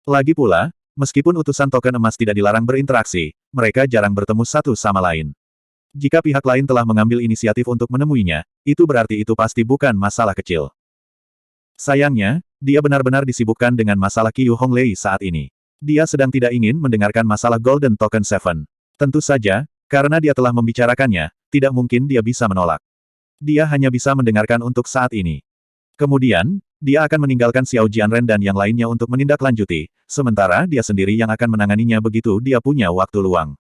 Lagi pula, meskipun utusan token emas tidak dilarang berinteraksi, mereka jarang bertemu satu sama lain. Jika pihak lain telah mengambil inisiatif untuk menemuinya, itu berarti itu pasti bukan masalah kecil. Sayangnya, dia benar-benar disibukkan dengan masalah Qiu Honglei saat ini. Dia sedang tidak ingin mendengarkan masalah Golden Token Seven. Tentu saja, karena dia telah membicarakannya, tidak mungkin dia bisa menolak. Dia hanya bisa mendengarkan untuk saat ini. Kemudian, dia akan meninggalkan Xiao Jianren dan yang lainnya untuk menindaklanjuti, sementara dia sendiri yang akan menanganinya begitu dia punya waktu luang.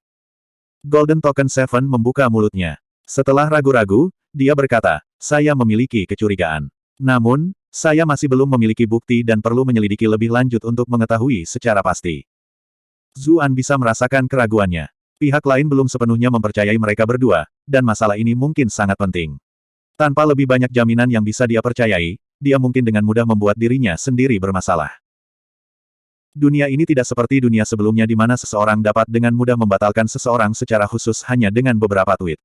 Golden Token Seven membuka mulutnya. Setelah ragu-ragu, dia berkata, saya memiliki kecurigaan. Namun, saya masih belum memiliki bukti dan perlu menyelidiki lebih lanjut untuk mengetahui secara pasti. Zuan bisa merasakan keraguannya. Pihak lain belum sepenuhnya mempercayai mereka berdua, dan masalah ini mungkin sangat penting. Tanpa lebih banyak jaminan yang bisa dia percayai, dia mungkin dengan mudah membuat dirinya sendiri bermasalah. Dunia ini tidak seperti dunia sebelumnya di mana seseorang dapat dengan mudah membatalkan seseorang secara khusus hanya dengan beberapa tweet.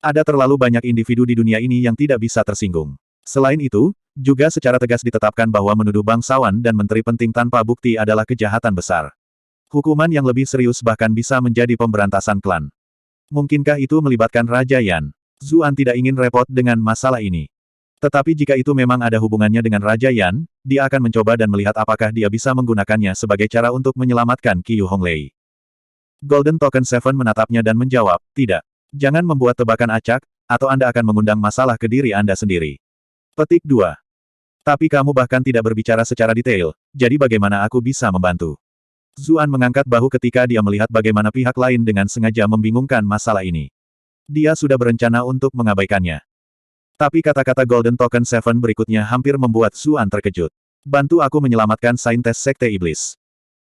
Ada terlalu banyak individu di dunia ini yang tidak bisa tersinggung. Selain itu, juga secara tegas ditetapkan bahwa menuduh bangsawan dan menteri penting tanpa bukti adalah kejahatan besar. Hukuman yang lebih serius bahkan bisa menjadi pemberantasan klan. Mungkinkah itu melibatkan Raja Yan? Zuan tidak ingin repot dengan masalah ini. Tetapi jika itu memang ada hubungannya dengan Raja Yan, dia akan mencoba dan melihat apakah dia bisa menggunakannya sebagai cara untuk menyelamatkan Qiu Honglei. Golden Token Seven menatapnya dan menjawab, tidak. Jangan membuat tebakan acak, atau Anda akan mengundang masalah ke diri Anda sendiri. Petik 2. Tapi kamu bahkan tidak berbicara secara detail, jadi bagaimana aku bisa membantu? Zuan mengangkat bahu ketika dia melihat bagaimana pihak lain dengan sengaja membingungkan masalah ini. Dia sudah berencana untuk mengabaikannya. Tapi kata-kata Golden Token Seven berikutnya hampir membuat Zuan terkejut. Bantu aku menyelamatkan Saintes Sekte Iblis.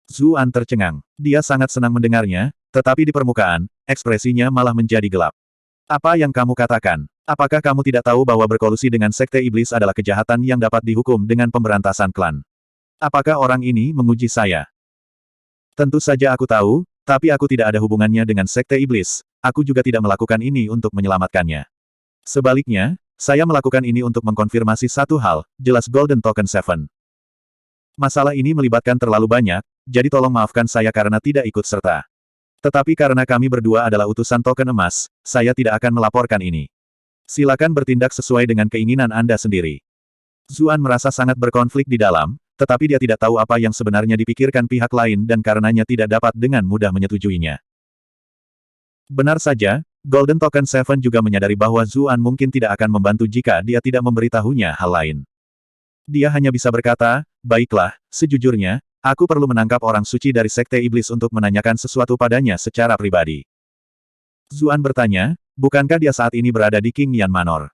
Zuan tercengang. Dia sangat senang mendengarnya, tetapi di permukaan, ekspresinya malah menjadi gelap. Apa yang kamu katakan? Apakah kamu tidak tahu bahwa berkolusi dengan Sekte Iblis adalah kejahatan yang dapat dihukum dengan pemberantasan klan? Apakah orang ini menguji saya? Tentu saja aku tahu, tapi aku tidak ada hubungannya dengan Sekte Iblis. Aku juga tidak melakukan ini untuk menyelamatkannya. Sebaliknya, saya melakukan ini untuk mengkonfirmasi satu hal, jelas Golden Token Seven. Masalah ini melibatkan terlalu banyak, jadi tolong maafkan saya karena tidak ikut serta. Tetapi karena kami berdua adalah utusan token emas, saya tidak akan melaporkan ini. Silakan bertindak sesuai dengan keinginan Anda sendiri. Zuan merasa sangat berkonflik di dalam, tetapi dia tidak tahu apa yang sebenarnya dipikirkan pihak lain dan karenanya tidak dapat dengan mudah menyetujuinya. Benar saja, Golden Token Seven juga menyadari bahwa Zuan mungkin tidak akan membantu jika dia tidak memberitahunya hal lain. Dia hanya bisa berkata, baiklah, sejujurnya, aku perlu menangkap orang suci dari Sekte Iblis untuk menanyakan sesuatu padanya secara pribadi. Zuan bertanya, bukankah dia saat ini berada di King Yan Manor?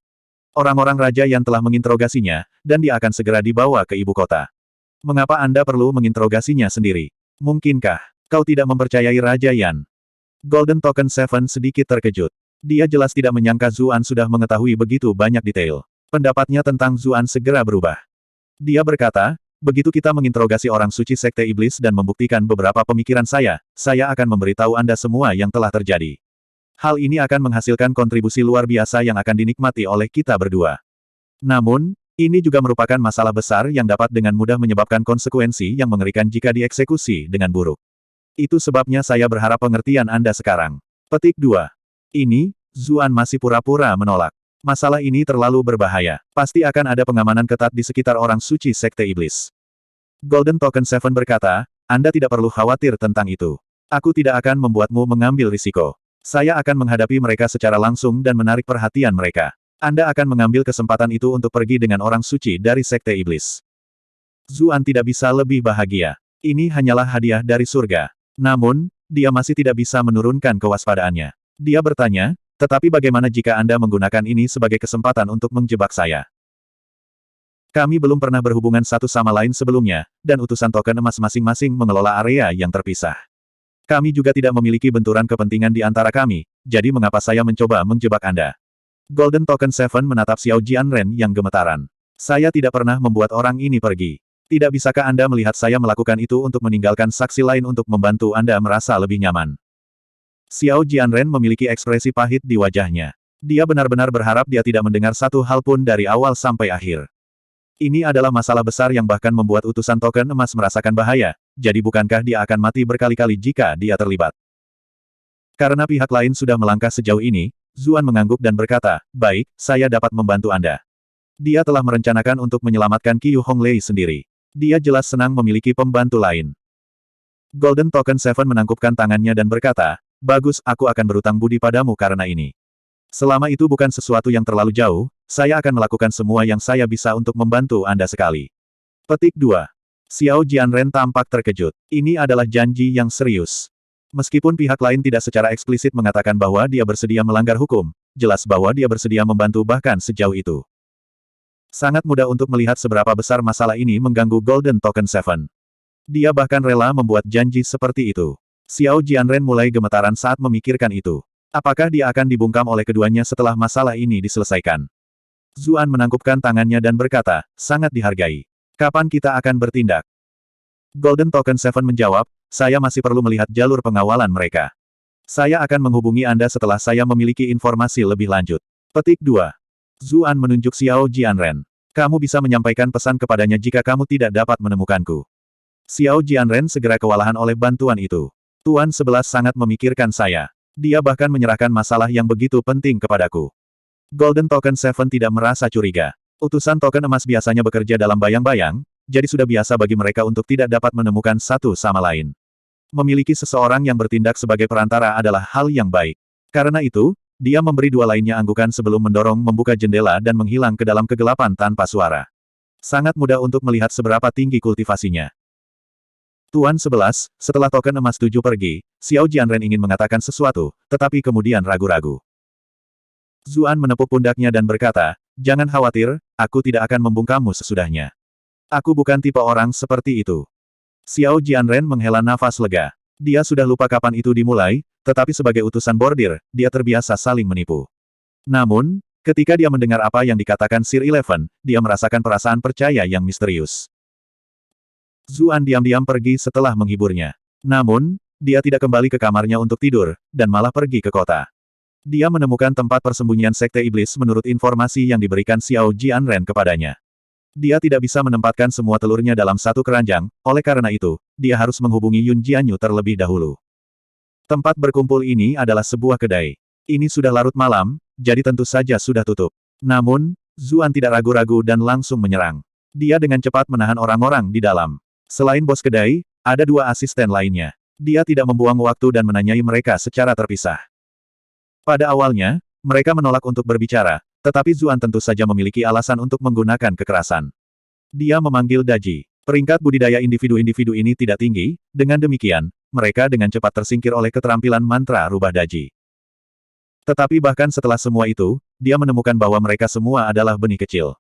Orang-orang raja yang telah menginterogasinya, dan dia akan segera dibawa ke ibu kota. Mengapa Anda perlu menginterogasinya sendiri? Mungkinkah kau tidak mempercayai Raja Yan? Golden Token Seven sedikit terkejut. Dia jelas tidak menyangka Zuan sudah mengetahui begitu banyak detail. Pendapatnya tentang Zuan segera berubah. Dia berkata, begitu kita menginterogasi orang suci Sekte Iblis dan membuktikan beberapa pemikiran saya akan memberitahu Anda semua yang telah terjadi. Hal ini akan menghasilkan kontribusi luar biasa yang akan dinikmati oleh kita berdua. Namun, ini juga merupakan masalah besar yang dapat dengan mudah menyebabkan konsekuensi yang mengerikan jika dieksekusi dengan buruk. Itu sebabnya saya berharap pengertian Anda sekarang. Petik 2. Ini, Zuan masih pura-pura menolak. Masalah ini terlalu berbahaya. Pasti akan ada pengamanan ketat di sekitar orang suci Sekte Iblis. Golden Token Seven berkata, Anda tidak perlu khawatir tentang itu. Aku tidak akan membuatmu mengambil risiko. Saya akan menghadapi mereka secara langsung dan menarik perhatian mereka. Anda akan mengambil kesempatan itu untuk pergi dengan orang suci dari Sekte Iblis. Zuan tidak bisa lebih bahagia. Ini hanyalah hadiah dari surga. Namun, dia masih tidak bisa menurunkan kewaspadaannya. Dia bertanya, tetapi bagaimana jika Anda menggunakan ini sebagai kesempatan untuk menjebak saya? Kami belum pernah berhubungan satu sama lain sebelumnya, dan utusan token emas masing-masing mengelola area yang terpisah. Kami juga tidak memiliki benturan kepentingan di antara kami, jadi mengapa saya mencoba menjebak Anda? Golden Token Seven menatap Xiao Jianren yang gemetaran. Saya tidak pernah membuat orang ini pergi. Tidak bisakah Anda melihat saya melakukan itu untuk meninggalkan saksi lain untuk membantu Anda merasa lebih nyaman? Xiao Jianren memiliki ekspresi pahit di wajahnya. Dia benar-benar berharap dia tidak mendengar satu hal pun dari awal sampai akhir. Ini adalah masalah besar yang bahkan membuat utusan token emas merasakan bahaya, jadi bukankah dia akan mati berkali-kali jika dia terlibat? Karena pihak lain sudah melangkah sejauh ini, Zuan mengangguk dan berkata, baik, saya dapat membantu Anda. Dia telah merencanakan untuk menyelamatkan Qiu Honglei sendiri. Dia jelas senang memiliki pembantu lain. Golden Token Seven menangkupkan tangannya dan berkata, bagus, aku akan berutang budi padamu karena ini. Selama itu bukan sesuatu yang terlalu jauh, saya akan melakukan semua yang saya bisa untuk membantu Anda sekali. Petik 2. Xiao Jianren tampak terkejut. Ini adalah janji yang serius. Meskipun pihak lain tidak secara eksplisit mengatakan bahwa dia bersedia melanggar hukum, jelas bahwa dia bersedia membantu bahkan sejauh itu. Sangat mudah untuk melihat seberapa besar masalah ini mengganggu Golden Token Seven. Dia bahkan rela membuat janji seperti itu. Xiao Jianren mulai gemetaran saat memikirkan itu. Apakah dia akan dibungkam oleh keduanya setelah masalah ini diselesaikan? Zuan menangkupkan tangannya dan berkata, sangat dihargai. Kapan kita akan bertindak? Golden Token Seven menjawab, saya masih perlu melihat jalur pengawalan mereka. Saya akan menghubungi Anda setelah saya memiliki informasi lebih lanjut. Petik 2. Zuan menunjuk Xiao Jianren. Kamu bisa menyampaikan pesan kepadanya jika kamu tidak dapat menemukanku. Xiao Jianren segera kewalahan oleh bantuan itu. Tuan 11 sangat memikirkan saya. Dia bahkan menyerahkan masalah yang begitu penting kepadaku. Golden Token Seven tidak merasa curiga. Utusan token emas biasanya bekerja dalam bayang-bayang, jadi sudah biasa bagi mereka untuk tidak dapat menemukan satu sama lain. Memiliki seseorang yang bertindak sebagai perantara adalah hal yang baik. Karena itu, dia memberi dua lainnya anggukan sebelum mendorong membuka jendela dan menghilang ke dalam kegelapan tanpa suara. Sangat mudah untuk melihat seberapa tinggi kultivasinya. Tuan 11, setelah token emas 7 pergi, Xiao Jianren ingin mengatakan sesuatu, tetapi kemudian ragu-ragu. Zuan menepuk pundaknya dan berkata, jangan khawatir, aku tidak akan membungkammu sesudahnya. Aku bukan tipe orang seperti itu. Xiao Jianren menghela nafas lega. Dia sudah lupa kapan itu dimulai, tetapi sebagai utusan bordir, dia terbiasa saling menipu. Namun, ketika dia mendengar apa yang dikatakan Sir Eleven, dia merasakan perasaan percaya yang misterius. Zuan diam-diam pergi setelah menghiburnya. Namun, dia tidak kembali ke kamarnya untuk tidur, dan malah pergi ke kota. Dia menemukan tempat persembunyian Sekte Iblis menurut informasi yang diberikan Xiao Jianren kepadanya. Dia tidak bisa menempatkan semua telurnya dalam satu keranjang, oleh karena itu, dia harus menghubungi Yun Jianyu terlebih dahulu. Tempat berkumpul ini adalah sebuah kedai. Ini sudah larut malam, jadi tentu saja sudah tutup. Namun, Zuan tidak ragu-ragu dan langsung menyerang. Dia dengan cepat menahan orang-orang di dalam. Selain bos kedai, ada dua asisten lainnya. Dia tidak membuang waktu dan menanyai mereka secara terpisah. Pada awalnya, mereka menolak untuk berbicara, tetapi Zuan tentu saja memiliki alasan untuk menggunakan kekerasan. Dia memanggil Daji. Peringkat budidaya individu-individu ini tidak tinggi, dengan demikian, mereka dengan cepat tersingkir oleh keterampilan mantra rubah Daji. Tetapi bahkan setelah semua itu, dia menemukan bahwa mereka semua adalah benih kecil.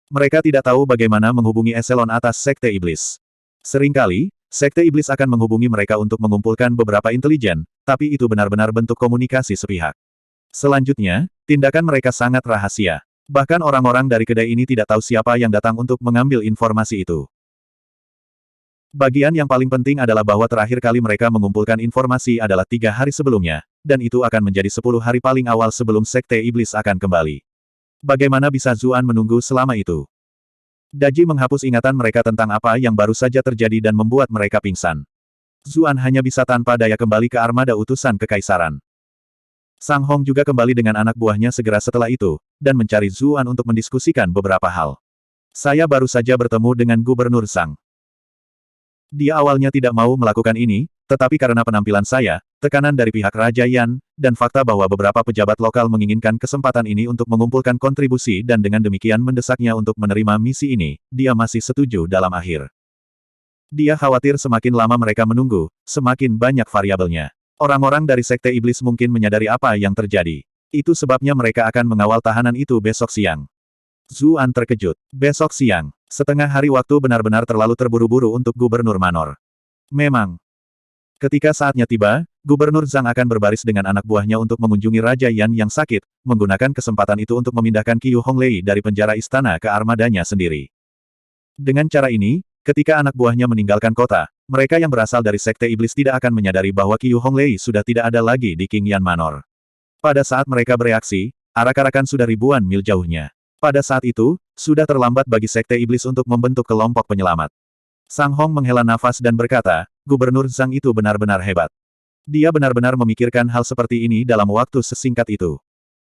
Mereka tidak tahu bagaimana menghubungi eselon atas Sekte Iblis. Seringkali, Sekte Iblis akan menghubungi mereka untuk mengumpulkan beberapa intelijen, tapi itu benar-benar bentuk komunikasi sepihak. Selanjutnya, tindakan mereka sangat rahasia. Bahkan orang-orang dari kedai ini tidak tahu siapa yang datang untuk mengambil informasi itu. Bagian yang paling penting adalah bahwa terakhir kali mereka mengumpulkan informasi adalah 3 hari sebelumnya, dan itu akan menjadi 10 hari paling awal sebelum Sekte Iblis akan kembali. Bagaimana bisa Zuan menunggu selama itu? Daji menghapus ingatan mereka tentang apa yang baru saja terjadi dan membuat mereka pingsan. Zuan hanya bisa tanpa daya kembali ke armada utusan kekaisaran. Sang Hong juga kembali dengan anak buahnya segera setelah itu, dan mencari Zuan untuk mendiskusikan beberapa hal. Saya baru saja bertemu dengan Gubernur Zhang. Dia awalnya tidak mau melakukan ini, tetapi karena penampilan saya, tekanan dari pihak Raja Yan, dan fakta bahwa beberapa pejabat lokal menginginkan kesempatan ini untuk mengumpulkan kontribusi dan dengan demikian mendesaknya untuk menerima misi ini, dia masih setuju dalam akhir. Dia khawatir semakin lama mereka menunggu, semakin banyak variabelnya. Orang-orang dari Sekte Iblis mungkin menyadari apa yang terjadi. Itu sebabnya mereka akan mengawal tahanan itu besok siang. Zuan terkejut. Besok siang, setengah hari waktu benar-benar terlalu terburu-buru untuk Gubernur Manor. Memang. Ketika saatnya tiba, Gubernur Zhang akan berbaris dengan anak buahnya untuk mengunjungi Raja Yan yang sakit, menggunakan kesempatan itu untuk memindahkan Qiu Honglei dari penjara istana ke armadanya sendiri. Dengan cara ini, ketika anak buahnya meninggalkan kota, mereka yang berasal dari Sekte Iblis tidak akan menyadari bahwa Qiu Honglei sudah tidak ada lagi di Qingyan Manor. Pada saat mereka bereaksi, arak-arakan sudah ribuan mil jauhnya. Pada saat itu, sudah terlambat bagi Sekte Iblis untuk membentuk kelompok penyelamat. Sang Hong menghela nafas dan berkata, Gubernur Zhang itu benar-benar hebat. Dia benar-benar memikirkan hal seperti ini dalam waktu sesingkat itu.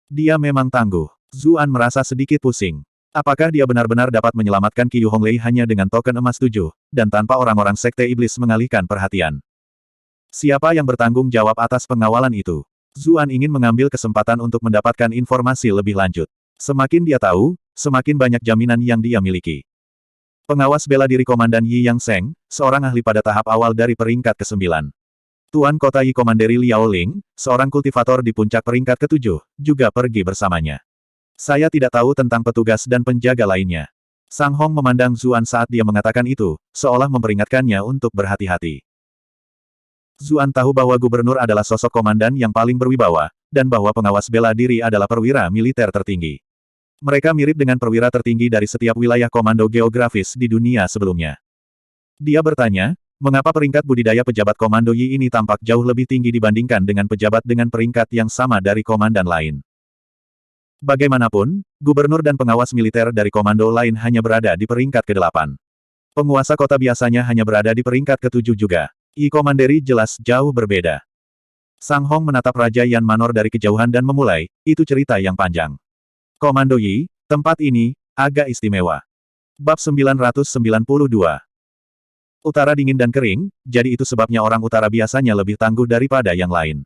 Dia memang tangguh. Zuan merasa sedikit pusing. Apakah dia benar-benar dapat menyelamatkan Qiu Honglei hanya dengan token emas 7, dan tanpa orang-orang Sekte Iblis mengalihkan perhatian? Siapa yang bertanggung jawab atas pengawalan itu? Zuan ingin mengambil kesempatan untuk mendapatkan informasi lebih lanjut. Semakin dia tahu, semakin banyak jaminan yang dia miliki. Pengawas bela diri Komandan Yi Yang Seng, seorang ahli pada tahap awal dari peringkat ke-9. Tuan Kota Yi Komanderi Liao Ling, seorang kultivator di puncak peringkat ke-7, juga pergi bersamanya. Saya tidak tahu tentang petugas dan penjaga lainnya. Sang Hong memandang Zuan saat dia mengatakan itu, seolah memperingatkannya untuk berhati-hati. Zuan tahu bahwa gubernur adalah sosok komandan yang paling berwibawa, dan bahwa pengawas bela diri adalah perwira militer tertinggi. Mereka mirip dengan perwira tertinggi dari setiap wilayah komando geografis di dunia sebelumnya. Dia bertanya, mengapa peringkat budidaya pejabat komando Yi ini tampak jauh lebih tinggi dibandingkan dengan pejabat dengan peringkat yang sama dari komandan lain? Bagaimanapun, gubernur dan pengawas militer dari komando lain hanya berada di peringkat ke-8. Penguasa kota biasanya hanya berada di peringkat ke-7 juga. Yi Komanderi jelas jauh berbeda. Sang Hong menatap Raja Yan Manor dari kejauhan dan memulai, itu cerita yang panjang. Komando Yi, tempat ini, agak istimewa. Bab 992. Utara dingin dan kering, jadi itu sebabnya orang utara biasanya lebih tangguh daripada yang lain.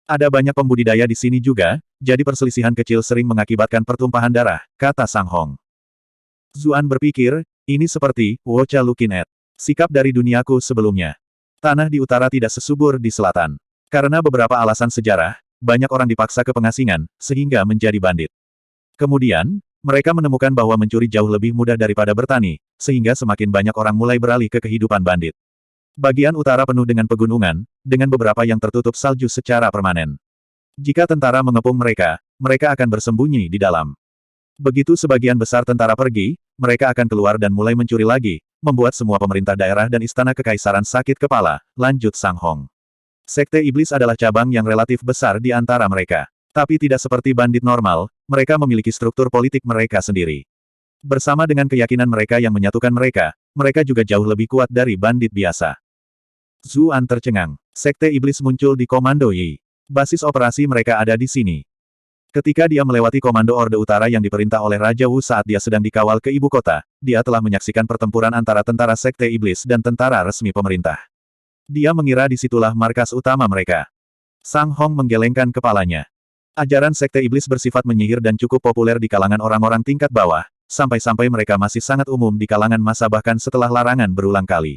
Ada banyak pembudidaya di sini juga, jadi perselisihan kecil sering mengakibatkan pertumpahan darah, kata Sang Hong. Zuan berpikir, ini seperti, Wocha Looking at. Sikap dari duniaku sebelumnya. Tanah di utara tidak sesubur di selatan. Karena beberapa alasan sejarah, banyak orang dipaksa ke pengasingan, sehingga menjadi bandit. Kemudian, mereka menemukan bahwa mencuri jauh lebih mudah daripada bertani, sehingga semakin banyak orang mulai beralih ke kehidupan bandit. Bagian utara penuh dengan pegunungan, dengan beberapa yang tertutup salju secara permanen. Jika tentara mengepung mereka, mereka akan bersembunyi di dalam. Begitu sebagian besar tentara pergi, mereka akan keluar dan mulai mencuri lagi, membuat semua pemerintah daerah dan istana kekaisaran sakit kepala, lanjut Sang Hong. Sekte Iblis adalah cabang yang relatif besar di antara mereka. Tapi tidak seperti bandit normal, mereka memiliki struktur politik mereka sendiri. Bersama dengan keyakinan mereka yang menyatukan mereka, mereka juga jauh lebih kuat dari bandit biasa. Zuan tercengang. Sekte Iblis muncul di Komando Yi. Basis operasi mereka ada di sini. Ketika dia melewati Komando Orde Utara yang diperintah oleh Raja Wu saat dia sedang dikawal ke ibu kota, dia telah menyaksikan pertempuran antara tentara Sekte Iblis dan tentara resmi pemerintah. Dia mengira disitulah markas utama mereka. Sang Hong menggelengkan kepalanya. Ajaran Sekte Iblis bersifat menyihir dan cukup populer di kalangan orang-orang tingkat bawah, sampai-sampai mereka masih sangat umum di kalangan massa bahkan setelah larangan berulang kali.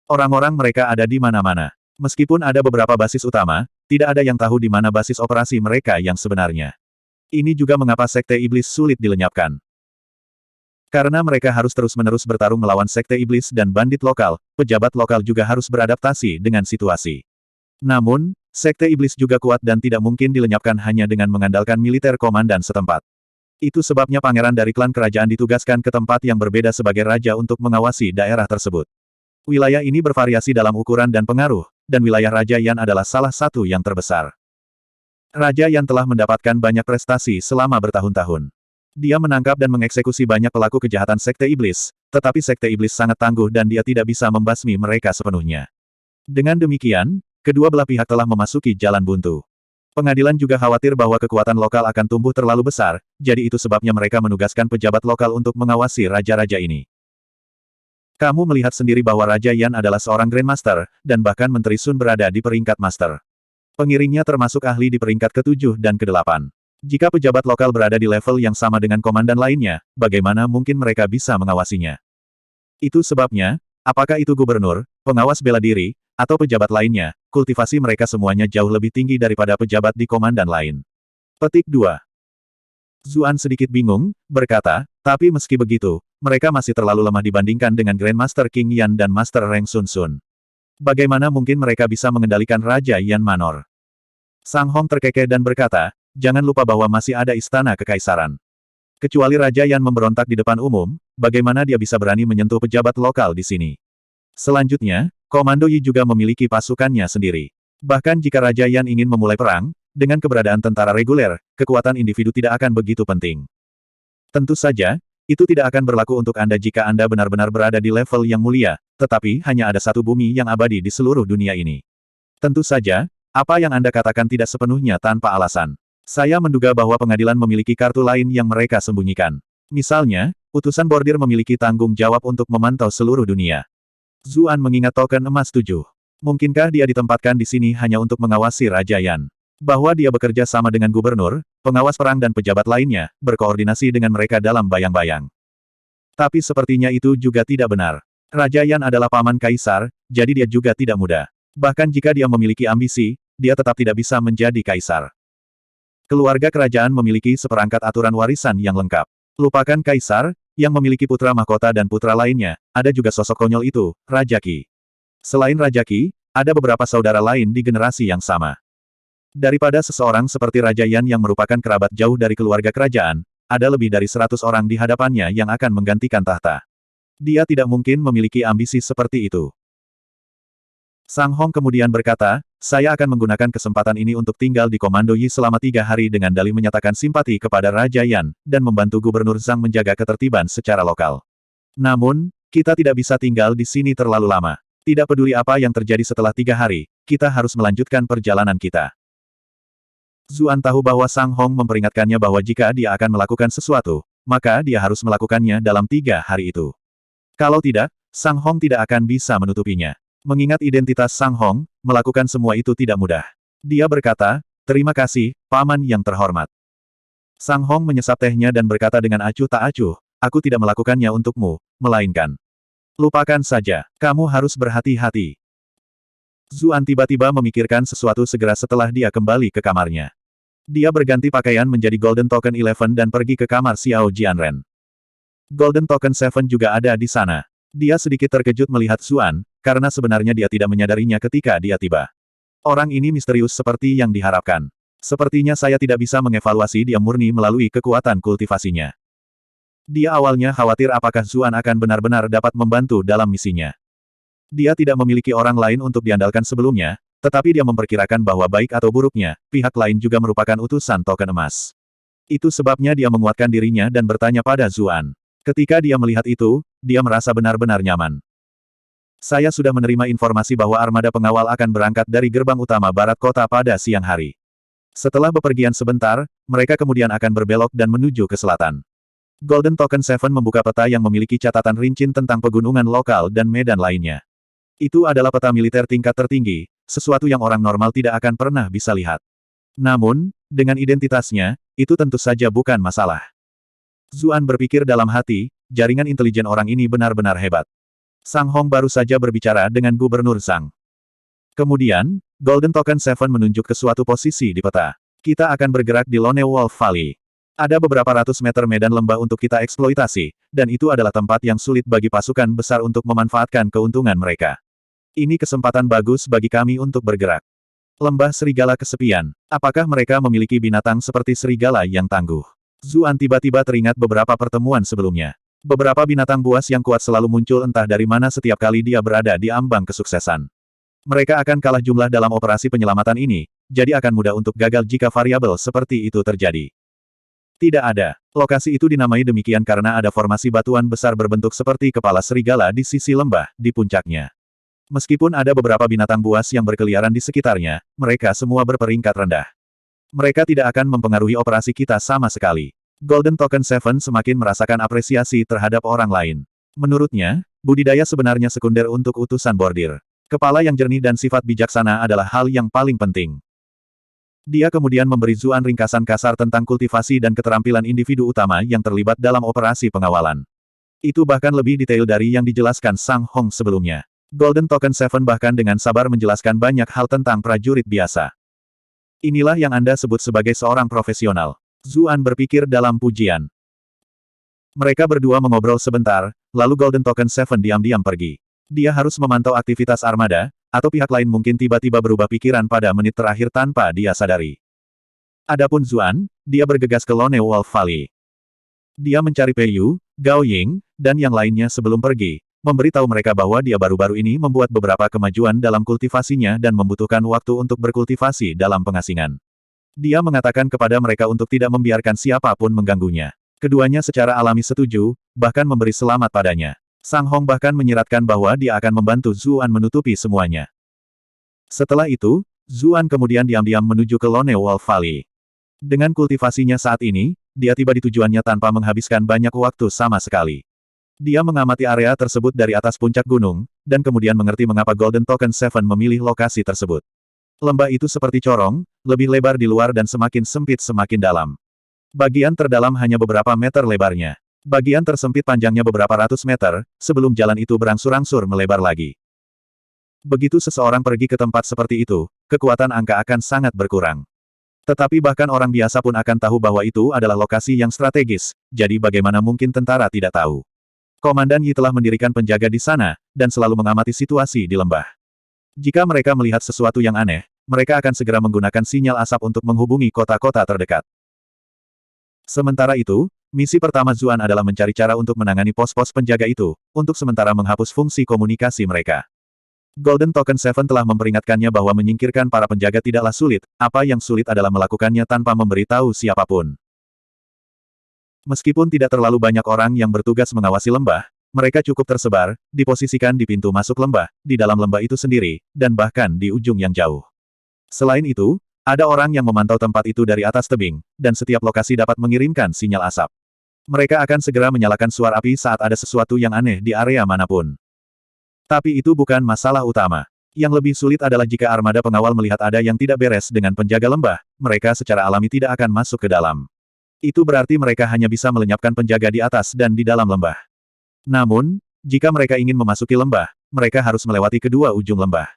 Orang-orang mereka ada di mana-mana. Meskipun ada beberapa basis utama, tidak ada yang tahu di mana basis operasi mereka yang sebenarnya. Ini juga mengapa Sekte Iblis sulit dilenyapkan. Karena mereka harus terus-menerus bertarung melawan Sekte Iblis dan bandit lokal, pejabat lokal juga harus beradaptasi dengan situasi. Namun, Sekte Iblis juga kuat dan tidak mungkin dilenyapkan hanya dengan mengandalkan militer komandan setempat. Itu sebabnya pangeran dari klan kerajaan ditugaskan ke tempat yang berbeda sebagai raja untuk mengawasi daerah tersebut. Wilayah ini bervariasi dalam ukuran dan pengaruh, dan wilayah Raja Yan adalah salah satu yang terbesar. Raja Yan telah mendapatkan banyak prestasi selama bertahun-tahun. Dia menangkap dan mengeksekusi banyak pelaku kejahatan Sekte Iblis, tetapi Sekte Iblis sangat tangguh dan dia tidak bisa membasmi mereka sepenuhnya. Dengan demikian, kedua belah pihak telah memasuki jalan buntu. Pengadilan juga khawatir bahwa kekuatan lokal akan tumbuh terlalu besar, jadi itu sebabnya mereka menugaskan pejabat lokal untuk mengawasi raja-raja ini. Kamu melihat sendiri bahwa Raja Yan adalah seorang Grandmaster, dan bahkan Menteri Sun berada di peringkat Master. Pengiringnya termasuk ahli di peringkat ke-7 dan ke-8. Jika pejabat lokal berada di level yang sama dengan komandan lainnya, bagaimana mungkin mereka bisa mengawasinya? Itu sebabnya, apakah itu gubernur, pengawas bela diri, atau pejabat lainnya, kultivasi mereka semuanya jauh lebih tinggi daripada pejabat di komandan lain. Petik 2. Zuan sedikit bingung, berkata, tapi meski begitu, mereka masih terlalu lemah dibandingkan dengan Grandmaster King Yan dan Master Reng Sun Sun. Bagaimana mungkin mereka bisa mengendalikan Raja Yan Manor? Sang Hong terkekeh dan berkata, jangan lupa bahwa masih ada istana kekaisaran. Kecuali Raja Yan memberontak di depan umum, bagaimana dia bisa berani menyentuh pejabat lokal di sini? Selanjutnya, Komando Yi juga memiliki pasukannya sendiri. Bahkan jika Raja Yan ingin memulai perang, dengan keberadaan tentara reguler, kekuatan individu tidak akan begitu penting. Tentu saja, Itu tidak akan berlaku untuk Anda jika Anda benar-benar berada di level yang mulia, tetapi hanya ada satu bumi yang abadi di seluruh dunia ini. Tentu saja, apa yang Anda katakan tidak sepenuhnya tanpa alasan. Saya menduga bahwa pengadilan memiliki kartu lain yang mereka sembunyikan. Misalnya, utusan bordir memiliki tanggung jawab untuk memantau seluruh dunia. Zuan mengingat token emas 7. Mungkinkah dia ditempatkan di sini hanya untuk mengawasi Raja Yan? Bahwa dia bekerja sama dengan gubernur, pengawas perang dan pejabat lainnya, berkoordinasi dengan mereka dalam bayang-bayang. Tapi sepertinya itu juga tidak benar. Raja Yan adalah paman kaisar, jadi dia juga tidak muda. Bahkan jika dia memiliki ambisi, dia tetap tidak bisa menjadi kaisar. Keluarga kerajaan memiliki seperangkat aturan warisan yang lengkap. Lupakan kaisar, yang memiliki putra mahkota dan putra lainnya, ada juga sosok konyol itu, Raja Qi. Selain Raja Qi, ada beberapa saudara lain di generasi yang sama. Daripada seseorang seperti Raja Yan yang merupakan kerabat jauh dari keluarga kerajaan, ada lebih dari 100 orang di hadapannya yang akan menggantikan tahta. Dia tidak mungkin memiliki ambisi seperti itu. Sang Hong kemudian berkata, saya akan menggunakan kesempatan ini untuk tinggal di Komando Yi selama 3 hari dengan dalih menyatakan simpati kepada Raja Yan, dan membantu Gubernur Zhang menjaga ketertiban secara lokal. Namun, kita tidak bisa tinggal di sini terlalu lama. Tidak peduli apa yang terjadi setelah 3 hari, kita harus melanjutkan perjalanan kita. Zuan tahu bahwa Sang Hong memperingatkannya bahwa jika dia akan melakukan sesuatu, maka dia harus melakukannya dalam 3 hari itu. Kalau tidak, Sang Hong tidak akan bisa menutupinya. Mengingat identitas Sang Hong, melakukan semua itu tidak mudah. Dia berkata, terima kasih, paman yang terhormat. Sang Hong menyesap tehnya dan berkata dengan acuh tak acuh, aku tidak melakukannya untukmu, melainkan. Lupakan saja, kamu harus berhati-hati. Zuan tiba-tiba memikirkan sesuatu segera setelah dia kembali ke kamarnya. Dia berganti pakaian menjadi Golden Token 11 dan pergi ke kamar Xiao Jianren. Golden Token 7 juga ada di sana. Dia sedikit terkejut melihat Zuan, karena sebenarnya dia tidak menyadarinya ketika dia tiba. Orang ini misterius seperti yang diharapkan. Sepertinya saya tidak bisa mengevaluasi dia murni melalui kekuatan kultivasinya. Dia awalnya khawatir apakah Zuan akan benar-benar dapat membantu dalam misinya. Dia tidak memiliki orang lain untuk diandalkan sebelumnya, tetapi dia memperkirakan bahwa baik atau buruknya, pihak lain juga merupakan utusan token emas. Itu sebabnya dia menguatkan dirinya dan bertanya pada Zuan. Ketika dia melihat itu, dia merasa benar-benar nyaman. Saya sudah menerima informasi bahwa armada pengawal akan berangkat dari gerbang utama barat kota pada siang hari. Setelah bepergian sebentar, mereka kemudian akan berbelok dan menuju ke selatan. Golden Token 7 membuka peta yang memiliki catatan rinci tentang pegunungan lokal dan medan lainnya. Itu adalah peta militer tingkat tertinggi, sesuatu yang orang normal tidak akan pernah bisa lihat. Namun, dengan identitasnya, itu tentu saja bukan masalah. Zuan berpikir dalam hati, jaringan intelijen orang ini benar-benar hebat. Sang Hong baru saja berbicara dengan Gubernur Zhang. Kemudian, Golden Token 7 menunjuk ke suatu posisi di peta. Kita akan bergerak di Lone Wolf Valley. Ada beberapa ratus meter medan lembah untuk kita eksploitasi, dan itu adalah tempat yang sulit bagi pasukan besar untuk memanfaatkan keuntungan mereka. Ini kesempatan bagus bagi kami untuk bergerak. Lembah serigala kesepian. Apakah mereka memiliki binatang seperti serigala yang tangguh? Zuan tiba-tiba teringat beberapa pertemuan sebelumnya. Beberapa binatang buas yang kuat selalu muncul entah dari mana setiap kali dia berada di ambang kesuksesan. Mereka akan kalah jumlah dalam operasi penyelamatan ini, jadi akan mudah untuk gagal jika variabel seperti itu terjadi. Tidak ada. Lokasi itu dinamai demikian karena ada formasi batuan besar berbentuk seperti kepala serigala di sisi lembah, di puncaknya. Meskipun ada beberapa binatang buas yang berkeliaran di sekitarnya, mereka semua berperingkat rendah. Mereka tidak akan mempengaruhi operasi kita sama sekali. Golden Token 7 semakin merasakan apresiasi terhadap orang lain. Menurutnya, budidaya sebenarnya sekunder untuk utusan bordir. Kepala yang jernih dan sifat bijaksana adalah hal yang paling penting. Dia kemudian memberi Zuan ringkasan kasar tentang kultivasi dan keterampilan individu utama yang terlibat dalam operasi pengawalan. Itu bahkan lebih detail dari yang dijelaskan Sang Hong sebelumnya. Golden Token 7 bahkan dengan sabar menjelaskan banyak hal tentang prajurit biasa. Inilah yang Anda sebut sebagai seorang profesional. Zuan berpikir dalam pujian. Mereka berdua mengobrol sebentar, lalu Golden Token 7 diam-diam pergi. Dia harus memantau aktivitas armada, atau pihak lain mungkin tiba-tiba berubah pikiran pada menit terakhir tanpa dia sadari. Adapun Zuan, dia bergegas ke Lone Wolf Valley. Dia mencari Pei Yu, Gao Ying, dan yang lainnya sebelum pergi, memberitahu mereka bahwa dia baru-baru ini membuat beberapa kemajuan dalam kultivasinya dan membutuhkan waktu untuk berkultivasi dalam pengasingan. Dia mengatakan kepada mereka untuk tidak membiarkan siapapun mengganggunya. Keduanya secara alami setuju, bahkan memberi selamat padanya. Sang Hong bahkan menyiratkan bahwa dia akan membantu Zuan menutupi semuanya. Setelah itu, Zuan kemudian diam-diam menuju ke Lone Wolf Valley. Dengan kultivasinya saat ini, dia tiba di tujuannya tanpa menghabiskan banyak waktu sama sekali. Dia mengamati area tersebut dari atas puncak gunung, dan kemudian mengerti mengapa Golden Token Seven memilih lokasi tersebut. Lembah itu seperti corong, lebih lebar di luar dan semakin sempit semakin dalam. Bagian terdalam hanya beberapa meter lebarnya. Bagian tersempit panjangnya beberapa ratus meter, sebelum jalan itu berangsur-angsur melebar lagi. Begitu seseorang pergi ke tempat seperti itu, kekuatan angka akan sangat berkurang. Tetapi bahkan orang biasa pun akan tahu bahwa itu adalah lokasi yang strategis, jadi bagaimana mungkin tentara tidak tahu. Komandan Yi telah mendirikan penjaga di sana, dan selalu mengamati situasi di lembah. Jika mereka melihat sesuatu yang aneh, mereka akan segera menggunakan sinyal asap untuk menghubungi kota-kota terdekat. Sementara itu, misi pertama Zuan adalah mencari cara untuk menangani pos-pos penjaga itu, untuk sementara menghapus fungsi komunikasi mereka. Golden Token Seven telah memperingatkannya bahwa menyingkirkan para penjaga tidaklah sulit, apa yang sulit adalah melakukannya tanpa memberitahu siapapun. Meskipun tidak terlalu banyak orang yang bertugas mengawasi lembah, mereka cukup tersebar, diposisikan di pintu masuk lembah, di dalam lembah itu sendiri, dan bahkan di ujung yang jauh. Selain itu, ada orang yang memantau tempat itu dari atas tebing, dan setiap lokasi dapat mengirimkan sinyal asap. Mereka akan segera menyalakan suar api saat ada sesuatu yang aneh di area manapun. Tapi itu bukan masalah utama. Yang lebih sulit adalah jika armada pengawal melihat ada yang tidak beres dengan penjaga lembah, mereka secara alami tidak akan masuk ke dalam. Itu berarti mereka hanya bisa melenyapkan penjaga di atas dan di dalam lembah. Namun, jika mereka ingin memasuki lembah, mereka harus melewati kedua ujung lembah.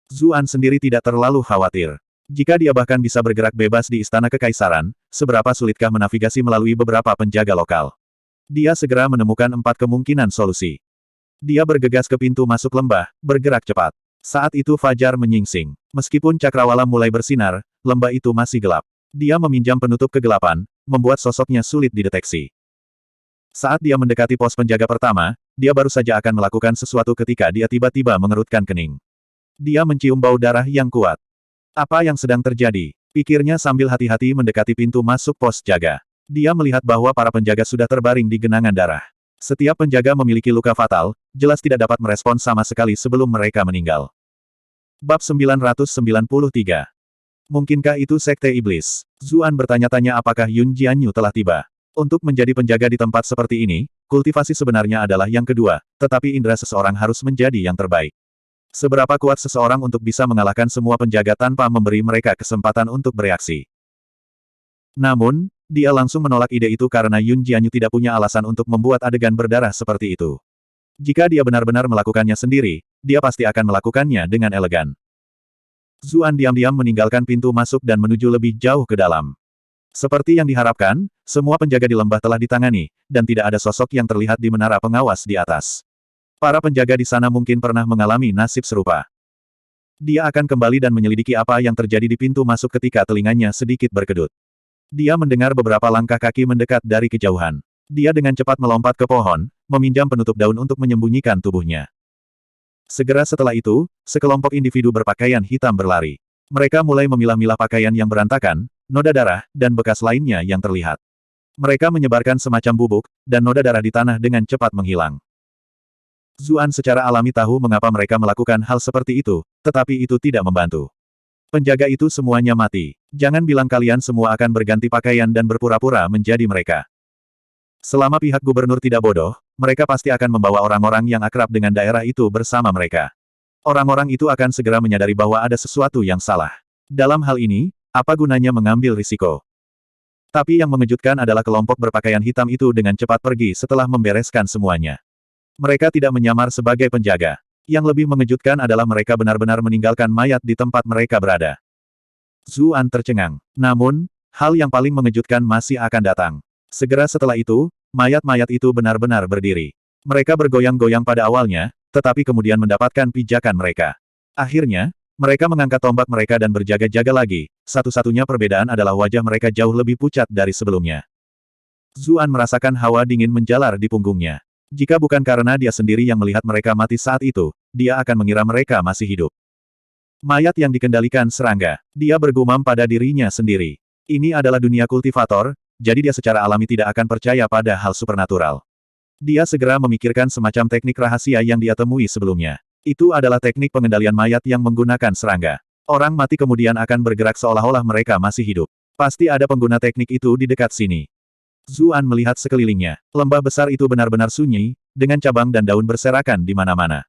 Zuan sendiri tidak terlalu khawatir. Jika dia bahkan bisa bergerak bebas di Istana Kekaisaran, seberapa sulitkah menavigasi melalui beberapa penjaga lokal? Dia segera menemukan 4 kemungkinan solusi. Dia bergegas ke pintu masuk lembah, bergerak cepat. Saat itu fajar menyingsing. Meskipun cakrawala mulai bersinar, lembah itu masih gelap. Dia meminjam penutup kegelapan, membuat sosoknya sulit dideteksi. Saat dia mendekati pos penjaga pertama, dia baru saja akan melakukan sesuatu ketika dia tiba-tiba mengerutkan kening. Dia mencium bau darah yang kuat. Apa yang sedang terjadi? Pikirnya sambil hati-hati mendekati pintu masuk pos jaga. Dia melihat bahwa para penjaga sudah terbaring di genangan darah. Setiap penjaga memiliki luka fatal, jelas tidak dapat merespons sama sekali sebelum mereka meninggal. Bab 993. Mungkinkah itu Sekte Iblis? Zuan bertanya-tanya apakah Yun Jianyu telah tiba. Untuk menjadi penjaga di tempat seperti ini, kultivasi sebenarnya adalah yang kedua, tetapi indera seseorang harus menjadi yang terbaik. Seberapa kuat seseorang untuk bisa mengalahkan semua penjaga tanpa memberi mereka kesempatan untuk bereaksi. Namun, dia langsung menolak ide itu karena Yun Jianyu tidak punya alasan untuk membuat adegan berdarah seperti itu. Jika dia benar-benar melakukannya sendiri, dia pasti akan melakukannya dengan elegan. Zuan diam-diam meninggalkan pintu masuk dan menuju lebih jauh ke dalam. Seperti yang diharapkan, semua penjaga di lembah telah ditangani, dan tidak ada sosok yang terlihat di menara pengawas di atas. Para penjaga di sana mungkin pernah mengalami nasib serupa. Dia akan kembali dan menyelidiki apa yang terjadi di pintu masuk ketika telinganya sedikit berkedut. Dia mendengar beberapa langkah kaki mendekat dari kejauhan. Dia dengan cepat melompat ke pohon, meminjam penutup daun untuk menyembunyikan tubuhnya. Segera setelah itu, sekelompok individu berpakaian hitam berlari. Mereka mulai memilah-milah pakaian yang berantakan, noda darah, dan bekas lainnya yang terlihat. Mereka menyebarkan semacam bubuk, dan noda darah di tanah dengan cepat menghilang. Zuan secara alami tahu mengapa mereka melakukan hal seperti itu, tetapi itu tidak membantu. Penjaga itu semuanya mati. Jangan bilang kalian semua akan berganti pakaian dan berpura-pura menjadi mereka. Selama pihak gubernur tidak bodoh, mereka pasti akan membawa orang-orang yang akrab dengan daerah itu bersama mereka. Orang-orang itu akan segera menyadari bahwa ada sesuatu yang salah. Dalam hal ini, apa gunanya mengambil risiko? Tapi yang mengejutkan adalah kelompok berpakaian hitam itu dengan cepat pergi setelah membereskan semuanya. Mereka tidak menyamar sebagai penjaga. Yang lebih mengejutkan adalah mereka benar-benar meninggalkan mayat di tempat mereka berada. Zuan tercengang. Namun, hal yang paling mengejutkan masih akan datang. Segera setelah itu, mayat-mayat itu benar-benar berdiri. Mereka bergoyang-goyang pada awalnya, tetapi kemudian mendapatkan pijakan mereka. Akhirnya, mereka mengangkat tombak mereka dan berjaga-jaga lagi, satu-satunya perbedaan adalah wajah mereka jauh lebih pucat dari sebelumnya. Zuan merasakan hawa dingin menjalar di punggungnya. Jika bukan karena dia sendiri yang melihat mereka mati saat itu, dia akan mengira mereka masih hidup. Mayat yang dikendalikan serangga. Dia bergumam pada dirinya sendiri. Ini adalah dunia kultivator, jadi dia secara alami tidak akan percaya pada hal supernatural. Dia segera memikirkan semacam teknik rahasia yang dia temui sebelumnya. Itu adalah teknik pengendalian mayat yang menggunakan serangga. Orang mati kemudian akan bergerak seolah-olah mereka masih hidup. Pasti ada pengguna teknik itu di dekat sini. Zuan melihat sekelilingnya. Lembah besar itu benar-benar sunyi, dengan cabang dan daun berserakan di mana-mana.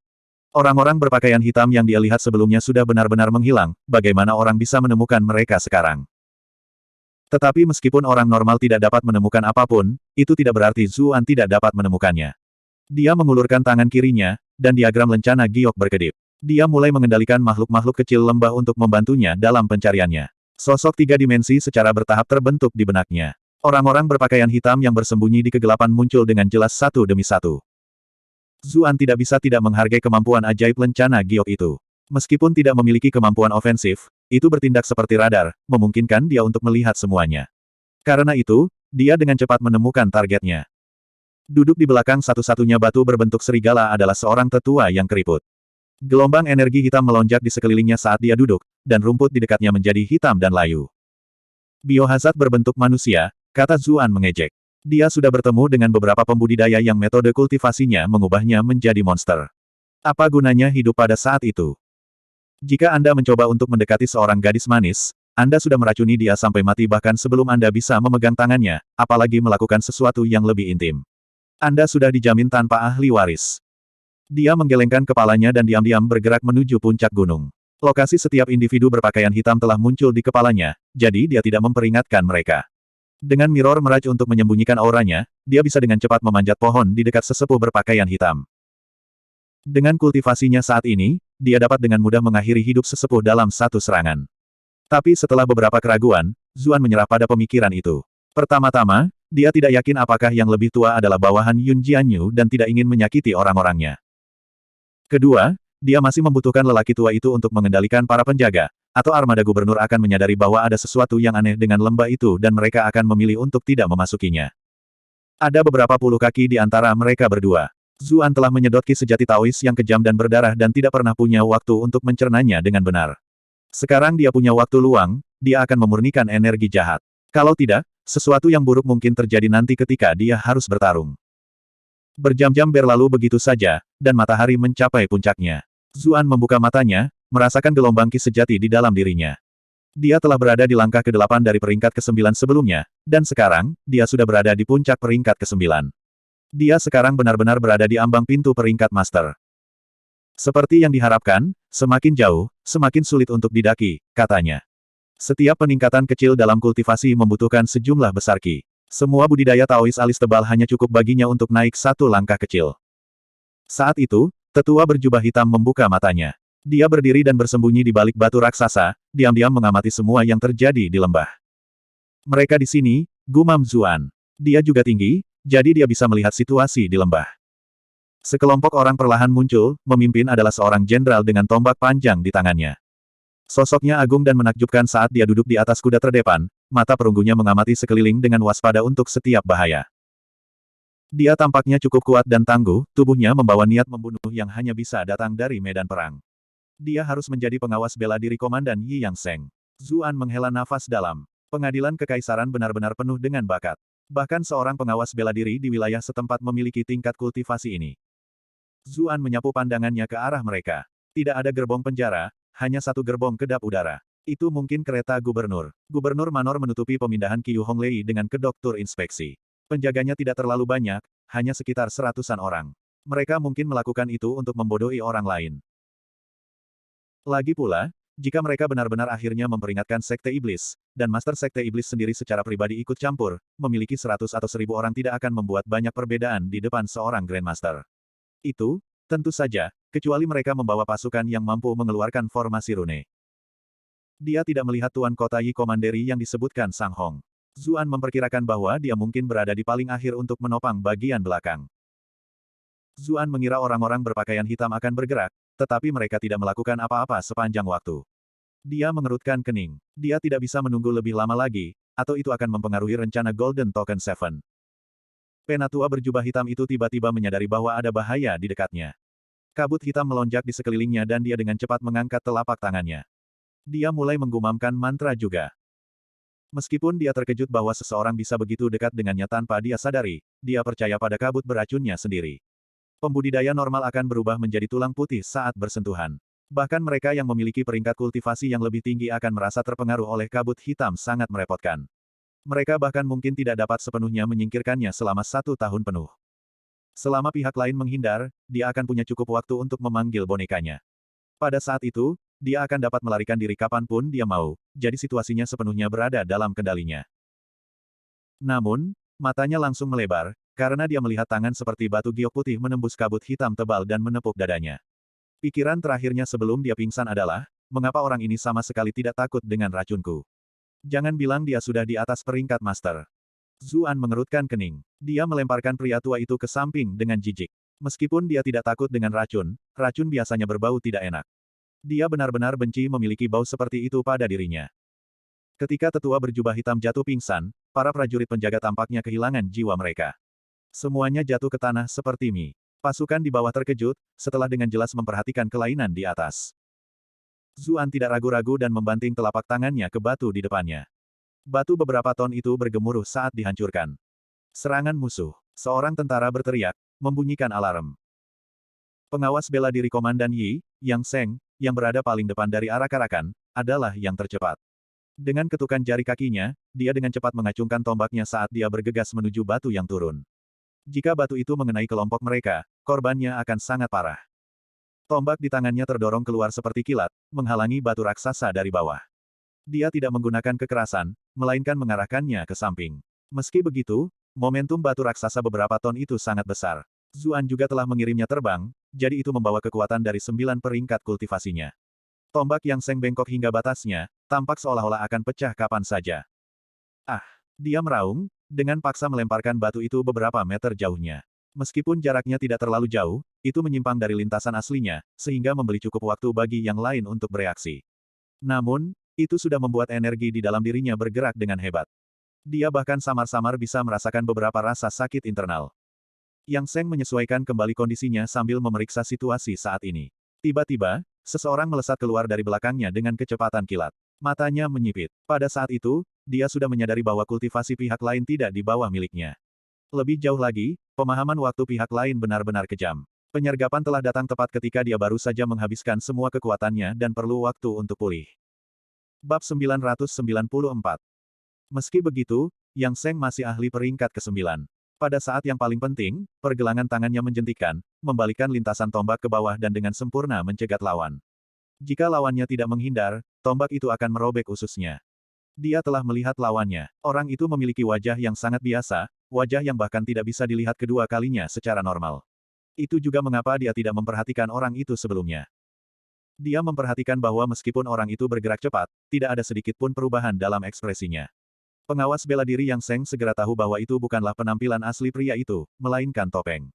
Orang-orang berpakaian hitam yang dia lihat sebelumnya sudah benar-benar menghilang, bagaimana orang bisa menemukan mereka sekarang. Tetapi meskipun orang normal tidak dapat menemukan apapun, itu tidak berarti Zuan tidak dapat menemukannya. Dia mengulurkan tangan kirinya, dan diagram lencana giok berkedip. Dia mulai mengendalikan makhluk-makhluk kecil lembah untuk membantunya dalam pencariannya. Sosok tiga dimensi secara bertahap terbentuk di benaknya. Orang-orang berpakaian hitam yang bersembunyi di kegelapan muncul dengan jelas satu demi satu. Zuan tidak bisa tidak menghargai kemampuan ajaib lencana giok itu. Meskipun tidak memiliki kemampuan ofensif, itu bertindak seperti radar, memungkinkan dia untuk melihat semuanya. Karena itu, dia dengan cepat menemukan targetnya. Duduk di belakang satu-satunya batu berbentuk serigala adalah seorang tetua yang keriput. Gelombang energi hitam melonjak di sekelilingnya saat dia duduk, dan rumput di dekatnya menjadi hitam dan layu. Biohazard berbentuk manusia, kata Zuan mengejek. Dia sudah bertemu dengan beberapa pembudidaya yang metode kultivasinya mengubahnya menjadi monster. Apa gunanya hidup pada saat itu? Jika Anda mencoba untuk mendekati seorang gadis manis, Anda sudah meracuni dia sampai mati bahkan sebelum Anda bisa memegang tangannya, apalagi melakukan sesuatu yang lebih intim. Anda sudah dijamin tanpa ahli waris. Dia menggelengkan kepalanya dan diam-diam bergerak menuju puncak gunung. Lokasi setiap individu berpakaian hitam telah muncul di kepalanya, jadi dia tidak memperingatkan mereka. Dengan mirror meraj untuk menyembunyikan auranya, dia bisa dengan cepat memanjat pohon di dekat sesepuh berpakaian hitam. Dengan kultivasinya saat ini, dia dapat dengan mudah mengakhiri hidup sesepuh dalam satu serangan. Tapi setelah beberapa keraguan, Zuan menyerah pada pemikiran itu. Pertama-tama, dia tidak yakin apakah yang lebih tua adalah bawahan Yun Jianyu dan tidak ingin menyakiti orang-orangnya. Kedua, dia masih membutuhkan lelaki tua itu untuk mengendalikan para penjaga, atau armada gubernur akan menyadari bahwa ada sesuatu yang aneh dengan lembah itu dan mereka akan memilih untuk tidak memasukinya. Ada beberapa puluh kaki di antara mereka berdua. Zuan telah menyedot ki sejati Taois yang kejam dan berdarah dan tidak pernah punya waktu untuk mencernanya dengan benar. Sekarang dia punya waktu luang, dia akan memurnikan energi jahat. Kalau tidak, sesuatu yang buruk mungkin terjadi nanti ketika dia harus bertarung. Berjam-jam berlalu begitu saja, dan matahari mencapai puncaknya. Zuan membuka matanya, merasakan gelombang ki sejati di dalam dirinya. Dia telah berada di langkah ke-8 dari peringkat ke-9 sebelumnya, dan sekarang, dia sudah berada di puncak peringkat ke-9. Dia sekarang benar-benar berada di ambang pintu peringkat master. Seperti yang diharapkan, semakin jauh, semakin sulit untuk didaki, katanya. Setiap peningkatan kecil dalam kultivasi membutuhkan sejumlah besar ki. Semua budidaya Taois alis tebal hanya cukup baginya untuk naik satu langkah kecil. Saat itu, tetua berjubah hitam membuka matanya. Dia berdiri dan bersembunyi di balik batu raksasa, diam-diam mengamati semua yang terjadi di lembah. Mereka di sini, gumam Zuan. Dia juga tinggi, jadi dia bisa melihat situasi di lembah. Sekelompok orang perlahan muncul, memimpin adalah seorang jenderal dengan tombak panjang di tangannya. Sosoknya agung dan menakjubkan saat dia duduk di atas kuda terdepan, mata perunggunya mengamati sekeliling dengan waspada untuk setiap bahaya. Dia tampaknya cukup kuat dan tangguh, tubuhnya membawa niat membunuh yang hanya bisa datang dari medan perang. Dia harus menjadi pengawas bela diri Komandan Yi Yang Seng. Zuan menghela nafas dalam. Pengadilan kekaisaran benar-benar penuh dengan bakat. Bahkan seorang pengawas bela diri di wilayah setempat memiliki tingkat kultivasi ini. Zuan menyapu pandangannya ke arah mereka. Tidak ada gerbong penjara, hanya satu gerbong kedap udara. Itu mungkin kereta gubernur. Gubernur Manor menutupi pemindahan Qiu Honglei dengan kedok tur inspeksi. Penjaganya tidak terlalu banyak, hanya sekitar 100-an orang. Mereka mungkin melakukan itu untuk membodohi orang lain. Lagi pula, jika mereka benar-benar akhirnya memperingatkan Sekte Iblis, dan Master Sekte Iblis sendiri secara pribadi ikut campur, memiliki 100 atau 1000 orang tidak akan membuat banyak perbedaan di depan seorang Grandmaster. Itu, tentu saja, kecuali mereka membawa pasukan yang mampu mengeluarkan formasi rune. Dia tidak melihat Tuan Kota Yi Komanderi yang disebutkan Sang Hong. Zuan memperkirakan bahwa dia mungkin berada di paling akhir untuk menopang bagian belakang. Zuan mengira orang-orang berpakaian hitam akan bergerak, tetapi mereka tidak melakukan apa-apa sepanjang waktu. Dia mengerutkan kening. Dia tidak bisa menunggu lebih lama lagi, atau itu akan mempengaruhi rencana Golden Token Seven. Penatua berjubah hitam itu tiba-tiba menyadari bahwa ada bahaya di dekatnya. Kabut hitam melonjak di sekelilingnya dan dia dengan cepat mengangkat telapak tangannya. Dia mulai menggumamkan mantra juga. Meskipun dia terkejut bahwa seseorang bisa begitu dekat dengannya tanpa dia sadari, dia percaya pada kabut beracunnya sendiri. Pembudidaya normal akan berubah menjadi tulang putih saat bersentuhan. Bahkan mereka yang memiliki peringkat kultivasi yang lebih tinggi akan merasa terpengaruh oleh kabut hitam sangat merepotkan. Mereka bahkan mungkin tidak dapat sepenuhnya menyingkirkannya selama 1 tahun penuh. Selama pihak lain menghindar, dia akan punya cukup waktu untuk memanggil bonekanya. Pada saat itu, dia akan dapat melarikan diri kapanpun dia mau, jadi situasinya sepenuhnya berada dalam kendalinya. Namun, matanya langsung melebar, karena dia melihat tangan seperti batu giok putih menembus kabut hitam tebal dan menepuk dadanya. Pikiran terakhirnya sebelum dia pingsan adalah, mengapa orang ini sama sekali tidak takut dengan racunku? Jangan bilang dia sudah di atas peringkat master. Zuan mengerutkan kening. Dia melemparkan pria tua itu ke samping dengan jijik. Meskipun dia tidak takut dengan racun, racun biasanya berbau tidak enak. Dia benar-benar benci memiliki bau seperti itu pada dirinya. Ketika tetua berjubah hitam jatuh pingsan, para prajurit penjaga tampaknya kehilangan jiwa mereka. Semuanya jatuh ke tanah seperti mie. Pasukan di bawah terkejut, setelah dengan jelas memperhatikan kelainan di atas. Zuan tidak ragu-ragu dan membanting telapak tangannya ke batu di depannya. Batu beberapa ton itu bergemuruh saat dihancurkan. Serangan musuh. Seorang tentara berteriak, membunyikan alarm. Pengawas bela diri Komandan Yi, Yang Seng, yang berada paling depan dari arak-arakan, adalah yang tercepat. Dengan ketukan jari kakinya, dia dengan cepat mengacungkan tombaknya saat dia bergegas menuju batu yang turun. Jika batu itu mengenai kelompok mereka, korbannya akan sangat parah. Tombak di tangannya terdorong keluar seperti kilat, menghalangi batu raksasa dari bawah. Dia tidak menggunakan kekerasan, melainkan mengarahkannya ke samping. Meski begitu, momentum batu raksasa beberapa ton itu sangat besar. Zuan juga telah mengirimnya terbang, jadi itu membawa kekuatan dari 9 peringkat kultivasinya. Tombak yang Seng bengkok hingga batasnya, tampak seolah-olah akan pecah kapan saja. Ah! Dia meraung, dengan paksa melemparkan batu itu beberapa meter jauhnya. Meskipun jaraknya tidak terlalu jauh, itu menyimpang dari lintasan aslinya, sehingga memberi cukup waktu bagi yang lain untuk bereaksi. Namun, itu sudah membuat energi di dalam dirinya bergerak dengan hebat. Dia bahkan samar-samar bisa merasakan beberapa rasa sakit internal. Yang Seng menyesuaikan kembali kondisinya sambil memeriksa situasi saat ini. Tiba-tiba, seseorang melesat keluar dari belakangnya dengan kecepatan kilat. Matanya menyipit. Pada saat itu, dia sudah menyadari bahwa kultivasi pihak lain tidak di bawah miliknya. Lebih jauh lagi, pemahaman waktu pihak lain benar-benar kejam. Penyergapan telah datang tepat ketika dia baru saja menghabiskan semua kekuatannya dan perlu waktu untuk pulih. Bab 994. Meski begitu, Yang Seng masih ahli peringkat ke-9. Pada saat yang paling penting, pergelangan tangannya menjentikkan, membalikkan lintasan tombak ke bawah dan dengan sempurna mencegat lawan. Jika lawannya tidak menghindar, tombak itu akan merobek ususnya. Dia telah melihat lawannya. Orang itu memiliki wajah yang sangat biasa, wajah yang bahkan tidak bisa dilihat kedua kalinya secara normal. Itu juga mengapa dia tidak memperhatikan orang itu sebelumnya. Dia memperhatikan bahwa meskipun orang itu bergerak cepat, tidak ada sedikit pun perubahan dalam ekspresinya. Pengawas bela diri Yang Seng segera tahu bahwa itu bukanlah penampilan asli pria itu, melainkan topeng.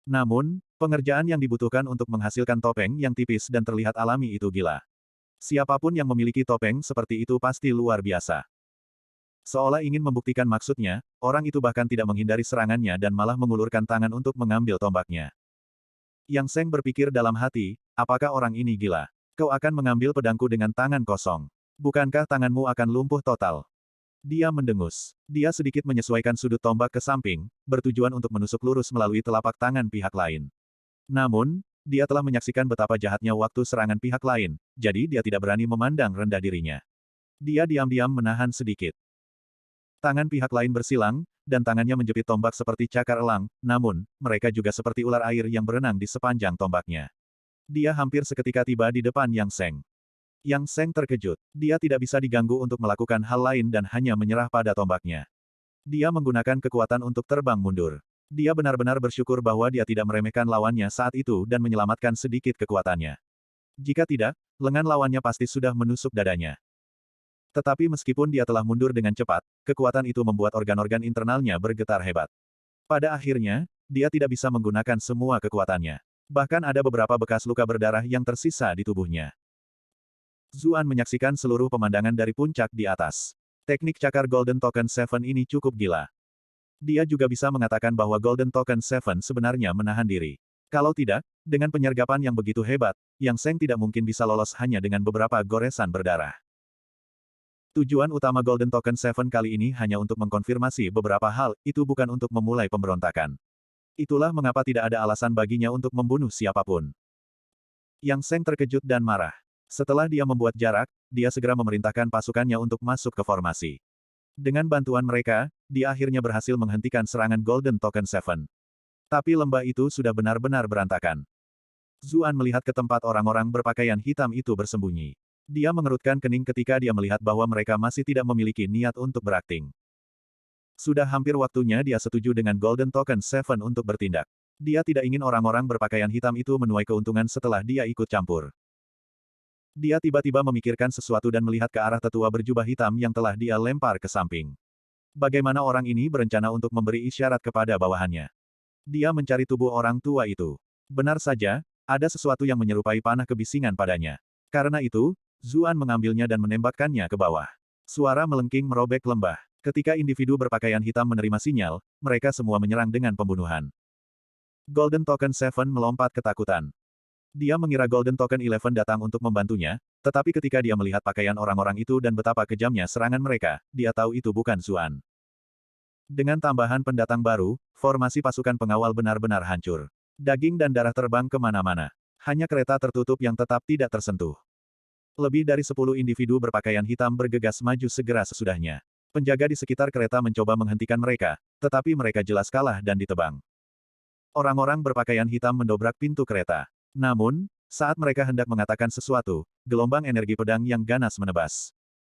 Namun, pengerjaan yang dibutuhkan untuk menghasilkan topeng yang tipis dan terlihat alami itu gila. Siapapun yang memiliki topeng seperti itu pasti luar biasa. Seolah ingin membuktikan maksudnya, orang itu bahkan tidak menghindari serangannya dan malah mengulurkan tangan untuk mengambil tombaknya. Yang Seng berpikir dalam hati, apakah orang ini gila? Kau akan mengambil pedangku dengan tangan kosong. Bukankah tanganmu akan lumpuh total? Dia mendengus. Dia sedikit menyesuaikan sudut tombak ke samping, bertujuan untuk menusuk lurus melalui telapak tangan pihak lain. Namun, dia telah menyaksikan betapa jahatnya waktu serangan pihak lain, jadi dia tidak berani memandang rendah dirinya. Dia diam-diam menahan sedikit. Tangan pihak lain bersilang, dan tangannya menjepit tombak seperti cakar elang, namun, mereka juga seperti ular air yang berenang di sepanjang tombaknya. Dia hampir seketika tiba di depan Yang Seng. Yang Seng terkejut. Dia tidak bisa diganggu untuk melakukan hal lain dan hanya menyerah pada tombaknya. Dia menggunakan kekuatan untuk terbang mundur. Dia benar-benar bersyukur bahwa dia tidak meremehkan lawannya saat itu dan menyelamatkan sedikit kekuatannya. Jika tidak, lengan lawannya pasti sudah menusuk dadanya. Tetapi meskipun dia telah mundur dengan cepat, kekuatan itu membuat organ-organ internalnya bergetar hebat. Pada akhirnya, dia tidak bisa menggunakan semua kekuatannya. Bahkan ada beberapa bekas luka berdarah yang tersisa di tubuhnya. Zuan menyaksikan seluruh pemandangan dari puncak di atas. Teknik cakar Golden Token Seven ini cukup gila. Dia juga bisa mengatakan bahwa Golden Token Seven sebenarnya menahan diri. Kalau tidak, dengan penyergapan yang begitu hebat, Yang Seng tidak mungkin bisa lolos hanya dengan beberapa goresan berdarah. Tujuan utama Golden Token Seven kali ini hanya untuk mengkonfirmasi beberapa hal, itu bukan untuk memulai pemberontakan. Itulah mengapa tidak ada alasan baginya untuk membunuh siapapun. Yang Seng terkejut dan marah. Setelah dia membuat jarak, dia segera memerintahkan pasukannya untuk masuk ke formasi. Dengan bantuan mereka, dia akhirnya berhasil menghentikan serangan Golden Token Seven. Tapi lembah itu sudah benar-benar berantakan. Zuan melihat ke tempat orang-orang berpakaian hitam itu bersembunyi. Dia mengerutkan kening ketika dia melihat bahwa mereka masih tidak memiliki niat untuk berakting. Sudah hampir waktunya dia setuju dengan Golden Token Seven untuk bertindak. Dia tidak ingin orang-orang berpakaian hitam itu menuai keuntungan setelah dia ikut campur. Dia tiba-tiba memikirkan sesuatu dan melihat ke arah tetua berjubah hitam yang telah dia lempar ke samping. Bagaimana orang ini berencana untuk memberi isyarat kepada bawahannya? Dia mencari tubuh orang tua itu. Benar saja, ada sesuatu yang menyerupai panah kebisingan padanya. Karena itu, Zuan mengambilnya dan menembakkannya ke bawah. Suara melengking merobek lembah. Ketika individu berpakaian hitam menerima sinyal, mereka semua menyerang dengan pembunuhan. Golden Token Seven melompat ketakutan. Dia mengira Golden Token Eleven datang untuk membantunya, tetapi ketika dia melihat pakaian orang-orang itu dan betapa kejamnya serangan mereka, dia tahu itu bukan Zuan. Dengan tambahan pendatang baru, formasi pasukan pengawal benar-benar hancur. Daging dan darah terbang kemana-mana. Hanya kereta tertutup yang tetap tidak tersentuh. Lebih dari 10 individu berpakaian hitam bergegas maju segera sesudahnya. Penjaga di sekitar kereta mencoba menghentikan mereka, tetapi mereka jelas kalah dan ditebang. Orang-orang berpakaian hitam mendobrak pintu kereta. Namun, saat mereka hendak mengatakan sesuatu, gelombang energi pedang yang ganas menebas.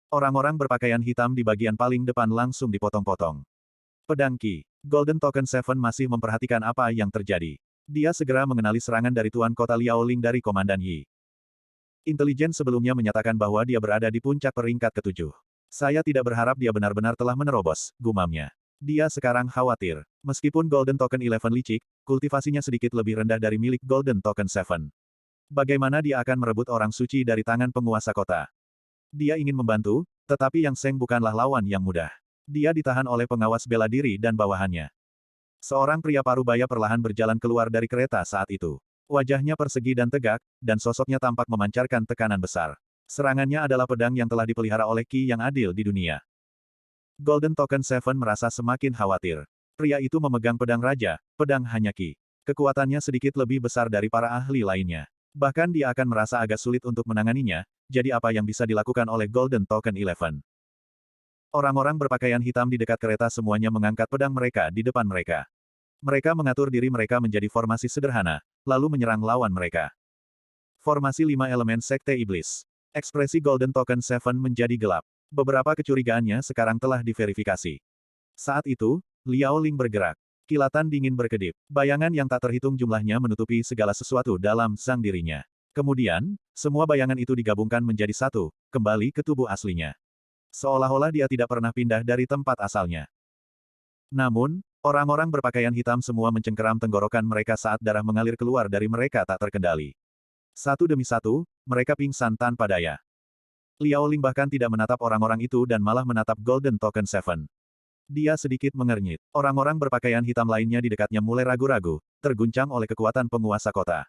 Orang-orang berpakaian hitam di bagian paling depan langsung dipotong-potong. Pedang Qi. Golden Token Seven masih memperhatikan apa yang terjadi. Dia segera mengenali serangan dari Tuan Kota Liaoling dari Komandan Yi. Intelijen sebelumnya menyatakan bahwa dia berada di puncak peringkat ke-7. Saya tidak berharap dia benar-benar telah menerobos, gumamnya. Dia sekarang khawatir. Meskipun Golden Token Eleven licik, kultivasinya sedikit lebih rendah dari milik Golden Token Seven. Bagaimana dia akan merebut orang suci dari tangan penguasa kota? Dia ingin membantu, tetapi Yang Seng bukanlah lawan yang mudah. Dia ditahan oleh pengawas bela diri dan bawahannya. Seorang pria parubaya perlahan berjalan keluar dari kereta saat itu. Wajahnya persegi dan tegak, dan sosoknya tampak memancarkan tekanan besar. Serangannya adalah pedang yang telah dipelihara oleh Qi yang adil di dunia. Golden Token Seven merasa semakin khawatir. Pria itu memegang pedang raja, pedang hanya Qi. Kekuatannya sedikit lebih besar dari para ahli lainnya. Bahkan dia akan merasa agak sulit untuk menanganinya, jadi apa yang bisa dilakukan oleh Golden Token Eleven? Orang-orang berpakaian hitam di dekat kereta semuanya mengangkat pedang mereka di depan mereka. Mereka mengatur diri mereka menjadi formasi sederhana, lalu menyerang lawan mereka. Formasi 5 elemen Sekte Iblis. Ekspresi Golden Token Seven menjadi gelap. Beberapa kecurigaannya sekarang telah diverifikasi. Saat itu, Liao Ling bergerak. Kilatan dingin berkedip. Bayangan yang tak terhitung jumlahnya menutupi segala sesuatu dalam sang dirinya. Kemudian, semua bayangan itu digabungkan menjadi satu, kembali ke tubuh aslinya. Seolah-olah dia tidak pernah pindah dari tempat asalnya. Namun, orang-orang berpakaian hitam semua mencengkeram tenggorokan mereka saat darah mengalir keluar dari mereka tak terkendali. Satu demi satu, mereka pingsan tanpa daya. Liao Ling bahkan tidak menatap orang-orang itu dan malah menatap Golden Token Seven. Dia sedikit mengernyit. Orang-orang berpakaian hitam lainnya di dekatnya mulai ragu-ragu, terguncang oleh kekuatan penguasa kota.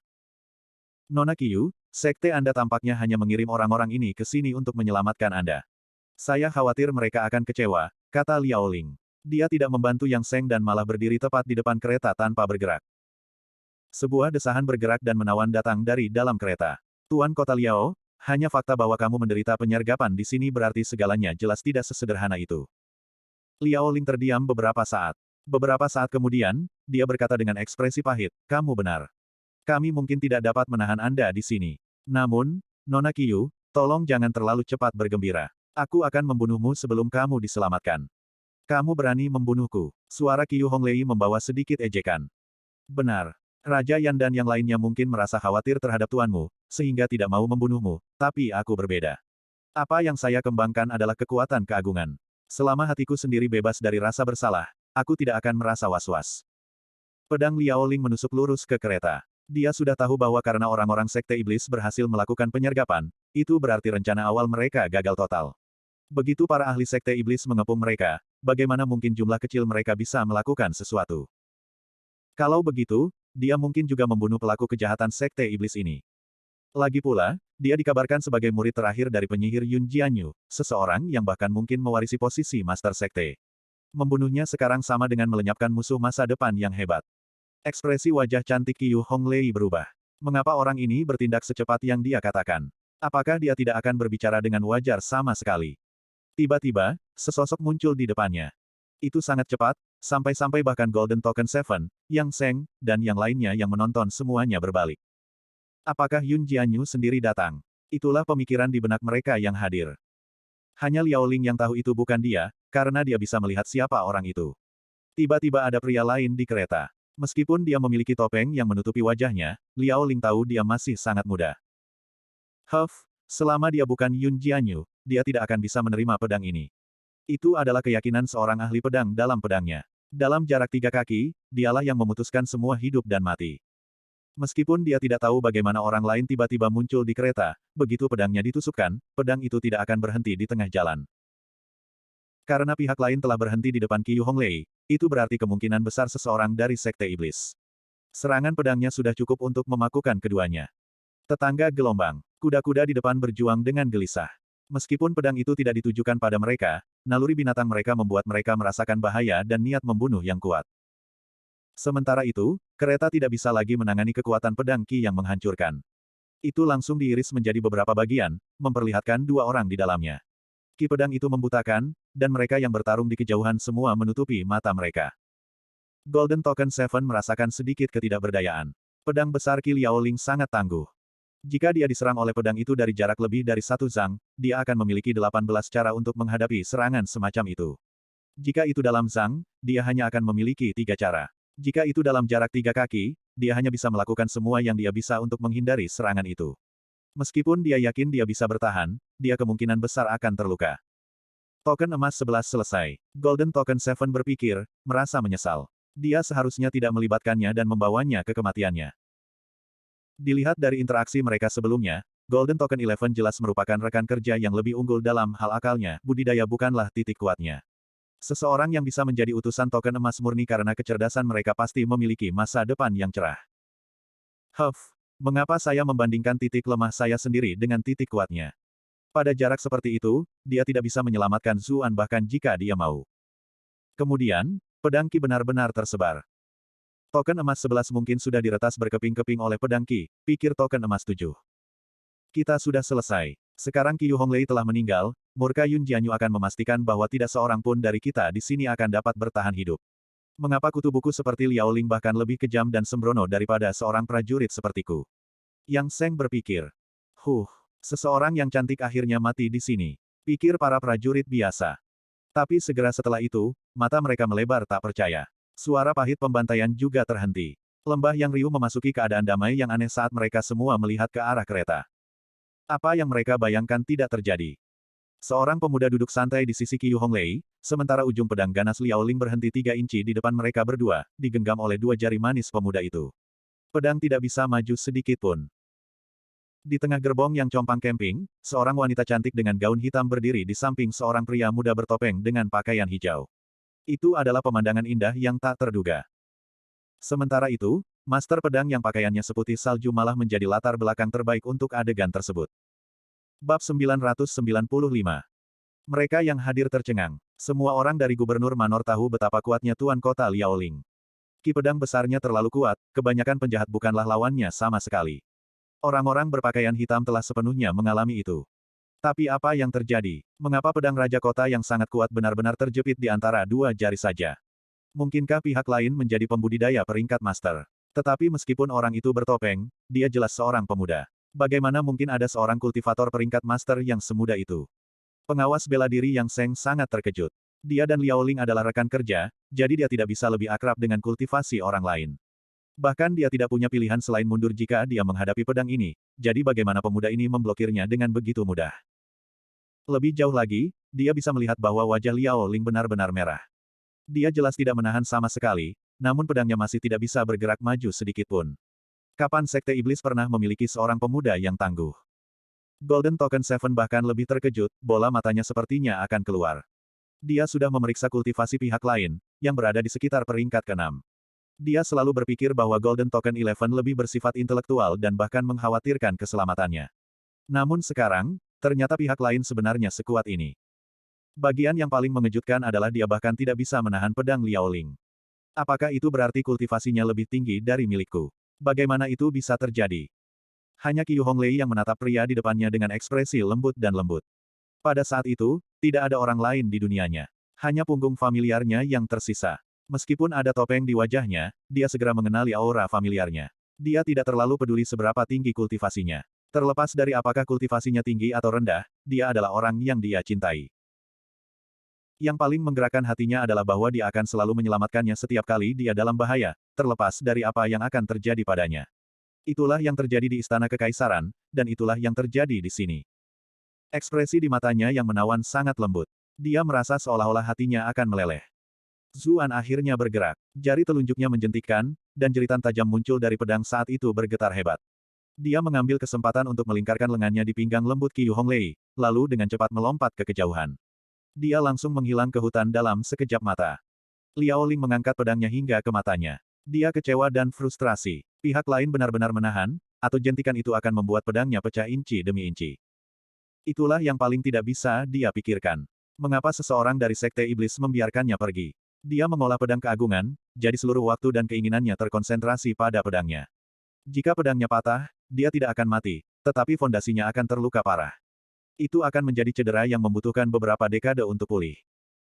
Nona Qiyu, sekte Anda tampaknya hanya mengirim orang-orang ini ke sini untuk menyelamatkan Anda. Saya khawatir mereka akan kecewa, kata Liao Ling. Dia tidak membantu Yang Seng dan malah berdiri tepat di depan kereta tanpa bergerak. Sebuah desahan bergerak dan menawan datang dari dalam kereta. Tuan Kota Liao, hanya fakta bahwa kamu menderita penyergapan di sini berarti segalanya jelas tidak sesederhana itu. Liao Ling terdiam beberapa saat. Beberapa saat kemudian, dia berkata dengan ekspresi pahit, kamu benar. Kami mungkin tidak dapat menahan Anda di sini. Namun, Nona Qiyu, tolong jangan terlalu cepat bergembira. Aku akan membunuhmu sebelum kamu diselamatkan. Kamu berani membunuhku. Suara Qiyu Honglei membawa sedikit ejekan. Benar. Raja Yan dan yang lainnya mungkin merasa khawatir terhadap tuanmu, sehingga tidak mau membunuhmu, tapi aku berbeda. Apa yang saya kembangkan adalah kekuatan keagungan. Selama hatiku sendiri bebas dari rasa bersalah, aku tidak akan merasa was-was. Pedang Liao Ling menusuk lurus ke kereta. Dia sudah tahu bahwa karena orang-orang Sekte Iblis berhasil melakukan penyergapan, itu berarti rencana awal mereka gagal total. Begitu para ahli Sekte Iblis mengepung mereka, bagaimana mungkin jumlah kecil mereka bisa melakukan sesuatu? Kalau begitu, dia mungkin juga membunuh pelaku kejahatan Sekte Iblis ini. Lagi pula, Dia dikabarkan sebagai murid terakhir dari penyihir Yun Jianyu, seseorang yang bahkan mungkin mewarisi posisi Master Sekte. Membunuhnya sekarang sama dengan melenyapkan musuh masa depan yang hebat. Ekspresi wajah cantik Qiu Honglei berubah. Mengapa orang ini bertindak secepat yang dia katakan? Apakah dia tidak akan berbicara dengan wajar sama sekali? Tiba-tiba, sesosok muncul di depannya. Itu sangat cepat, sampai-sampai bahkan Golden Token Seven, Yang Seng, dan yang lainnya yang menonton semuanya berbalik. Apakah Yun Jianyu sendiri datang? Itulah pemikiran di benak mereka yang hadir. Hanya Liao Ling yang tahu itu bukan dia, karena dia bisa melihat siapa orang itu. Tiba-tiba ada pria lain di kereta. Meskipun dia memiliki topeng yang menutupi wajahnya, Liao Ling tahu dia masih sangat muda. Selama dia bukan Yun Jianyu, dia tidak akan bisa menerima pedang ini. Itu adalah keyakinan seorang ahli pedang dalam pedangnya. Dalam jarak 3 kaki, dialah yang memutuskan semua hidup dan mati. Meskipun dia tidak tahu bagaimana orang lain tiba-tiba muncul di kereta, begitu pedangnya ditusukkan, pedang itu tidak akan berhenti di tengah jalan. Karena pihak lain telah berhenti di depan Qiu Honglei, itu berarti kemungkinan besar seseorang dari Sekte Iblis. Serangan pedangnya sudah cukup untuk memakukan keduanya. Tetangga gelombang, kuda-kuda di depan berjuang dengan gelisah. Meskipun pedang itu tidak ditujukan pada mereka, naluri binatang mereka membuat mereka merasakan bahaya dan niat membunuh yang kuat. Sementara itu, kereta tidak bisa lagi menangani kekuatan pedang Qi yang menghancurkan. Itu langsung diiris menjadi beberapa bagian, memperlihatkan 2 orang di dalamnya. Qi pedang itu membutakan, dan mereka yang bertarung di kejauhan semua menutupi mata mereka. Golden Token Seven merasakan sedikit ketidakberdayaan. Pedang besar Qi Liaoling sangat tangguh. Jika dia diserang oleh pedang itu dari jarak lebih dari 1 zang, dia akan memiliki 18 cara untuk menghadapi serangan semacam itu. Jika itu dalam zang, dia hanya akan memiliki 3 cara. Jika itu dalam jarak 3 kaki, dia hanya bisa melakukan semua yang dia bisa untuk menghindari serangan itu. Meskipun dia yakin dia bisa bertahan, dia kemungkinan besar akan terluka. Token emas 11 selesai. Golden Token Seven berpikir, merasa menyesal. Dia seharusnya tidak melibatkannya dan membawanya ke kematiannya. Dilihat dari interaksi mereka sebelumnya, Golden Token 11 jelas merupakan rekan kerja yang lebih unggul dalam hal akalnya, budidaya bukanlah titik kuatnya. Seseorang yang bisa menjadi utusan token emas murni karena kecerdasan mereka pasti memiliki masa depan yang cerah. Mengapa saya membandingkan titik lemah saya sendiri dengan titik kuatnya? Pada jarak seperti itu, dia tidak bisa menyelamatkan Zuan bahkan jika dia mau. Kemudian, pedang Qi benar-benar tersebar. Token emas 11 mungkin sudah diretas berkeping-keping oleh pedang Qi, pikir token emas 7. Kita sudah selesai. Sekarang Qiu Honglei telah meninggal, murka Yun Jianyu akan memastikan bahwa tidak seorang pun dari kita di sini akan dapat bertahan hidup. Mengapa kutu buku seperti Liao Ling bahkan lebih kejam dan sembrono daripada seorang prajurit sepertiku? Yang Seng berpikir. Seseorang yang cantik akhirnya mati di sini. Pikir para prajurit biasa. Tapi segera setelah itu, mata mereka melebar tak percaya. Suara pahit pembantaian juga terhenti. Lembah yang riuh memasuki keadaan damai yang aneh saat mereka semua melihat ke arah kereta. Apa yang mereka bayangkan tidak terjadi. Seorang pemuda duduk santai di sisi Qiu Honglei, sementara ujung pedang ganas Liao Ling berhenti 3 inci di depan mereka berdua, digenggam oleh 2 jari manis pemuda itu. Pedang tidak bisa maju sedikit pun. Di tengah gerbong yang compang camping, seorang wanita cantik dengan gaun hitam berdiri di samping seorang pria muda bertopeng dengan pakaian hijau. Itu adalah pemandangan indah yang tak terduga. Sementara itu, master pedang yang pakaiannya seputih salju malah menjadi latar belakang terbaik untuk adegan tersebut. Bab 995. Mereka yang hadir tercengang. Semua orang dari Gubernur Manor tahu betapa kuatnya Tuan Kota Liao Ling. Ki pedang besarnya terlalu kuat, kebanyakan penjahat bukanlah lawannya sama sekali. Orang-orang berpakaian hitam telah sepenuhnya mengalami itu. Tapi apa yang terjadi? Mengapa pedang Raja Kota yang sangat kuat benar-benar terjepit di antara 2 jari saja? Mungkinkah pihak lain menjadi pembudidaya peringkat master? Tetapi meskipun orang itu bertopeng, dia jelas seorang pemuda. Bagaimana mungkin ada seorang kultivator peringkat master yang semuda itu? Pengawas bela diri Yang Seng sangat terkejut. Dia dan Liao Ling adalah rekan kerja, jadi dia tidak bisa lebih akrab dengan kultivasi orang lain. Bahkan dia tidak punya pilihan selain mundur jika dia menghadapi pedang ini, jadi bagaimana pemuda ini memblokirnya dengan begitu mudah? Lebih jauh lagi, dia bisa melihat bahwa wajah Liao Ling benar-benar merah. Dia jelas tidak menahan sama sekali, namun pedangnya masih tidak bisa bergerak maju sedikit pun. Kapan Sekte Iblis pernah memiliki seorang pemuda yang tangguh? Golden Token Seven bahkan lebih terkejut, bola matanya sepertinya akan keluar. Dia sudah memeriksa kultivasi pihak lain, yang berada di sekitar peringkat ke-6. Dia selalu berpikir bahwa Golden Token 11 lebih bersifat intelektual dan bahkan mengkhawatirkan keselamatannya. Namun sekarang, ternyata pihak lain sebenarnya sekuat ini. Bagian yang paling mengejutkan adalah dia bahkan tidak bisa menahan pedang Liao Ling. Apakah itu berarti kultivasinya lebih tinggi dari milikku? Bagaimana itu bisa terjadi? Hanya Qiu Honglei yang menatap pria di depannya dengan ekspresi lembut dan lembut. Pada saat itu, tidak ada orang lain di dunianya. Hanya punggung familiarnya yang tersisa. Meskipun ada topeng di wajahnya, dia segera mengenali aura familiarnya. Dia tidak terlalu peduli seberapa tinggi kultivasinya. Terlepas dari apakah kultivasinya tinggi atau rendah, dia adalah orang yang dia cintai. Yang paling menggerakkan hatinya adalah bahwa dia akan selalu menyelamatkannya setiap kali dia dalam bahaya, terlepas dari apa yang akan terjadi padanya. Itulah yang terjadi di Istana Kekaisaran, dan itulah yang terjadi di sini. Ekspresi di matanya yang menawan sangat lembut. Dia merasa seolah-olah hatinya akan meleleh. Zuan akhirnya bergerak. Jari telunjuknya menjentikkan, dan jeritan tajam muncul dari pedang saat itu bergetar hebat. Dia mengambil kesempatan untuk melingkarkan lengannya di pinggang lembut Qiu Honglei, lalu dengan cepat melompat ke kejauhan. Dia langsung menghilang ke hutan dalam sekejap mata. Liao Ling mengangkat pedangnya hingga ke matanya. Dia kecewa dan frustrasi. Pihak lain benar-benar menahan, atau jentikan itu akan membuat pedangnya pecah inci demi inci. Itulah yang paling tidak bisa dia pikirkan. Mengapa seseorang dari Sekte Iblis membiarkannya pergi? Dia mengolah pedang keagungan, jadi seluruh waktu dan keinginannya terkonsentrasi pada pedangnya. Jika pedangnya patah, dia tidak akan mati, tetapi fondasinya akan terluka parah. Itu akan menjadi cedera yang membutuhkan beberapa dekade untuk pulih.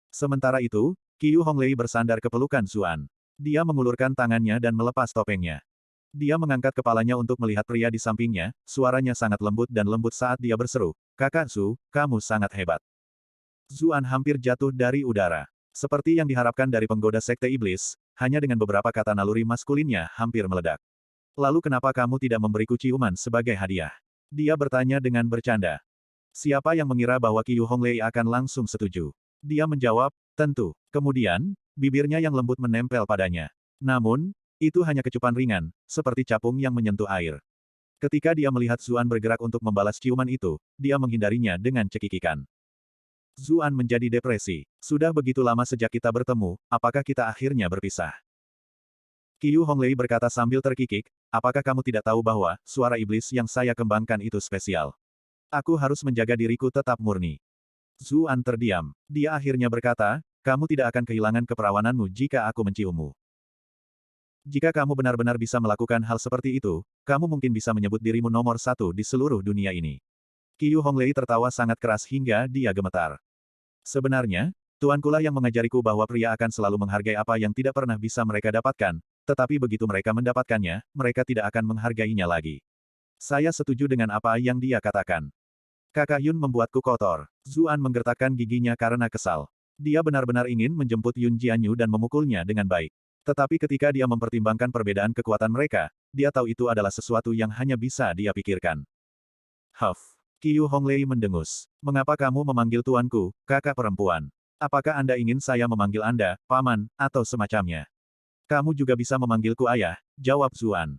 Sementara itu, Qiu Honglei bersandar ke pelukan Zuan. Dia mengulurkan tangannya dan melepas topengnya. Dia mengangkat kepalanya untuk melihat pria di sampingnya, suaranya sangat lembut dan lembut saat dia berseru, "Kakak Zu, kamu sangat hebat." Zuan hampir jatuh dari udara. Seperti yang diharapkan dari penggoda Sekte Iblis, hanya dengan beberapa kata naluri maskulinnya hampir meledak. "Lalu kenapa kamu tidak memberiku ciuman sebagai hadiah?" Dia bertanya dengan bercanda. Siapa yang mengira bahwa Qiu Honglei akan langsung setuju? Dia menjawab, "Tentu." Kemudian, bibirnya yang lembut menempel padanya. Namun, itu hanya kecupan ringan, seperti capung yang menyentuh air. Ketika dia melihat Zuan bergerak untuk membalas ciuman itu, dia menghindarinya dengan cekikikan. Zuan menjadi depresi. "Sudah begitu lama sejak kita bertemu, apakah kita akhirnya berpisah?" Qiu Honglei berkata sambil terkikik, "Apakah kamu tidak tahu bahwa, suara iblis yang saya kembangkan itu spesial? Aku harus menjaga diriku tetap murni." Zuan terdiam. Dia akhirnya berkata, "Kamu tidak akan kehilangan keperawananmu jika aku menciummu. Jika kamu benar-benar bisa melakukan hal seperti itu, kamu mungkin bisa menyebut dirimu nomor satu di seluruh dunia ini." Qiu Honglei tertawa sangat keras hingga dia gemetar. "Sebenarnya, tuankulah yang mengajariku bahwa pria akan selalu menghargai apa yang tidak pernah bisa mereka dapatkan, tetapi begitu mereka mendapatkannya, mereka tidak akan menghargainya lagi. Saya setuju dengan apa yang dia katakan. Kakak Yun membuatku kotor." Zuan menggertakkan giginya karena kesal. Dia benar-benar ingin menjemput Yun Jianyu dan memukulnya dengan baik. Tetapi ketika dia mempertimbangkan perbedaan kekuatan mereka, dia tahu itu adalah sesuatu yang hanya bisa dia pikirkan. "Huff." Qiu Honglei mendengus. "Mengapa kamu memanggil tuanku, kakak perempuan? Apakah Anda ingin saya memanggil Anda, paman, atau semacamnya?" "Kamu juga bisa memanggilku ayah," jawab Zuan.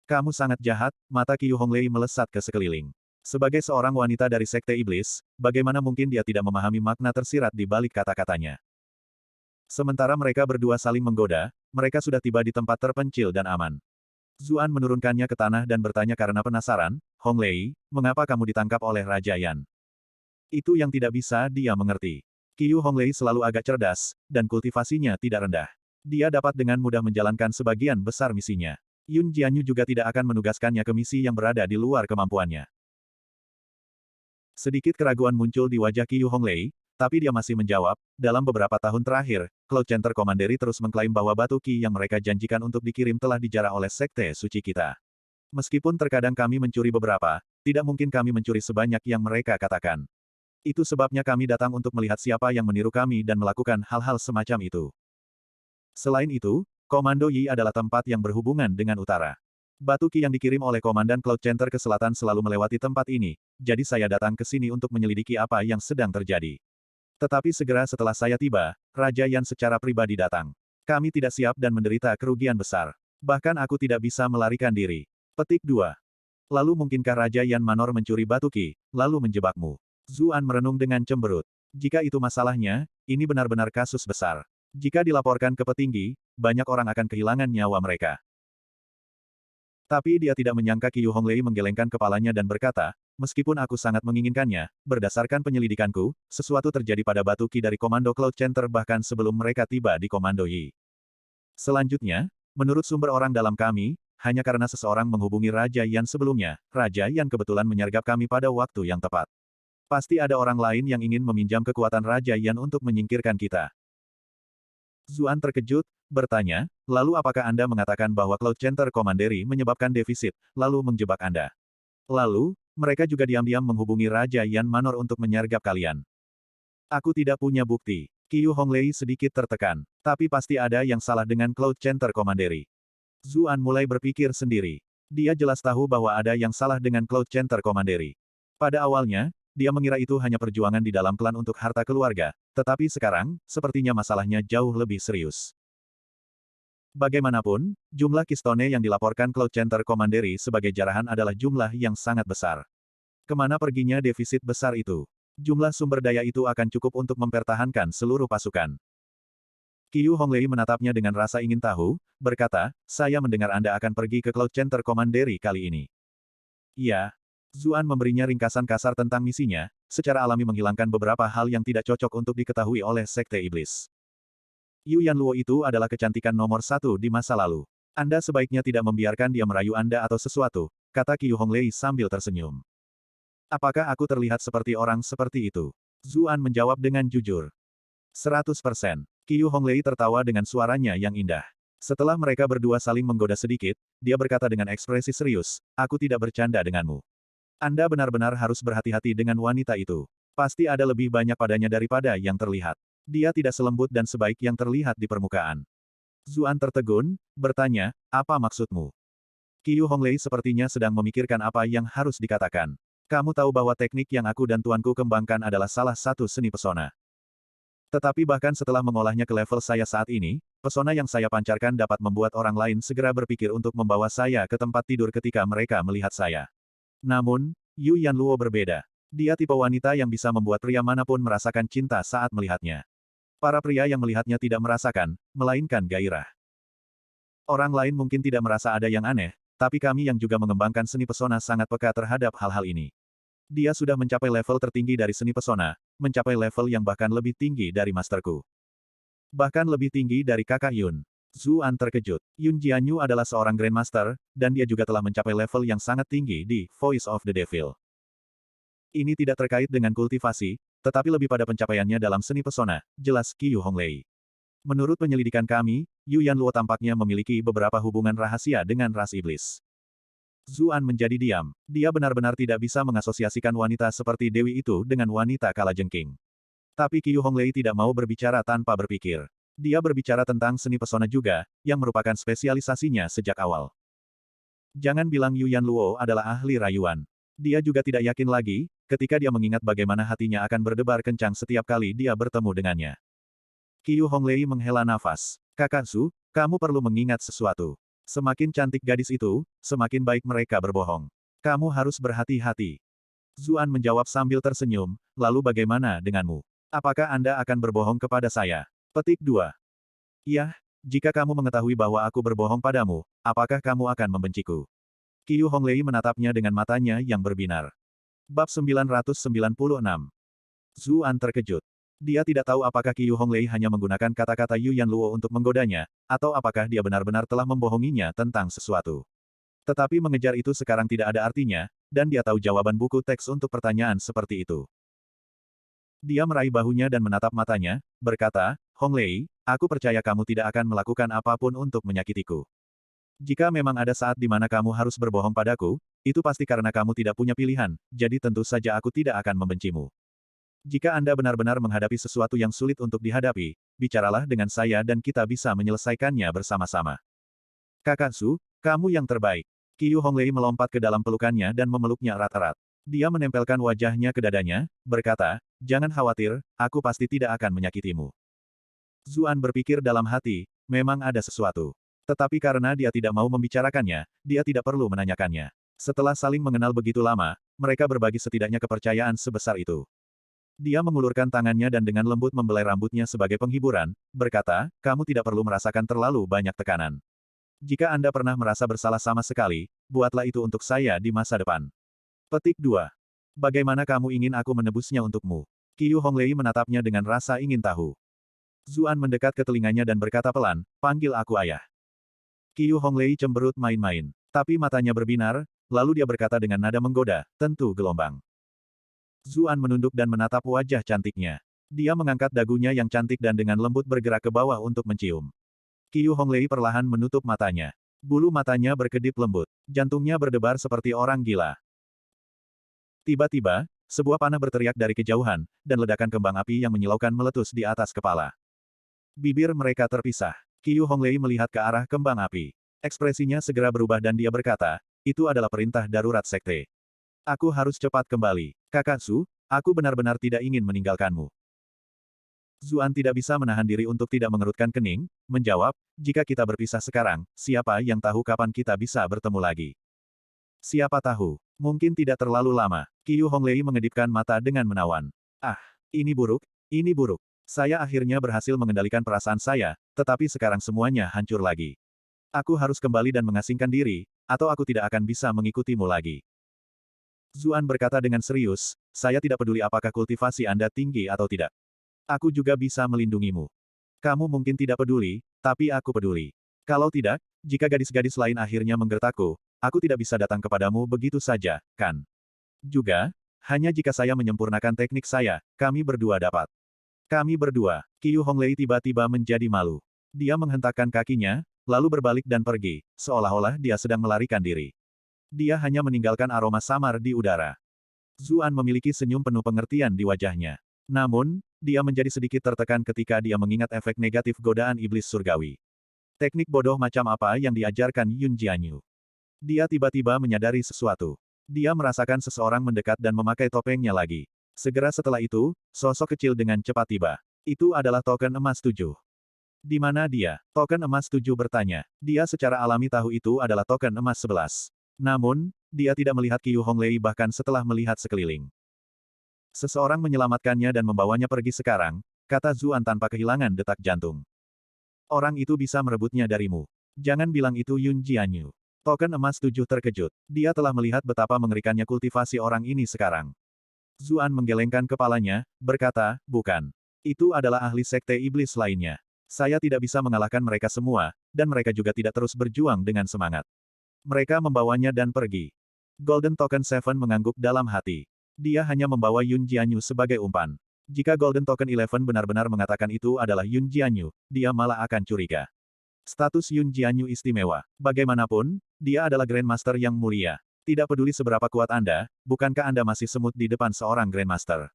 "Kamu sangat jahat." Mata Qiu Honglei melesat ke sekeliling. Sebagai seorang wanita dari Sekte Iblis, bagaimana mungkin dia tidak memahami makna tersirat di balik kata-katanya? Sementara mereka berdua saling menggoda, mereka sudah tiba di tempat terpencil dan aman. Zuan menurunkannya ke tanah dan bertanya karena penasaran, "Honglei, mengapa kamu ditangkap oleh Raja Yan?" Itu yang tidak bisa dia mengerti. Qiu Honglei selalu agak cerdas, dan kultivasinya tidak rendah. Dia dapat dengan mudah menjalankan sebagian besar misinya. Yun Jianyu juga tidak akan menugaskannya ke misi yang berada di luar kemampuannya. Sedikit keraguan muncul di wajah Qiu Honglei, tapi dia masih menjawab, "Dalam beberapa tahun terakhir, Cloud Center Commandery terus mengklaim bahwa batu Qi yang mereka janjikan untuk dikirim telah dijarah oleh Sekte Suci kita. Meskipun terkadang kami mencuri beberapa, tidak mungkin kami mencuri sebanyak yang mereka katakan. Itu sebabnya kami datang untuk melihat siapa yang meniru kami dan melakukan hal-hal semacam itu. Selain itu, Komando Yi adalah tempat yang berhubungan dengan utara. Batu Qi yang dikirim oleh Komandan Cloud Center ke selatan selalu melewati tempat ini, jadi saya datang ke sini untuk menyelidiki apa yang sedang terjadi. Tetapi segera setelah saya tiba, Raja Yan secara pribadi datang. Kami tidak siap dan menderita kerugian besar. Bahkan aku tidak bisa melarikan diri." Petik 2. "Lalu mungkinkah Raja Yan Manor mencuri batu Qi, lalu menjebakmu?" Zuan merenung dengan cemberut. Jika itu masalahnya, ini benar-benar kasus besar. Jika dilaporkan ke petinggi, banyak orang akan kehilangan nyawa mereka. Tapi dia tidak menyangka Qiu Honglei menggelengkan kepalanya dan berkata, Meskipun aku sangat menginginkannya, berdasarkan penyelidikanku, sesuatu terjadi pada batu Qi dari Komando Cloud Center bahkan sebelum mereka tiba di Komando Yi. Selanjutnya, menurut sumber orang dalam kami, hanya karena seseorang menghubungi Raja Yan sebelumnya, Raja Yan kebetulan menyergap kami pada waktu yang tepat. Pasti ada orang lain yang ingin meminjam kekuatan Raja Yan untuk menyingkirkan kita. Zuan terkejut, bertanya, lalu apakah Anda mengatakan bahwa Cloud Center Commandery menyebabkan defisit, lalu menjebak Anda? Lalu, mereka juga diam-diam menghubungi Raja Yan Manor untuk menyergap kalian. Aku tidak punya bukti. Qiu Honglei sedikit tertekan. Tapi pasti ada yang salah dengan Cloud Center Commandery. Zuan mulai berpikir sendiri. Dia jelas tahu bahwa ada yang salah dengan Cloud Center Commandery. Pada awalnya, dia mengira itu hanya perjuangan di dalam klan untuk harta keluarga, tetapi sekarang, sepertinya masalahnya jauh lebih serius. Bagaimanapun, jumlah Keystone yang dilaporkan Cloud Center Commandery sebagai jarahan adalah jumlah yang sangat besar. Kemana perginya defisit besar itu? Jumlah sumber daya itu akan cukup untuk mempertahankan seluruh pasukan. Qiu Honglei menatapnya dengan rasa ingin tahu, berkata, saya mendengar Anda akan pergi ke Cloud Center Commandery kali ini. Iya. Zuan memberinya ringkasan kasar tentang misinya, secara alami menghilangkan beberapa hal yang tidak cocok untuk diketahui oleh Sekte Iblis. Yu Yanluo itu adalah kecantikan nomor satu di masa lalu. Anda sebaiknya tidak membiarkan dia merayu Anda atau sesuatu, kata Qiu Honglei sambil tersenyum. Apakah aku terlihat seperti orang seperti itu? Zuan menjawab dengan jujur. 100%. Qiu Honglei tertawa dengan suaranya yang indah. Setelah mereka berdua saling menggoda sedikit, dia berkata dengan ekspresi serius, aku tidak bercanda denganmu. Anda benar-benar harus berhati-hati dengan wanita itu. Pasti ada lebih banyak padanya daripada yang terlihat. Dia tidak selembut dan sebaik yang terlihat di permukaan. Zuan tertegun, bertanya, apa maksudmu? Qiu Honglei sepertinya sedang memikirkan apa yang harus dikatakan. Kamu tahu bahwa teknik yang aku dan tuanku kembangkan adalah salah satu seni pesona. Tetapi bahkan setelah mengolahnya ke level saya saat ini, pesona yang saya pancarkan dapat membuat orang lain segera berpikir untuk membawa saya ke tempat tidur ketika mereka melihat saya. Namun, Yu Yanluo berbeda. Dia tipe wanita yang bisa membuat pria manapun merasakan cinta saat melihatnya. Para pria yang melihatnya tidak merasakan, melainkan gairah. Orang lain mungkin tidak merasa ada yang aneh, tapi kami yang juga mengembangkan seni pesona sangat peka terhadap hal-hal ini. Dia sudah mencapai level tertinggi dari seni pesona, mencapai level yang bahkan lebih tinggi dari masterku. Bahkan lebih tinggi dari kakak Yun. Zuan terkejut. Yun Jianyu adalah seorang Grandmaster, dan dia juga telah mencapai level yang sangat tinggi di Voice of the Devil. Ini tidak terkait dengan kultivasi, tetapi lebih pada pencapaiannya dalam seni pesona, jelas Qiu Honglei. Menurut penyelidikan kami, Yu Yanluo tampaknya memiliki beberapa hubungan rahasia dengan ras iblis. Zuan menjadi diam. Dia benar-benar tidak bisa mengasosiasikan wanita seperti Dewi itu dengan wanita kalajengking. Tapi Qiu Honglei tidak mau berbicara tanpa berpikir. Dia berbicara tentang seni pesona juga, yang merupakan spesialisasinya sejak awal. Jangan bilang Yu Yanluo adalah ahli rayuan. Dia juga tidak yakin lagi, ketika dia mengingat bagaimana hatinya akan berdebar kencang setiap kali dia bertemu dengannya. Qiu Honglei menghela nafas. Kakak Su, kamu perlu mengingat sesuatu. Semakin cantik gadis itu, semakin baik mereka berbohong. Kamu harus berhati-hati. Zuan menjawab sambil tersenyum, lalu bagaimana denganmu? Apakah Anda akan berbohong kepada saya? Petik 2. Iya, jika kamu mengetahui bahwa aku berbohong padamu, apakah kamu akan membenciku? Qiu Honglei menatapnya dengan matanya yang berbinar. Bab 996. Zuan terkejut. Dia tidak tahu apakah Qiu Honglei hanya menggunakan kata-kata Yu Yanluo untuk menggodanya, atau apakah dia benar-benar telah membohonginya tentang sesuatu. Tetapi mengejar itu sekarang tidak ada artinya, dan dia tahu jawaban buku teks untuk pertanyaan seperti itu. Dia meraih bahunya dan menatap matanya, berkata, Honglei, aku percaya kamu tidak akan melakukan apapun untuk menyakitiku. Jika memang ada saat di mana kamu harus berbohong padaku, itu pasti karena kamu tidak punya pilihan, jadi tentu saja aku tidak akan membencimu. Jika Anda benar-benar menghadapi sesuatu yang sulit untuk dihadapi, bicaralah dengan saya dan kita bisa menyelesaikannya bersama-sama. Kakak Su, kamu yang terbaik. Qiu Honglei melompat ke dalam pelukannya dan memeluknya erat-erat. Dia menempelkan wajahnya ke dadanya, berkata, jangan khawatir, aku pasti tidak akan menyakitimu. Zuan berpikir dalam hati, memang ada sesuatu. Tetapi karena dia tidak mau membicarakannya, dia tidak perlu menanyakannya. Setelah saling mengenal begitu lama, mereka berbagi setidaknya kepercayaan sebesar itu. Dia mengulurkan tangannya dan dengan lembut membelai rambutnya sebagai penghiburan, berkata, kamu tidak perlu merasakan terlalu banyak tekanan. Jika Anda pernah merasa bersalah sama sekali, buatlah itu untuk saya di masa depan. Petik 2. Bagaimana kamu ingin aku menebusnya untukmu? Qiu Honglei menatapnya dengan rasa ingin tahu. Zuan mendekat ke telinganya dan berkata pelan, panggil aku ayah. Qiu Honglei cemberut main-main. Tapi matanya berbinar, lalu dia berkata dengan nada menggoda, tentu gelombang. Zuan menunduk dan menatap wajah cantiknya. Dia mengangkat dagunya yang cantik dan dengan lembut bergerak ke bawah untuk mencium. Qiu Honglei perlahan menutup matanya. Bulu matanya berkedip lembut. Jantungnya berdebar seperti orang gila. Tiba-tiba, sebuah panah berteriak dari kejauhan, dan ledakan kembang api yang menyilaukan meletus di atas kepala. Bibir mereka terpisah. Qiu Honglei melihat ke arah kembang api. Ekspresinya segera berubah dan dia berkata, itu adalah perintah darurat sekte. Aku harus cepat kembali. Kakak Su, aku benar-benar tidak ingin meninggalkanmu. Zuan tidak bisa menahan diri untuk tidak mengerutkan kening, menjawab, jika kita berpisah sekarang, siapa yang tahu kapan kita bisa bertemu lagi? Siapa tahu, mungkin tidak terlalu lama. Qiu Honglei mengedipkan mata dengan menawan. Ah, ini buruk, ini buruk. Saya akhirnya berhasil mengendalikan perasaan saya, tetapi sekarang semuanya hancur lagi. Aku harus kembali dan mengasingkan diri, atau aku tidak akan bisa mengikutimu lagi. Zuan berkata dengan serius, saya tidak peduli apakah kultivasi Anda tinggi atau tidak. Aku juga bisa melindungimu. Kamu mungkin tidak peduli, tapi aku peduli. Kalau tidak, jika gadis-gadis lain akhirnya menggertakku, aku tidak bisa datang kepadamu begitu saja, kan? Juga, hanya jika saya menyempurnakan teknik saya, kami berdua dapat. Kami berdua. Qiu Honglei tiba-tiba menjadi malu. Dia menghentakkan kakinya, lalu berbalik dan pergi, seolah-olah dia sedang melarikan diri. Dia hanya meninggalkan aroma samar di udara. Zuan memiliki senyum penuh pengertian di wajahnya. Namun, dia menjadi sedikit tertekan ketika dia mengingat efek negatif godaan iblis surgawi. Teknik bodoh macam apa yang diajarkan Yun Jianyu. Dia tiba-tiba menyadari sesuatu. Dia merasakan seseorang mendekat dan memakai topengnya lagi. Segera setelah itu, sosok kecil dengan cepat tiba. Itu adalah token emas 7. Di mana dia? Token emas 7 bertanya. Dia secara alami tahu itu adalah token emas 11. Namun, dia tidak melihat Qiu Honglei bahkan setelah melihat sekeliling. Seseorang menyelamatkannya dan membawanya pergi sekarang, kata Zuan tanpa kehilangan detak jantung. Orang itu bisa merebutnya darimu. Jangan bilang itu Yun Jianyu. Token emas 7 terkejut. Dia telah melihat betapa mengerikannya kultivasi orang ini sekarang. Zuan menggelengkan kepalanya, berkata, bukan. Itu adalah ahli sekte iblis lainnya. Saya tidak bisa mengalahkan mereka semua, dan mereka juga tidak terus berjuang dengan semangat. Mereka membawanya dan pergi. Golden Token 7 mengangguk dalam hati. Dia hanya membawa Yun Jianyu sebagai umpan. Jika Golden Token 11 benar-benar mengatakan itu adalah Yun Jianyu, dia malah akan curiga. Status Yun Jianyu istimewa. Bagaimanapun, dia adalah Grandmaster yang mulia. Tidak peduli seberapa kuat Anda, bukankah Anda masih semut di depan seorang Grandmaster?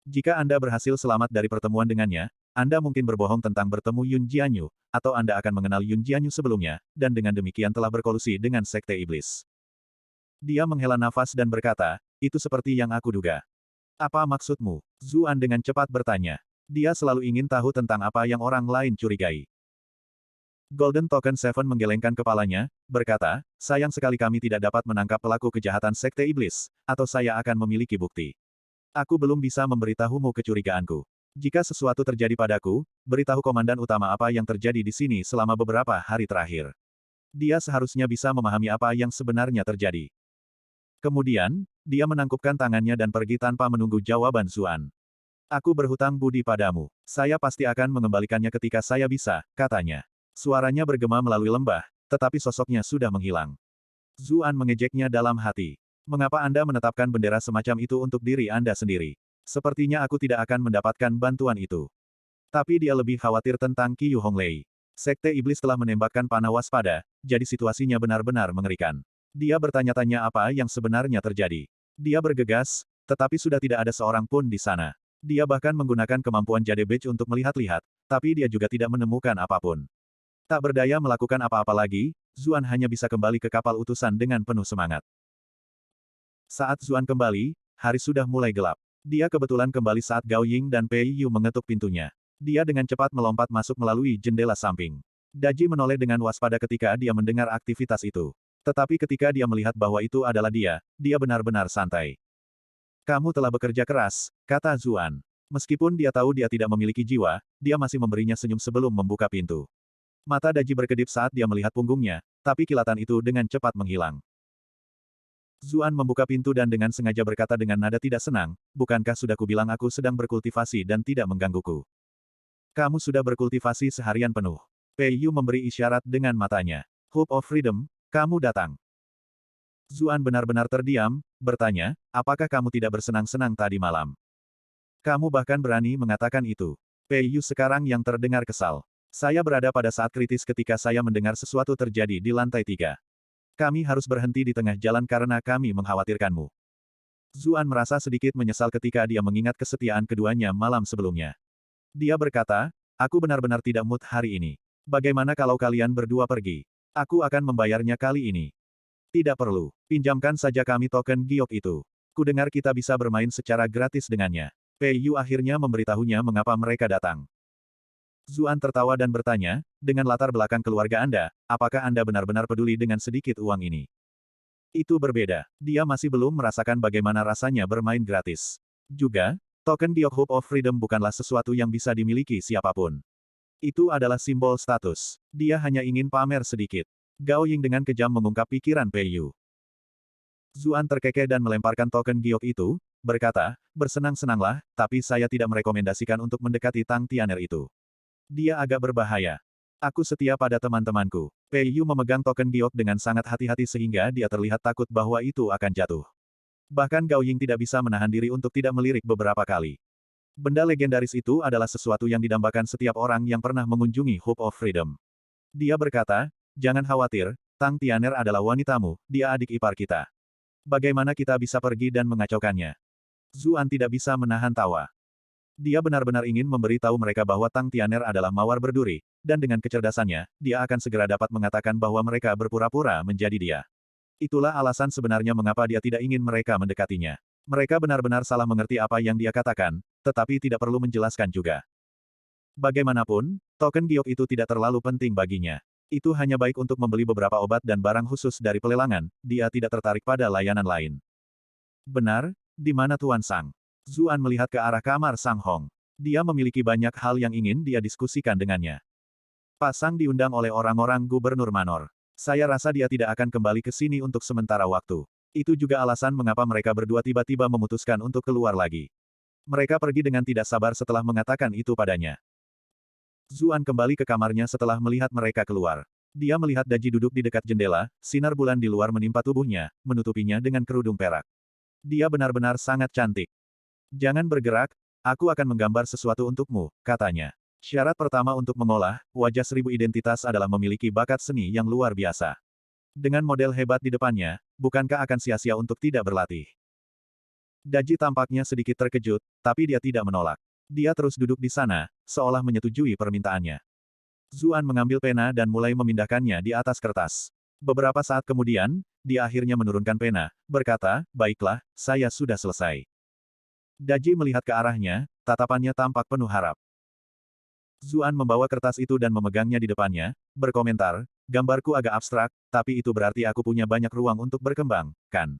Jika Anda berhasil selamat dari pertemuan dengannya, Anda mungkin berbohong tentang bertemu Yun Jianyu, atau Anda akan mengenal Yun Jianyu sebelumnya, dan dengan demikian telah berkolusi dengan Sekte Iblis. Dia menghela nafas dan berkata, itu seperti yang aku duga. Apa maksudmu? Zuan dengan cepat bertanya. Dia selalu ingin tahu tentang apa yang orang lain curigai. Golden Token 7 menggelengkan kepalanya, berkata, sayang sekali kami tidak dapat menangkap pelaku kejahatan Sekte Iblis, atau saya akan memiliki bukti. Aku belum bisa memberitahumu kecurigaanku. Jika sesuatu terjadi padaku, beritahu komandan utama apa yang terjadi di sini selama beberapa hari terakhir. Dia seharusnya bisa memahami apa yang sebenarnya terjadi. Kemudian, dia menangkupkan tangannya dan pergi tanpa menunggu jawaban Zuan. Aku berhutang budi padamu. Saya pasti akan mengembalikannya ketika saya bisa, katanya. Suaranya bergema melalui lembah, tetapi sosoknya sudah menghilang. Zuan mengejeknya dalam hati. Mengapa Anda menetapkan bendera semacam itu untuk diri Anda sendiri? Sepertinya aku tidak akan mendapatkan bantuan itu. Tapi dia lebih khawatir tentang Qiu Honglei. Sekte Iblis telah menembakkan panah waspada, jadi situasinya benar-benar mengerikan. Dia bertanya-tanya apa yang sebenarnya terjadi. Dia bergegas, tetapi sudah tidak ada seorang pun di sana. Dia bahkan menggunakan kemampuan Jade Badge untuk melihat-lihat, tapi dia juga tidak menemukan apapun. Tak berdaya melakukan apa-apa lagi, Zuan hanya bisa kembali ke kapal utusan dengan penuh semangat. Saat Zuan kembali, hari sudah mulai gelap. Dia kebetulan kembali saat Gao Ying dan Pei Yu mengetuk pintunya. Dia dengan cepat melompat masuk melalui jendela samping. Daji menoleh dengan waspada ketika dia mendengar aktivitas itu. Tetapi ketika dia melihat bahwa itu adalah dia benar-benar santai. Kamu telah bekerja keras, kata Zuan. Meskipun dia tahu dia tidak memiliki jiwa, dia masih memberinya senyum sebelum membuka pintu. Mata Daji berkedip saat dia melihat punggungnya, tapi kilatan itu dengan cepat menghilang. Zuan membuka pintu dan dengan sengaja berkata dengan nada tidak senang, bukankah sudah kubilang aku sedang berkultivasi dan tidak menggangguku? Kamu sudah berkultivasi seharian penuh. Pei Yu memberi isyarat dengan matanya. Hope of Freedom, kamu datang. Zuan benar-benar terdiam, bertanya, apakah kamu tidak bersenang-senang tadi malam? Kamu bahkan berani mengatakan itu. Pei Yu sekarang yang terdengar kesal. Saya berada pada saat kritis ketika saya mendengar sesuatu terjadi di lantai 3. Kami harus berhenti di tengah jalan karena kami mengkhawatirkanmu. Zuan merasa sedikit menyesal ketika dia mengingat kesetiaan keduanya malam sebelumnya. Dia berkata, aku benar-benar tidak mood hari ini. Bagaimana kalau kalian berdua pergi? Aku akan membayarnya kali ini. Tidak perlu. Pinjamkan saja kami token giok itu. Kudengar kita bisa bermain secara gratis dengannya. Pei Yu akhirnya memberitahunya mengapa mereka datang. Zuan tertawa dan bertanya, dengan latar belakang keluarga Anda, apakah Anda benar-benar peduli dengan sedikit uang ini? Itu berbeda. Dia masih belum merasakan bagaimana rasanya bermain gratis. Juga, token giok Hope of Freedom bukanlah sesuatu yang bisa dimiliki siapapun. Itu adalah simbol status. Dia hanya ingin pamer sedikit. Gao Ying dengan kejam mengungkap pikiran Pei Yu. Zuan terkekeh dan melemparkan token giok itu, berkata, bersenang-senanglah, tapi saya tidak merekomendasikan untuk mendekati Tang Tianer itu. Dia agak berbahaya. Aku setia pada teman-temanku. Pei Yu memegang token giok dengan sangat hati-hati sehingga dia terlihat takut bahwa itu akan jatuh. Bahkan Gao Ying tidak bisa menahan diri untuk tidak melirik beberapa kali. Benda legendaris itu adalah sesuatu yang didambakan setiap orang yang pernah mengunjungi Hope of Freedom. Dia berkata, jangan khawatir, Tang Tianer adalah wanitamu, dia adik ipar kita. Bagaimana kita bisa pergi dan mengacaukannya? Zuan tidak bisa menahan tawa. Dia benar-benar ingin memberitahu mereka bahwa Tang Tianer adalah mawar berduri, dan dengan kecerdasannya, dia akan segera dapat mengatakan bahwa mereka berpura-pura menjadi dia. Itulah alasan sebenarnya mengapa dia tidak ingin mereka mendekatinya. Mereka benar-benar salah mengerti apa yang dia katakan, tetapi tidak perlu menjelaskan juga. Bagaimanapun, token giok itu tidak terlalu penting baginya. Itu hanya baik untuk membeli beberapa obat dan barang khusus dari pelelangan, dia tidak tertarik pada layanan lain. Benar, di mana Tuan Sang? Zuan melihat ke arah kamar Sang Hong. Dia memiliki banyak hal yang ingin dia diskusikan dengannya. Pak Sang diundang oleh orang-orang gubernur Manor. Saya rasa dia tidak akan kembali ke sini untuk sementara waktu. Itu juga alasan mengapa mereka berdua tiba-tiba memutuskan untuk keluar lagi. Mereka pergi dengan tidak sabar setelah mengatakan itu padanya. Zuan kembali ke kamarnya setelah melihat mereka keluar. Dia melihat Daji duduk di dekat jendela, sinar bulan di luar menimpa tubuhnya, menutupinya dengan kerudung perak. Dia benar-benar sangat cantik. Jangan bergerak, aku akan menggambar sesuatu untukmu, katanya. Syarat pertama untuk mengolah wajah 1000 identitas adalah memiliki bakat seni yang luar biasa. Dengan model hebat di depannya, bukankah akan sia-sia untuk tidak berlatih? Daji tampaknya sedikit terkejut, tapi dia tidak menolak. Dia terus duduk di sana, seolah menyetujui permintaannya. Zuan mengambil pena dan mulai memindahkannya di atas kertas. Beberapa saat kemudian, dia akhirnya menurunkan pena, berkata, baiklah, saya sudah selesai. Daji melihat ke arahnya, tatapannya tampak penuh harap. Zuan membawa kertas itu dan memegangnya di depannya, berkomentar, gambarku agak abstrak, tapi itu berarti aku punya banyak ruang untuk berkembang, kan?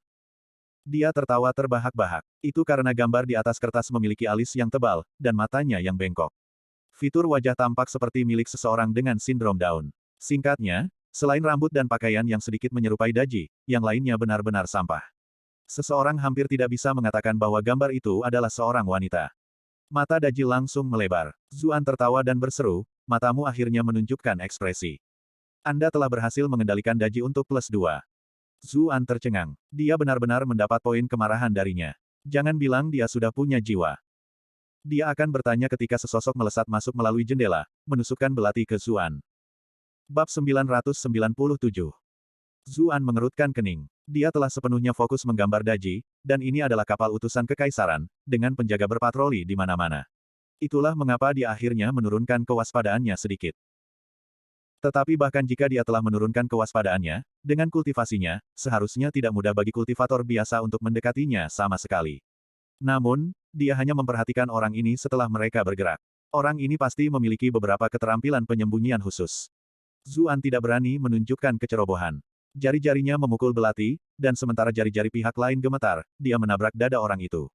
Dia tertawa terbahak-bahak. Itu karena gambar di atas kertas memiliki alis yang tebal, dan matanya yang bengkok. Fitur wajah tampak seperti milik seseorang dengan sindrom Down. Singkatnya, selain rambut dan pakaian yang sedikit menyerupai Daji, yang lainnya benar-benar sampah. Seseorang hampir tidak bisa mengatakan bahwa gambar itu adalah seorang wanita. Mata Daji langsung melebar. Zuan tertawa dan berseru, matamu akhirnya menunjukkan ekspresi. Anda telah berhasil mengendalikan Daji untuk +2. Zuan tercengang. Dia benar-benar mendapat poin kemarahan darinya. Jangan bilang dia sudah punya jiwa. Dia akan bertanya ketika sesosok melesat masuk melalui jendela, menusukkan belati ke Zuan. Bab 997. Zuan mengerutkan kening. Dia telah sepenuhnya fokus menggambar Daji, dan ini adalah kapal utusan kekaisaran, dengan penjaga berpatroli di mana-mana. Itulah mengapa dia akhirnya menurunkan kewaspadaannya sedikit. Tetapi bahkan jika dia telah menurunkan kewaspadaannya, dengan kultivasinya, seharusnya tidak mudah bagi kultivator biasa untuk mendekatinya sama sekali. Namun, dia hanya memperhatikan orang ini setelah mereka bergerak. Orang ini pasti memiliki beberapa keterampilan penyembunyian khusus. Zuan tidak berani menunjukkan kecerobohan. Jari-jarinya memukul belati, dan sementara jari-jari pihak lain gemetar, dia menabrak dada orang itu.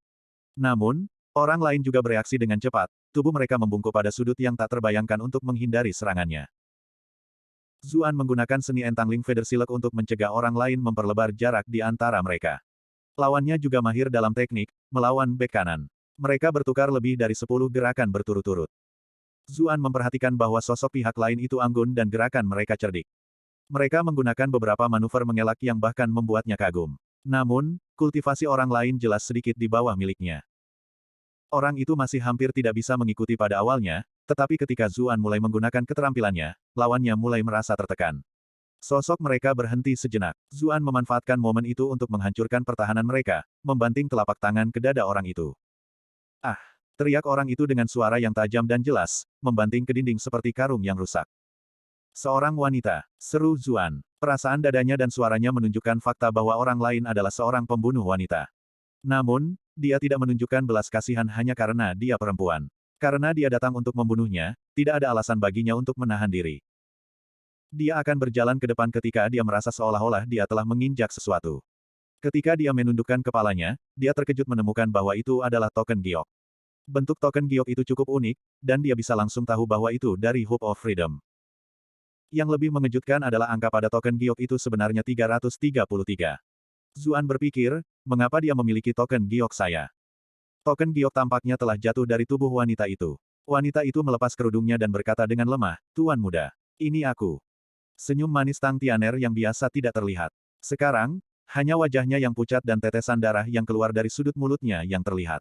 Namun, orang lain juga bereaksi dengan cepat, tubuh mereka membungkuk pada sudut yang tak terbayangkan untuk menghindari serangannya. Zuan menggunakan seni entangling feather silk untuk mencegah orang lain memperlebar jarak di antara mereka. Lawannya juga mahir dalam teknik, melawan bek kanan. Mereka bertukar lebih dari 10 gerakan berturut-turut. Zuan memperhatikan bahwa sosok pihak lain itu anggun dan gerakan mereka cerdik. Mereka menggunakan beberapa manuver mengelak yang bahkan membuatnya kagum. Namun, kultivasi orang lain jelas sedikit di bawah miliknya. Orang itu masih hampir tidak bisa mengikuti pada awalnya, tetapi ketika Zuan mulai menggunakan keterampilannya, lawannya mulai merasa tertekan. Sosok mereka berhenti sejenak. Zuan memanfaatkan momen itu untuk menghancurkan pertahanan mereka, membanting telapak tangan ke dada orang itu. Ah! Teriak orang itu dengan suara yang tajam dan jelas, membanting ke dinding seperti karung yang rusak. Seorang wanita, seru Zuan. Perasaan dadanya dan suaranya menunjukkan fakta bahwa orang lain adalah seorang pembunuh wanita. Namun, dia tidak menunjukkan belas kasihan hanya karena dia perempuan. Karena dia datang untuk membunuhnya, tidak ada alasan baginya untuk menahan diri. Dia akan berjalan ke depan ketika dia merasa seolah-olah dia telah menginjak sesuatu. Ketika dia menundukkan kepalanya, dia terkejut menemukan bahwa itu adalah token giok. Bentuk token giok itu cukup unik, dan dia bisa langsung tahu bahwa itu dari Hope of Freedom. Yang lebih mengejutkan adalah angka pada token giok itu sebenarnya 333. Zuan berpikir, mengapa dia memiliki token giok saya? Token giok tampaknya telah jatuh dari tubuh wanita itu. Wanita itu melepas kerudungnya dan berkata dengan lemah, "Tuan muda, ini aku." Senyum manis Tang Tianer yang biasa tidak terlihat. Sekarang, hanya wajahnya yang pucat dan tetesan darah yang keluar dari sudut mulutnya yang terlihat.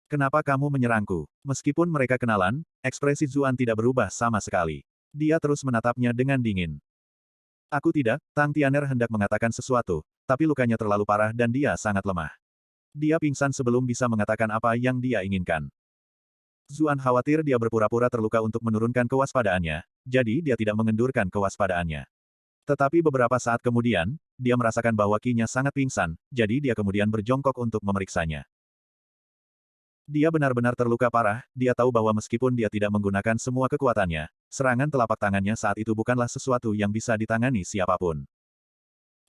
"Kenapa kamu menyerangku?" Meskipun mereka kenalan, ekspresi Zuan tidak berubah sama sekali. Dia terus menatapnya dengan dingin. "Aku tidak." Tang Tianer hendak mengatakan sesuatu, tapi lukanya terlalu parah dan dia sangat lemah. Dia pingsan sebelum bisa mengatakan apa yang dia inginkan. Zuan khawatir dia berpura-pura terluka untuk menurunkan kewaspadaannya, jadi dia tidak mengendurkan kewaspadaannya. Tetapi beberapa saat kemudian, dia merasakan bahwa Qi-nya sangat pingsan, jadi dia kemudian berjongkok untuk memeriksanya. Dia benar-benar terluka parah, dia tahu bahwa meskipun dia tidak menggunakan semua kekuatannya, serangan telapak tangannya saat itu bukanlah sesuatu yang bisa ditangani siapapun.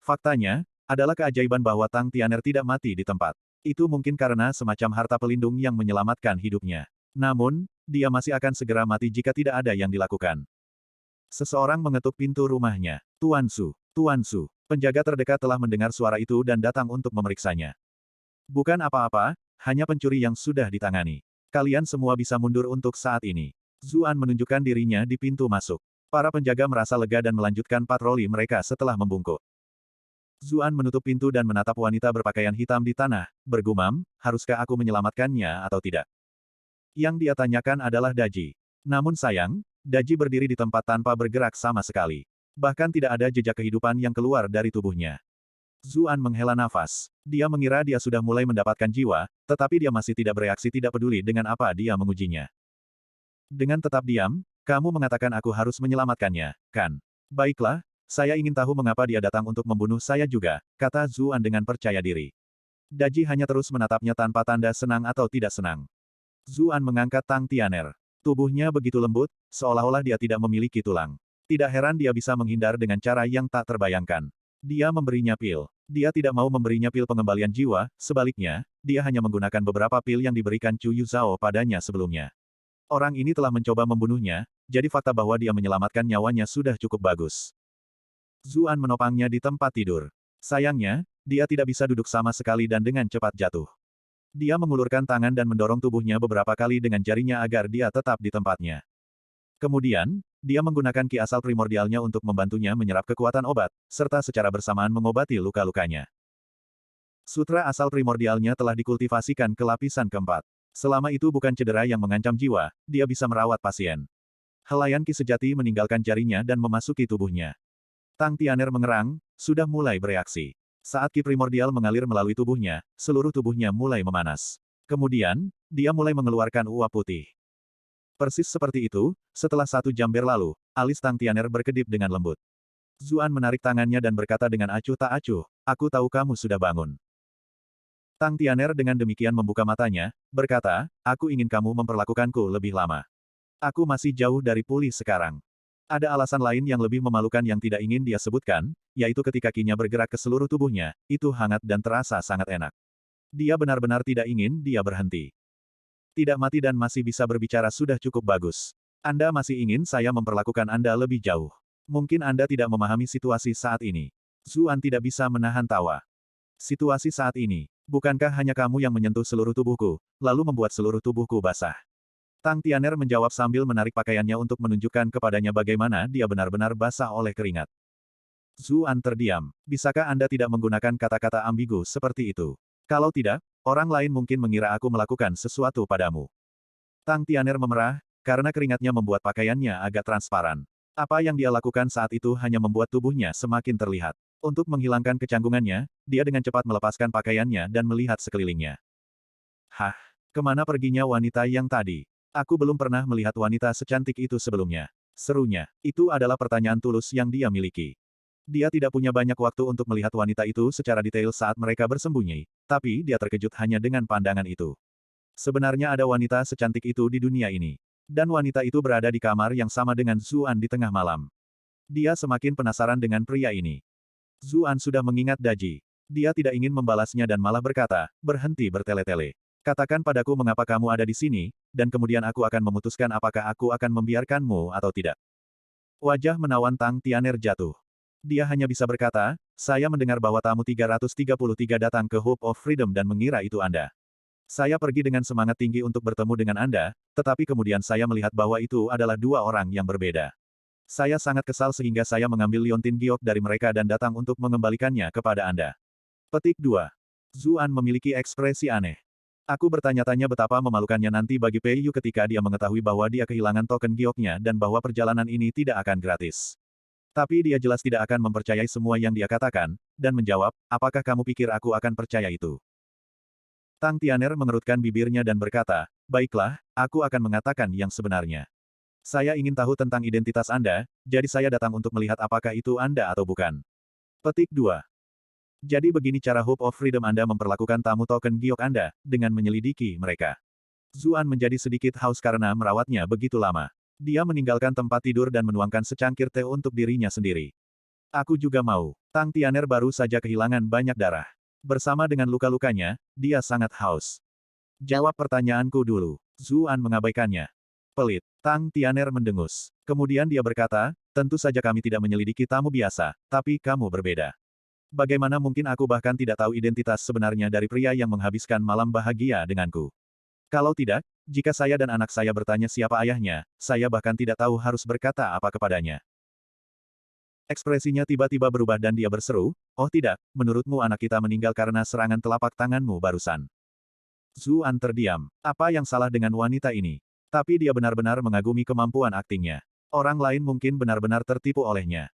Faktanya, adalah keajaiban bahwa Tang Tianer tidak mati di tempat. Itu mungkin karena semacam harta pelindung yang menyelamatkan hidupnya. Namun, dia masih akan segera mati jika tidak ada yang dilakukan. Seseorang mengetuk pintu rumahnya. Tuan Su. Tuan Su. Penjaga terdekat telah mendengar suara itu dan datang untuk memeriksanya. Bukan apa-apa, hanya pencuri yang sudah ditangani. Kalian semua bisa mundur untuk saat ini. Zuan menunjukkan dirinya di pintu masuk. Para penjaga merasa lega dan melanjutkan patroli mereka setelah membungkuk. Zuan menutup pintu dan menatap wanita berpakaian hitam di tanah, bergumam, haruskah aku menyelamatkannya atau tidak? Yang dia tanyakan adalah Daji. Namun sayang, Daji berdiri di tempat tanpa bergerak sama sekali. Bahkan tidak ada jejak kehidupan yang keluar dari tubuhnya. Zuan menghela nafas. Dia mengira dia sudah mulai mendapatkan jiwa, tetapi dia masih tidak bereaksi tidak peduli dengan apa dia mengujinya. Dengan tetap diam, kamu mengatakan aku harus menyelamatkannya, kan? Baiklah. Saya ingin tahu mengapa dia datang untuk membunuh saya juga, kata Zuan dengan percaya diri. Daji hanya terus menatapnya tanpa tanda senang atau tidak senang. Zuan mengangkat Tang Tianer. Tubuhnya begitu lembut, seolah-olah dia tidak memiliki tulang. Tidak heran dia bisa menghindar dengan cara yang tak terbayangkan. Dia memberinya pil. Dia tidak mau memberinya pil pengembalian jiwa, sebaliknya, dia hanya menggunakan beberapa pil yang diberikan Chu Yuzhao padanya sebelumnya. Orang ini telah mencoba membunuhnya, jadi fakta bahwa dia menyelamatkan nyawanya sudah cukup bagus. Zuan menopangnya di tempat tidur. Sayangnya, dia tidak bisa duduk sama sekali dan dengan cepat jatuh. Dia mengulurkan tangan dan mendorong tubuhnya beberapa kali dengan jarinya agar dia tetap di tempatnya. Kemudian, dia menggunakan ki asal primordialnya untuk membantunya menyerap kekuatan obat, serta secara bersamaan mengobati luka-lukanya. Sutra asal primordialnya telah dikultivasikan ke lapisan keempat. Selama itu bukan cedera yang mengancam jiwa, dia bisa merawat pasien. Helaian ki sejati meninggalkan jarinya dan memasuki tubuhnya. Tang Tianer mengerang, sudah mulai bereaksi. Saat ki primordial mengalir melalui tubuhnya, seluruh tubuhnya mulai memanas. Kemudian, dia mulai mengeluarkan uap putih. Persis seperti itu, setelah 1 jam berlalu, alis Tang Tianer berkedip dengan lembut. Zuan menarik tangannya dan berkata dengan acuh tak acuh, aku tahu kamu sudah bangun. Tang Tianer dengan demikian membuka matanya, berkata, aku ingin kamu memperlakukanku lebih lama. Aku masih jauh dari pulih sekarang. Ada alasan lain yang lebih memalukan yang tidak ingin dia sebutkan, yaitu ketika Qi-nya bergerak ke seluruh tubuhnya, itu hangat dan terasa sangat enak. Dia benar-benar tidak ingin dia berhenti. Tidak mati dan masih bisa berbicara sudah cukup bagus. Anda masih ingin saya memperlakukan Anda lebih jauh. Mungkin Anda tidak memahami situasi saat ini. Zuan tidak bisa menahan tawa. Situasi saat ini, bukankah hanya kamu yang menyentuh seluruh tubuhku, lalu membuat seluruh tubuhku basah? Tang Tianer menjawab sambil menarik pakaiannya untuk menunjukkan kepadanya bagaimana dia benar-benar basah oleh keringat. Zuan terdiam. Bisakah Anda tidak menggunakan kata-kata ambigu seperti itu? Kalau tidak, orang lain mungkin mengira aku melakukan sesuatu padamu. Tang Tianer memerah, karena keringatnya membuat pakaiannya agak transparan. Apa yang dia lakukan saat itu hanya membuat tubuhnya semakin terlihat. Untuk menghilangkan kecanggungannya, dia dengan cepat melepaskan pakaiannya dan melihat sekelilingnya. Hah? Kemana perginya wanita yang tadi? Aku belum pernah melihat wanita secantik itu sebelumnya. Serunya. Itu adalah pertanyaan tulus yang dia miliki. Dia tidak punya banyak waktu untuk melihat wanita itu secara detail saat mereka bersembunyi, tapi dia terkejut hanya dengan pandangan itu. Sebenarnya ada wanita secantik itu di dunia ini. Dan wanita itu berada di kamar yang sama dengan Zuan di tengah malam. Dia semakin penasaran dengan pria ini. Zuan sudah mengingat Daji. Dia tidak ingin membalasnya dan malah berkata, berhenti bertele-tele. Katakan padaku mengapa kamu ada di sini, dan kemudian aku akan memutuskan apakah aku akan membiarkanmu atau tidak. Wajah menawan Tang Tianer jatuh. Dia hanya bisa berkata, saya mendengar bahwa tamu 333 datang ke Hope of Freedom dan mengira itu Anda. Saya pergi dengan semangat tinggi untuk bertemu dengan Anda, tetapi kemudian saya melihat bahwa itu adalah dua orang yang berbeda. Saya sangat kesal sehingga saya mengambil liontin giok dari mereka dan datang untuk mengembalikannya kepada Anda. Petik 2. Zuan memiliki ekspresi aneh. Aku bertanya-tanya betapa memalukannya nanti bagi Pei Yu ketika dia mengetahui bahwa dia kehilangan token gioknya dan bahwa perjalanan ini tidak akan gratis. Tapi dia jelas tidak akan mempercayai semua yang dia katakan, dan menjawab, apakah kamu pikir aku akan percaya itu? Tang Tianer mengerutkan bibirnya dan berkata, baiklah, aku akan mengatakan yang sebenarnya. Saya ingin tahu tentang identitas Anda, jadi saya datang untuk melihat apakah itu Anda atau bukan. Petik 2. Jadi begini cara Hope of Freedom Anda memperlakukan tamu token giok Anda, dengan menyelidiki mereka. Zuan menjadi sedikit haus karena merawatnya begitu lama. Dia meninggalkan tempat tidur dan menuangkan secangkir teh untuk dirinya sendiri. Aku juga mau. Tang Tianer baru saja kehilangan banyak darah. Bersama dengan luka-lukanya, dia sangat haus. Jawab pertanyaanku dulu. Zuan mengabaikannya. Pelit. Tang Tianer mendengus. Kemudian dia berkata, tentu saja kami tidak menyelidiki tamu biasa, tapi kamu berbeda. Bagaimana mungkin aku bahkan tidak tahu identitas sebenarnya dari pria yang menghabiskan malam bahagia denganku? Kalau tidak, jika saya dan anak saya bertanya siapa ayahnya, saya bahkan tidak tahu harus berkata apa kepadanya. Ekspresinya tiba-tiba berubah dan dia berseru, oh tidak, menurutmu anak kita meninggal karena serangan telapak tanganmu barusan. Zuan terdiam. Apa yang salah dengan wanita ini? Tapi dia benar-benar mengagumi kemampuan aktingnya. Orang lain mungkin benar-benar tertipu olehnya.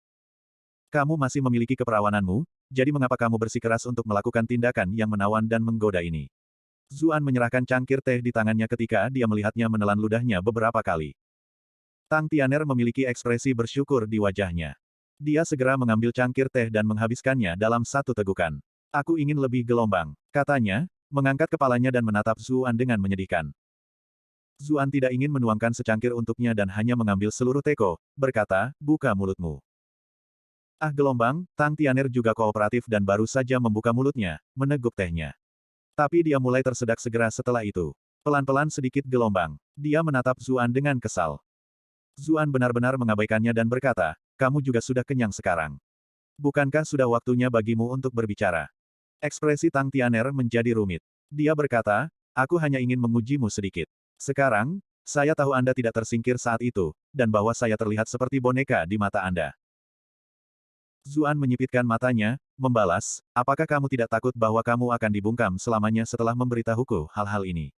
Kamu masih memiliki keperawananmu, jadi mengapa kamu bersikeras untuk melakukan tindakan yang menawan dan menggoda ini? Zuan menyerahkan cangkir teh di tangannya ketika dia melihatnya menelan ludahnya beberapa kali. Tang Tianer memiliki ekspresi bersyukur di wajahnya. Dia segera mengambil cangkir teh dan menghabiskannya dalam satu tegukan. Aku ingin lebih gelombang, katanya, mengangkat kepalanya dan menatap Zuan dengan menyedihkan. Zuan tidak ingin menuangkan secangkir untuknya dan hanya mengambil seluruh teko, berkata, buka mulutmu. Ah gelombang, Tang Tianer juga kooperatif dan baru saja membuka mulutnya, meneguk tehnya. Tapi dia mulai tersedak segera setelah itu. Pelan-pelan sedikit gelombang. Dia menatap Zuan dengan kesal. Zuan benar-benar mengabaikannya dan berkata, kamu juga sudah kenyang sekarang. Bukankah sudah waktunya bagimu untuk berbicara? Ekspresi Tang Tianer menjadi rumit. Dia berkata, aku hanya ingin mengujimu sedikit. Sekarang, saya tahu Anda tidak tersingkir saat itu, dan bahwa saya terlihat seperti boneka di mata Anda. Zuan menyipitkan matanya, membalas, apakah kamu tidak takut bahwa kamu akan dibungkam selamanya setelah memberitahuku hal-hal ini?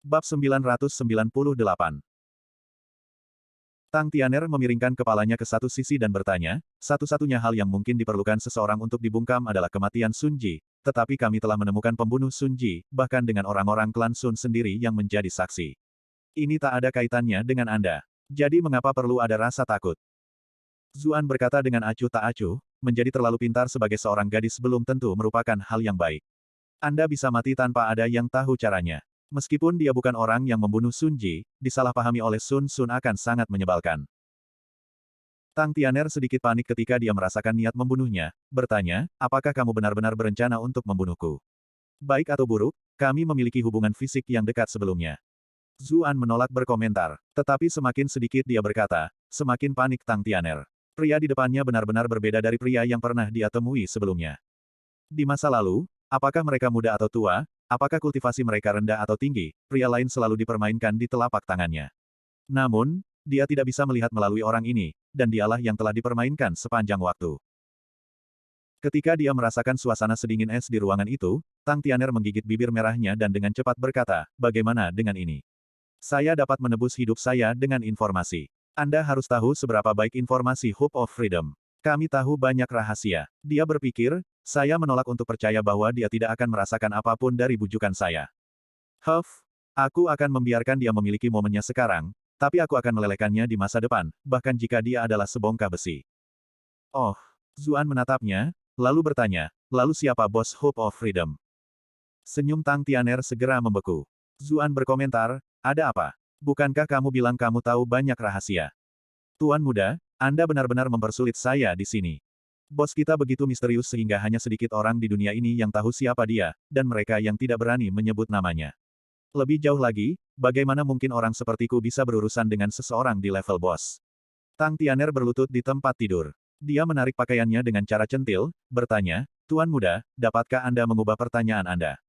Bab 998. Tang Tianer memiringkan kepalanya ke satu sisi dan bertanya, satu-satunya hal yang mungkin diperlukan seseorang untuk dibungkam adalah kematian Sun Ji, tetapi kami telah menemukan pembunuh Sun Ji, bahkan dengan orang-orang klan Sun sendiri yang menjadi saksi. Ini tak ada kaitannya dengan Anda. Jadi mengapa perlu ada rasa takut? Zuan berkata dengan acuh tak acuh, menjadi terlalu pintar sebagai seorang gadis belum tentu merupakan hal yang baik. Anda bisa mati tanpa ada yang tahu caranya. Meskipun dia bukan orang yang membunuh Sun Ji, disalahpahami oleh Sun Sun akan sangat menyebalkan. Tang Tianer sedikit panik ketika dia merasakan niat membunuhnya, bertanya, apakah kamu benar-benar berencana untuk membunuhku? Baik atau buruk, kami memiliki hubungan fisik yang dekat sebelumnya. Zuan menolak berkomentar, tetapi semakin sedikit dia berkata, semakin panik Tang Tianer. Pria di depannya benar-benar berbeda dari pria yang pernah dia temui sebelumnya. Di masa lalu, apakah mereka muda atau tua, apakah kultivasi mereka rendah atau tinggi, pria lain selalu dipermainkan di telapak tangannya. Namun, dia tidak bisa melihat melalui orang ini, dan dialah yang telah dipermainkan sepanjang waktu. Ketika dia merasakan suasana sedingin es di ruangan itu, Tang Tianer menggigit bibir merahnya dan dengan cepat berkata, bagaimana dengan ini? Saya dapat menebus hidup saya dengan informasi. Anda harus tahu seberapa baik informasi Hope of Freedom. Kami tahu banyak rahasia. Dia berpikir, saya menolak untuk percaya bahwa dia tidak akan merasakan apapun dari bujukan saya. Aku akan membiarkan dia memiliki momennya sekarang, tapi aku akan melelehkannya di masa depan, bahkan jika dia adalah sebongkah besi. Oh, Zuan menatapnya, lalu bertanya, lalu siapa bos Hope of Freedom? Senyum Tang Tianer segera membeku. Zuan berkomentar, ada apa? Bukankah kamu bilang kamu tahu banyak rahasia? Tuan muda, Anda benar-benar mempersulit saya di sini. Bos kita begitu misterius sehingga hanya sedikit orang di dunia ini yang tahu siapa dia, dan mereka yang tidak berani menyebut namanya. Lebih jauh lagi, bagaimana mungkin orang sepertiku bisa berurusan dengan seseorang di level bos? Tang Tianer berlutut di tempat tidur. Dia menarik pakaiannya dengan cara centil, bertanya, Tuan muda, dapatkah Anda mengubah pertanyaan Anda?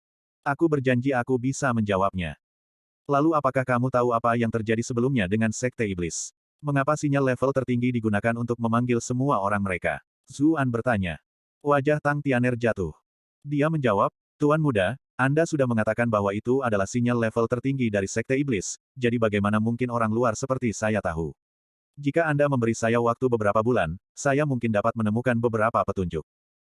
Aku berjanji aku bisa menjawabnya. Lalu apakah kamu tahu apa yang terjadi sebelumnya dengan Sekte Iblis? Mengapa sinyal level tertinggi digunakan untuk memanggil semua orang mereka? Zuan bertanya. Wajah Tang Tianer jatuh. Dia menjawab, Tuan muda, Anda sudah mengatakan bahwa itu adalah sinyal level tertinggi dari Sekte Iblis, jadi bagaimana mungkin orang luar seperti saya tahu? Jika Anda memberi saya waktu beberapa bulan, saya mungkin dapat menemukan beberapa petunjuk.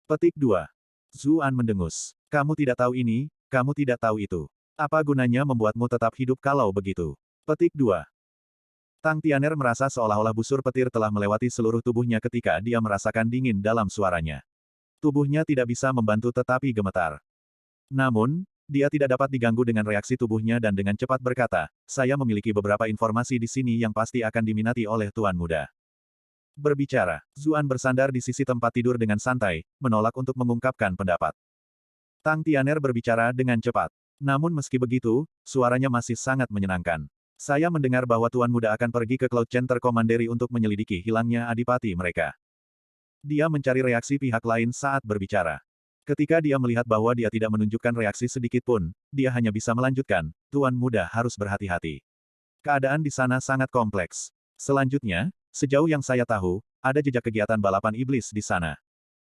Petik 2. Zuan mendengus. Kamu tidak tahu ini, kamu tidak tahu itu. Apa gunanya membuatmu tetap hidup kalau begitu? Petik 2. Tang Tianer merasa seolah-olah busur petir telah melewati seluruh tubuhnya ketika dia merasakan dingin dalam suaranya. Tubuhnya tidak bisa membantu tetapi gemetar. Namun, dia tidak dapat diganggu dengan reaksi tubuhnya dan dengan cepat berkata, saya memiliki beberapa informasi di sini yang pasti akan diminati oleh Tuan Muda. Berbicara, Zuan bersandar di sisi tempat tidur dengan santai, menolak untuk mengungkapkan pendapat. Tang Tianer berbicara dengan cepat. Namun meski begitu, suaranya masih sangat menyenangkan. Saya mendengar bahwa Tuan Muda akan pergi ke Cloud Center Commandery untuk menyelidiki hilangnya adipati mereka. Dia mencari reaksi pihak lain saat berbicara. Ketika dia melihat bahwa dia tidak menunjukkan reaksi sedikit pun, dia hanya bisa melanjutkan, Tuan Muda harus berhati-hati. Keadaan di sana sangat kompleks. Selanjutnya, sejauh yang saya tahu, ada jejak kegiatan balapan iblis di sana.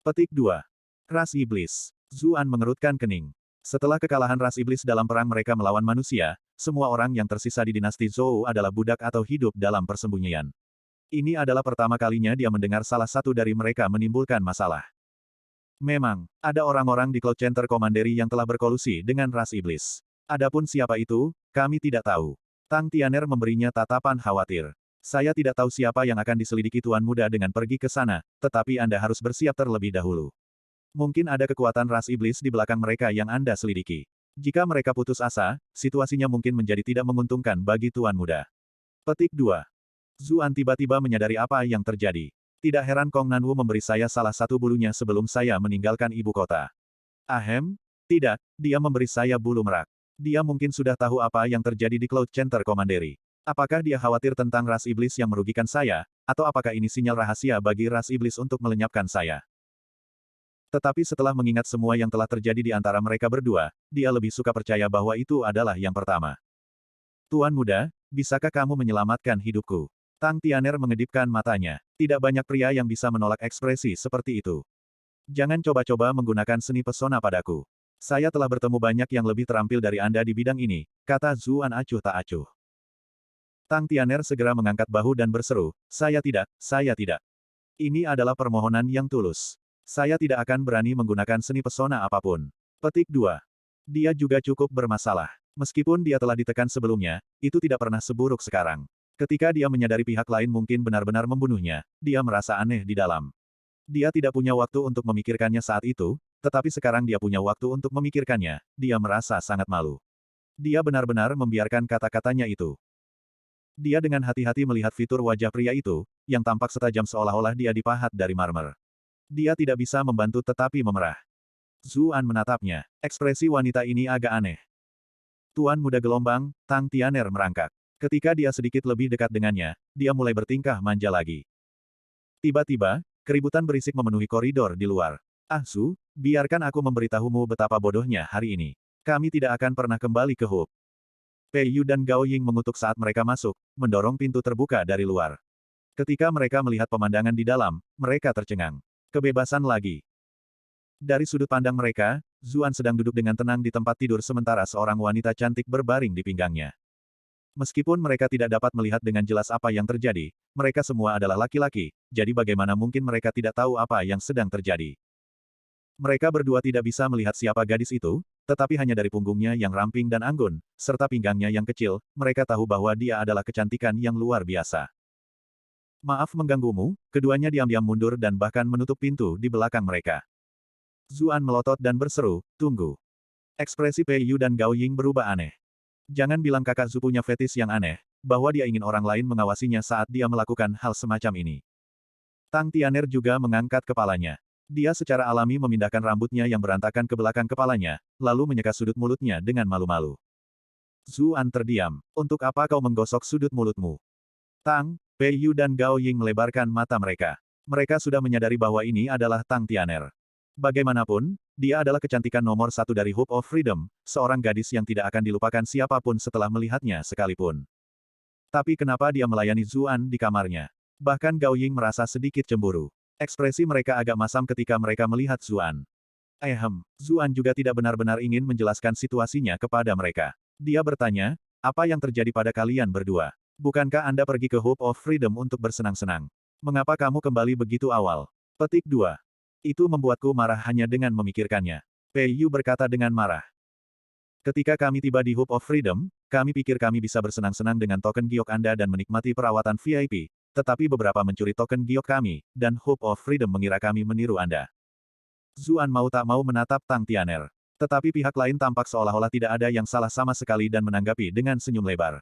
Petik 2. Ras Iblis. Zuan mengerutkan kening. Setelah kekalahan ras iblis dalam perang mereka melawan manusia, semua orang yang tersisa di dinasti Zhou adalah budak atau hidup dalam persembunyian. Ini adalah pertama kalinya dia mendengar salah satu dari mereka menimbulkan masalah. Memang, ada orang-orang di Cloud Center Commandery yang telah berkolusi dengan ras iblis. Adapun siapa itu, kami tidak tahu. Tang Tianer memberinya tatapan khawatir. Saya tidak tahu siapa yang akan diselidiki Tuan Muda dengan pergi ke sana, tetapi Anda harus bersiap terlebih dahulu. Mungkin ada kekuatan ras iblis di belakang mereka yang Anda selidiki. Jika mereka putus asa, situasinya mungkin menjadi tidak menguntungkan bagi Tuan Muda. Petik 2. Zuan tiba-tiba menyadari apa yang terjadi. Tidak heran Kong Nanwu memberi saya salah satu bulunya sebelum saya meninggalkan ibu kota. Ahem? Tidak, dia memberi saya bulu merak. Dia mungkin sudah tahu apa yang terjadi di Cloud Center Commandery. Apakah dia khawatir tentang ras iblis yang merugikan saya, atau apakah ini sinyal rahasia bagi ras iblis untuk melenyapkan saya? Tetapi setelah mengingat semua yang telah terjadi di antara mereka berdua, dia lebih suka percaya bahwa itu adalah yang pertama. Tuan Muda, bisakah kamu menyelamatkan hidupku? Tang Tianer mengedipkan matanya. Tidak banyak pria yang bisa menolak ekspresi seperti itu. Jangan coba-coba menggunakan seni pesona padaku. Saya telah bertemu banyak yang lebih terampil dari Anda di bidang ini, kata Zuan acuh tak acuh. Tang Tianer segera mengangkat bahu dan berseru, saya tidak, saya tidak. Ini adalah permohonan yang tulus. Saya tidak akan berani menggunakan seni pesona apapun. Petik 2. Dia juga cukup bermasalah. Meskipun dia telah ditekan sebelumnya, itu tidak pernah seburuk sekarang. Ketika dia menyadari pihak lain mungkin benar-benar membunuhnya, dia merasa aneh di dalam. Dia tidak punya waktu untuk memikirkannya saat itu, tetapi sekarang dia punya waktu untuk memikirkannya, dia merasa sangat malu. Dia benar-benar membiarkan kata-katanya itu. Dia dengan hati-hati melihat fitur wajah pria itu, yang tampak setajam seolah-olah dia dipahat dari marmer. Dia tidak bisa membantu tetapi memerah. Zuan menatapnya. Ekspresi wanita ini agak aneh. Tuan Muda Gelombang, Tang Tianer merangkak. Ketika dia sedikit lebih dekat dengannya, dia mulai bertingkah manja lagi. Tiba-tiba, keributan berisik memenuhi koridor di luar. Ah Su, biarkan aku memberitahumu betapa bodohnya hari ini. Kami tidak akan pernah kembali ke Hub. Pei Yu dan Gao Ying mengutuk saat mereka masuk, mendorong pintu terbuka dari luar. Ketika mereka melihat pemandangan di dalam, mereka tercengang. Kebebasan lagi. Dari sudut pandang mereka, Zuan sedang duduk dengan tenang di tempat tidur sementara seorang wanita cantik berbaring di pinggangnya. Meskipun mereka tidak dapat melihat dengan jelas apa yang terjadi, mereka semua adalah laki-laki, jadi bagaimana mungkin mereka tidak tahu apa yang sedang terjadi. Mereka berdua tidak bisa melihat siapa gadis itu, tetapi hanya dari punggungnya yang ramping dan anggun, serta pinggangnya yang kecil, mereka tahu bahwa dia adalah kecantikan yang luar biasa. Maaf mengganggumu, keduanya diam-diam mundur dan bahkan menutup pintu di belakang mereka. Zuan melotot dan berseru, tunggu. Ekspresi Pei Yu dan Gao Ying berubah aneh. Jangan bilang kakak Zu punya fetis yang aneh, bahwa dia ingin orang lain mengawasinya saat dia melakukan hal semacam ini. Tang Tianer juga mengangkat kepalanya. Dia secara alami memindahkan rambutnya yang berantakan ke belakang kepalanya, lalu menyeka sudut mulutnya dengan malu-malu. Zuan terdiam. Untuk apa kau menggosok sudut mulutmu? Tang, Pei Yu dan Gao Ying melebarkan mata mereka. Mereka sudah menyadari bahwa ini adalah Tang Tianer. Bagaimanapun, dia adalah kecantikan nomor satu dari Hope of Freedom, seorang gadis yang tidak akan dilupakan siapapun setelah melihatnya sekalipun. Tapi kenapa dia melayani Zuan di kamarnya? Bahkan Gao Ying merasa sedikit cemburu. Ekspresi mereka agak masam ketika mereka melihat Zuan. Zuan juga tidak benar-benar ingin menjelaskan situasinya kepada mereka. Dia bertanya, apa yang terjadi pada kalian berdua? Bukankah Anda pergi ke Hope of Freedom untuk bersenang-senang? Mengapa kamu kembali begitu awal? Petik 2. Itu membuatku marah hanya dengan memikirkannya. Pei Yu berkata dengan marah. Ketika kami tiba di Hope of Freedom, kami pikir kami bisa bersenang-senang dengan token giok Anda dan menikmati perawatan VIP, tetapi beberapa mencuri token giok kami, dan Hope of Freedom mengira kami meniru Anda. Zuan mau tak mau menatap Tang Tianer. Tetapi pihak lain tampak seolah-olah tidak ada yang salah sama sekali dan menanggapi dengan senyum lebar.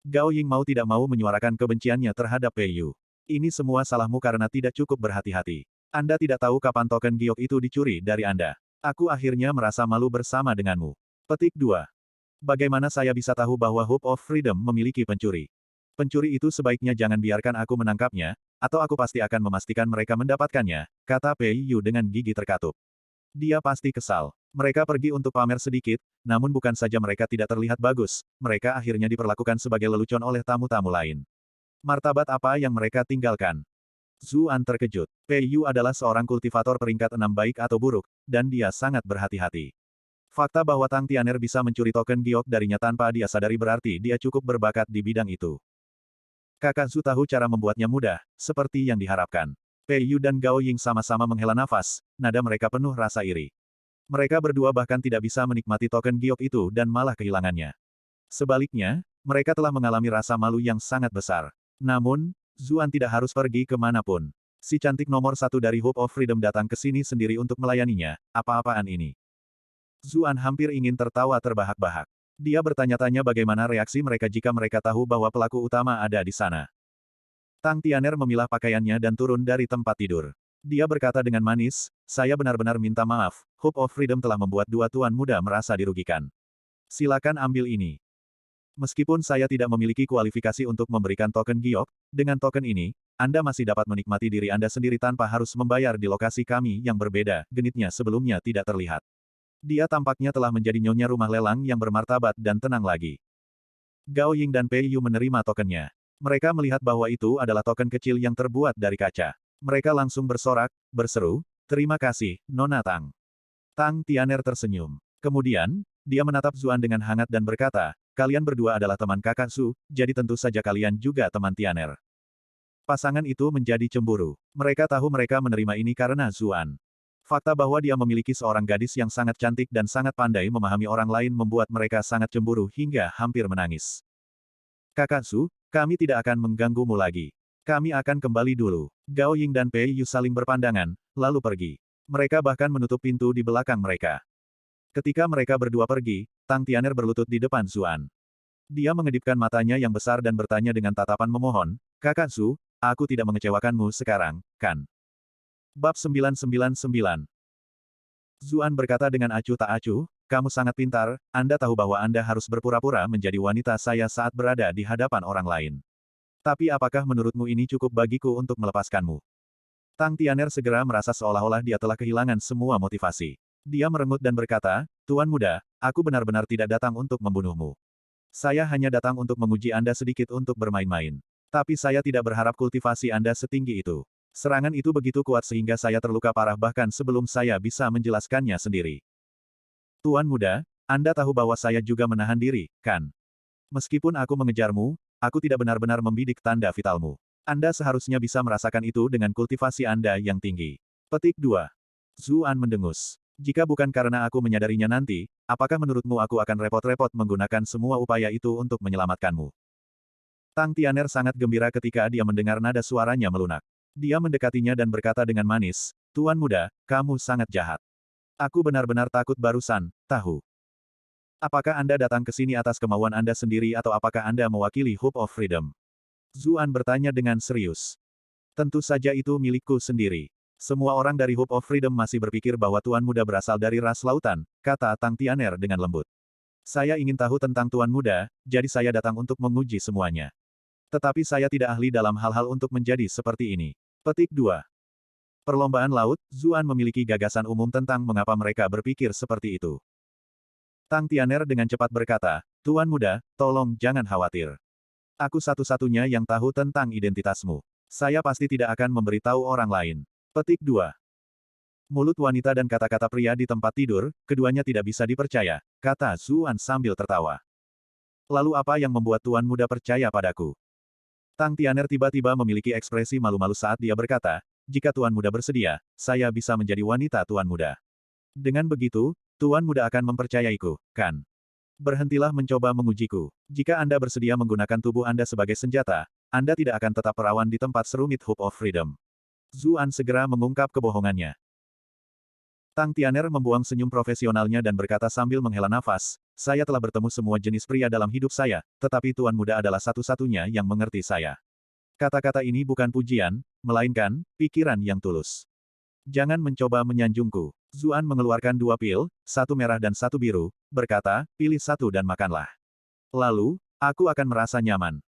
Gao Ying mau tidak mau menyuarakan kebenciannya terhadap Pei Yu. Ini semua salahmu karena tidak cukup berhati-hati. Anda tidak tahu kapan token giok itu dicuri dari Anda. Aku akhirnya merasa malu bersama denganmu. Petik 2. Bagaimana saya bisa tahu bahwa Hope of Freedom memiliki pencuri? Pencuri itu sebaiknya jangan biarkan aku menangkapnya, atau aku pasti akan memastikan mereka mendapatkannya, kata Pei Yu dengan gigi terkatup. Dia pasti kesal. Mereka pergi untuk pamer sedikit, namun bukan saja mereka tidak terlihat bagus, mereka akhirnya diperlakukan sebagai lelucon oleh tamu-tamu lain. Martabat apa yang mereka tinggalkan? Zuan terkejut. Pei Yu adalah seorang kultivator peringkat 6 baik atau buruk, dan dia sangat berhati-hati. Fakta bahwa Tang Tianer bisa mencuri token giok darinya tanpa dia sadari berarti dia cukup berbakat di bidang itu. Kakak Zu tahu cara membuatnya mudah, seperti yang diharapkan. Pei Yu dan Gao Ying sama-sama menghela nafas, nada mereka penuh rasa iri. Mereka berdua bahkan tidak bisa menikmati token giok itu dan malah kehilangannya. Sebaliknya, mereka telah mengalami rasa malu yang sangat besar. Namun, Zuan tidak harus pergi kemanapun. Si cantik nomor satu dari Hope of Freedom datang ke sini sendiri untuk melayaninya, apa-apaan ini. Zuan hampir ingin tertawa terbahak-bahak. Dia bertanya-tanya bagaimana reaksi mereka jika mereka tahu bahwa pelaku utama ada di sana. Tang Tianer memilah pakaiannya dan turun dari tempat tidur. Dia berkata dengan manis, saya benar-benar minta maaf, Hope of Freedom telah membuat dua tuan muda merasa dirugikan. Silakan ambil ini. Meskipun saya tidak memiliki kualifikasi untuk memberikan token giok, dengan token ini, Anda masih dapat menikmati diri Anda sendiri tanpa harus membayar di lokasi kami yang berbeda, genitnya sebelumnya tidak terlihat. Dia tampaknya telah menjadi nyonya rumah lelang yang bermartabat dan tenang lagi. Gao Ying dan Pei Yu menerima tokennya. Mereka melihat bahwa itu adalah token kecil yang terbuat dari kaca. Mereka langsung bersorak, berseru, terima kasih, Nona Tang. Tang Tianer tersenyum. Kemudian, dia menatap Zuan dengan hangat dan berkata, kalian berdua adalah teman kakak Su, jadi tentu saja kalian juga teman Tianer. Pasangan itu menjadi cemburu. Mereka tahu mereka menerima ini karena Zuan. Fakta bahwa dia memiliki seorang gadis yang sangat cantik dan sangat pandai memahami orang lain membuat mereka sangat cemburu hingga hampir menangis. Kakak Su, kami tidak akan mengganggumu lagi. Kami akan kembali dulu. Gao Ying dan Pei Yu saling berpandangan, lalu pergi. Mereka bahkan menutup pintu di belakang mereka. Ketika mereka berdua pergi, Tang Tianer berlutut di depan Zuan. Dia mengedipkan matanya yang besar dan bertanya dengan tatapan memohon, Kakak Su, aku tidak mengecewakanmu sekarang, kan? Bab 999. Zuan berkata dengan acuh tak acuh, kamu sangat pintar, Anda tahu bahwa Anda harus berpura-pura menjadi wanita saya saat berada di hadapan orang lain. Tapi apakah menurutmu ini cukup bagiku untuk melepaskanmu? Tang Tianer segera merasa seolah-olah dia telah kehilangan semua motivasi. Dia merengut dan berkata, Tuan Muda, aku benar-benar tidak datang untuk membunuhmu. Saya hanya datang untuk menguji Anda sedikit untuk bermain-main. Tapi saya tidak berharap kultivasi Anda setinggi itu. Serangan itu begitu kuat sehingga saya terluka parah bahkan sebelum saya bisa menjelaskannya sendiri. Tuan Muda, Anda tahu bahwa saya juga menahan diri, kan? Meskipun aku mengejarmu, aku tidak benar-benar membidik tanda vitalmu. Anda seharusnya bisa merasakan itu dengan kultivasi Anda yang tinggi. Petik 2. Zuan mendengus. Jika bukan karena aku menyadarinya nanti, apakah menurutmu aku akan repot-repot menggunakan semua upaya itu untuk menyelamatkanmu? Tang Tianer sangat gembira ketika dia mendengar nada suaranya melunak. Dia mendekatinya dan berkata dengan manis, Tuan Muda, kamu sangat jahat. Aku benar-benar takut barusan, tahu. Apakah Anda datang ke sini atas kemauan Anda sendiri atau apakah Anda mewakili Hope of Freedom? Zuan bertanya dengan serius. Tentu saja itu milikku sendiri. Semua orang dari Hope of Freedom masih berpikir bahwa Tuan Muda berasal dari ras lautan, kata Tang Tianer dengan lembut. Saya ingin tahu tentang Tuan Muda, jadi saya datang untuk menguji semuanya. Tetapi saya tidak ahli dalam hal-hal untuk menjadi seperti ini. Petik 2. Perlombaan laut, Zuan memiliki gagasan umum tentang mengapa mereka berpikir seperti itu. Tang Tianer dengan cepat berkata, Tuan Muda, tolong jangan khawatir. Aku satu-satunya yang tahu tentang identitasmu. Saya pasti tidak akan memberitahu orang lain. Petik 2. Mulut wanita dan kata-kata pria di tempat tidur, keduanya tidak bisa dipercaya, kata Zuan sambil tertawa. Lalu apa yang membuat Tuan Muda percaya padaku? Tang Tianer tiba-tiba memiliki ekspresi malu-malu saat dia berkata, jika Tuan Muda bersedia, saya bisa menjadi wanita Tuan Muda. Dengan begitu, Tuan Muda akan mempercayaiku, kan? Berhentilah mencoba mengujiku. Jika Anda bersedia menggunakan tubuh Anda sebagai senjata, Anda tidak akan tetap perawan di tempat serumit Hope of Freedom. Zuan segera mengungkap kebohongannya. Tang Tianer membuang senyum profesionalnya dan berkata sambil menghela nafas, saya telah bertemu semua jenis pria dalam hidup saya, tetapi Tuan Muda adalah satu-satunya yang mengerti saya. Kata-kata ini bukan pujian, melainkan pikiran yang tulus. Jangan mencoba menyanjungku. Zuan mengeluarkan 2 pil, 1 merah dan 1 biru, berkata, pilih 1 dan makanlah. Lalu, aku akan merasa nyaman.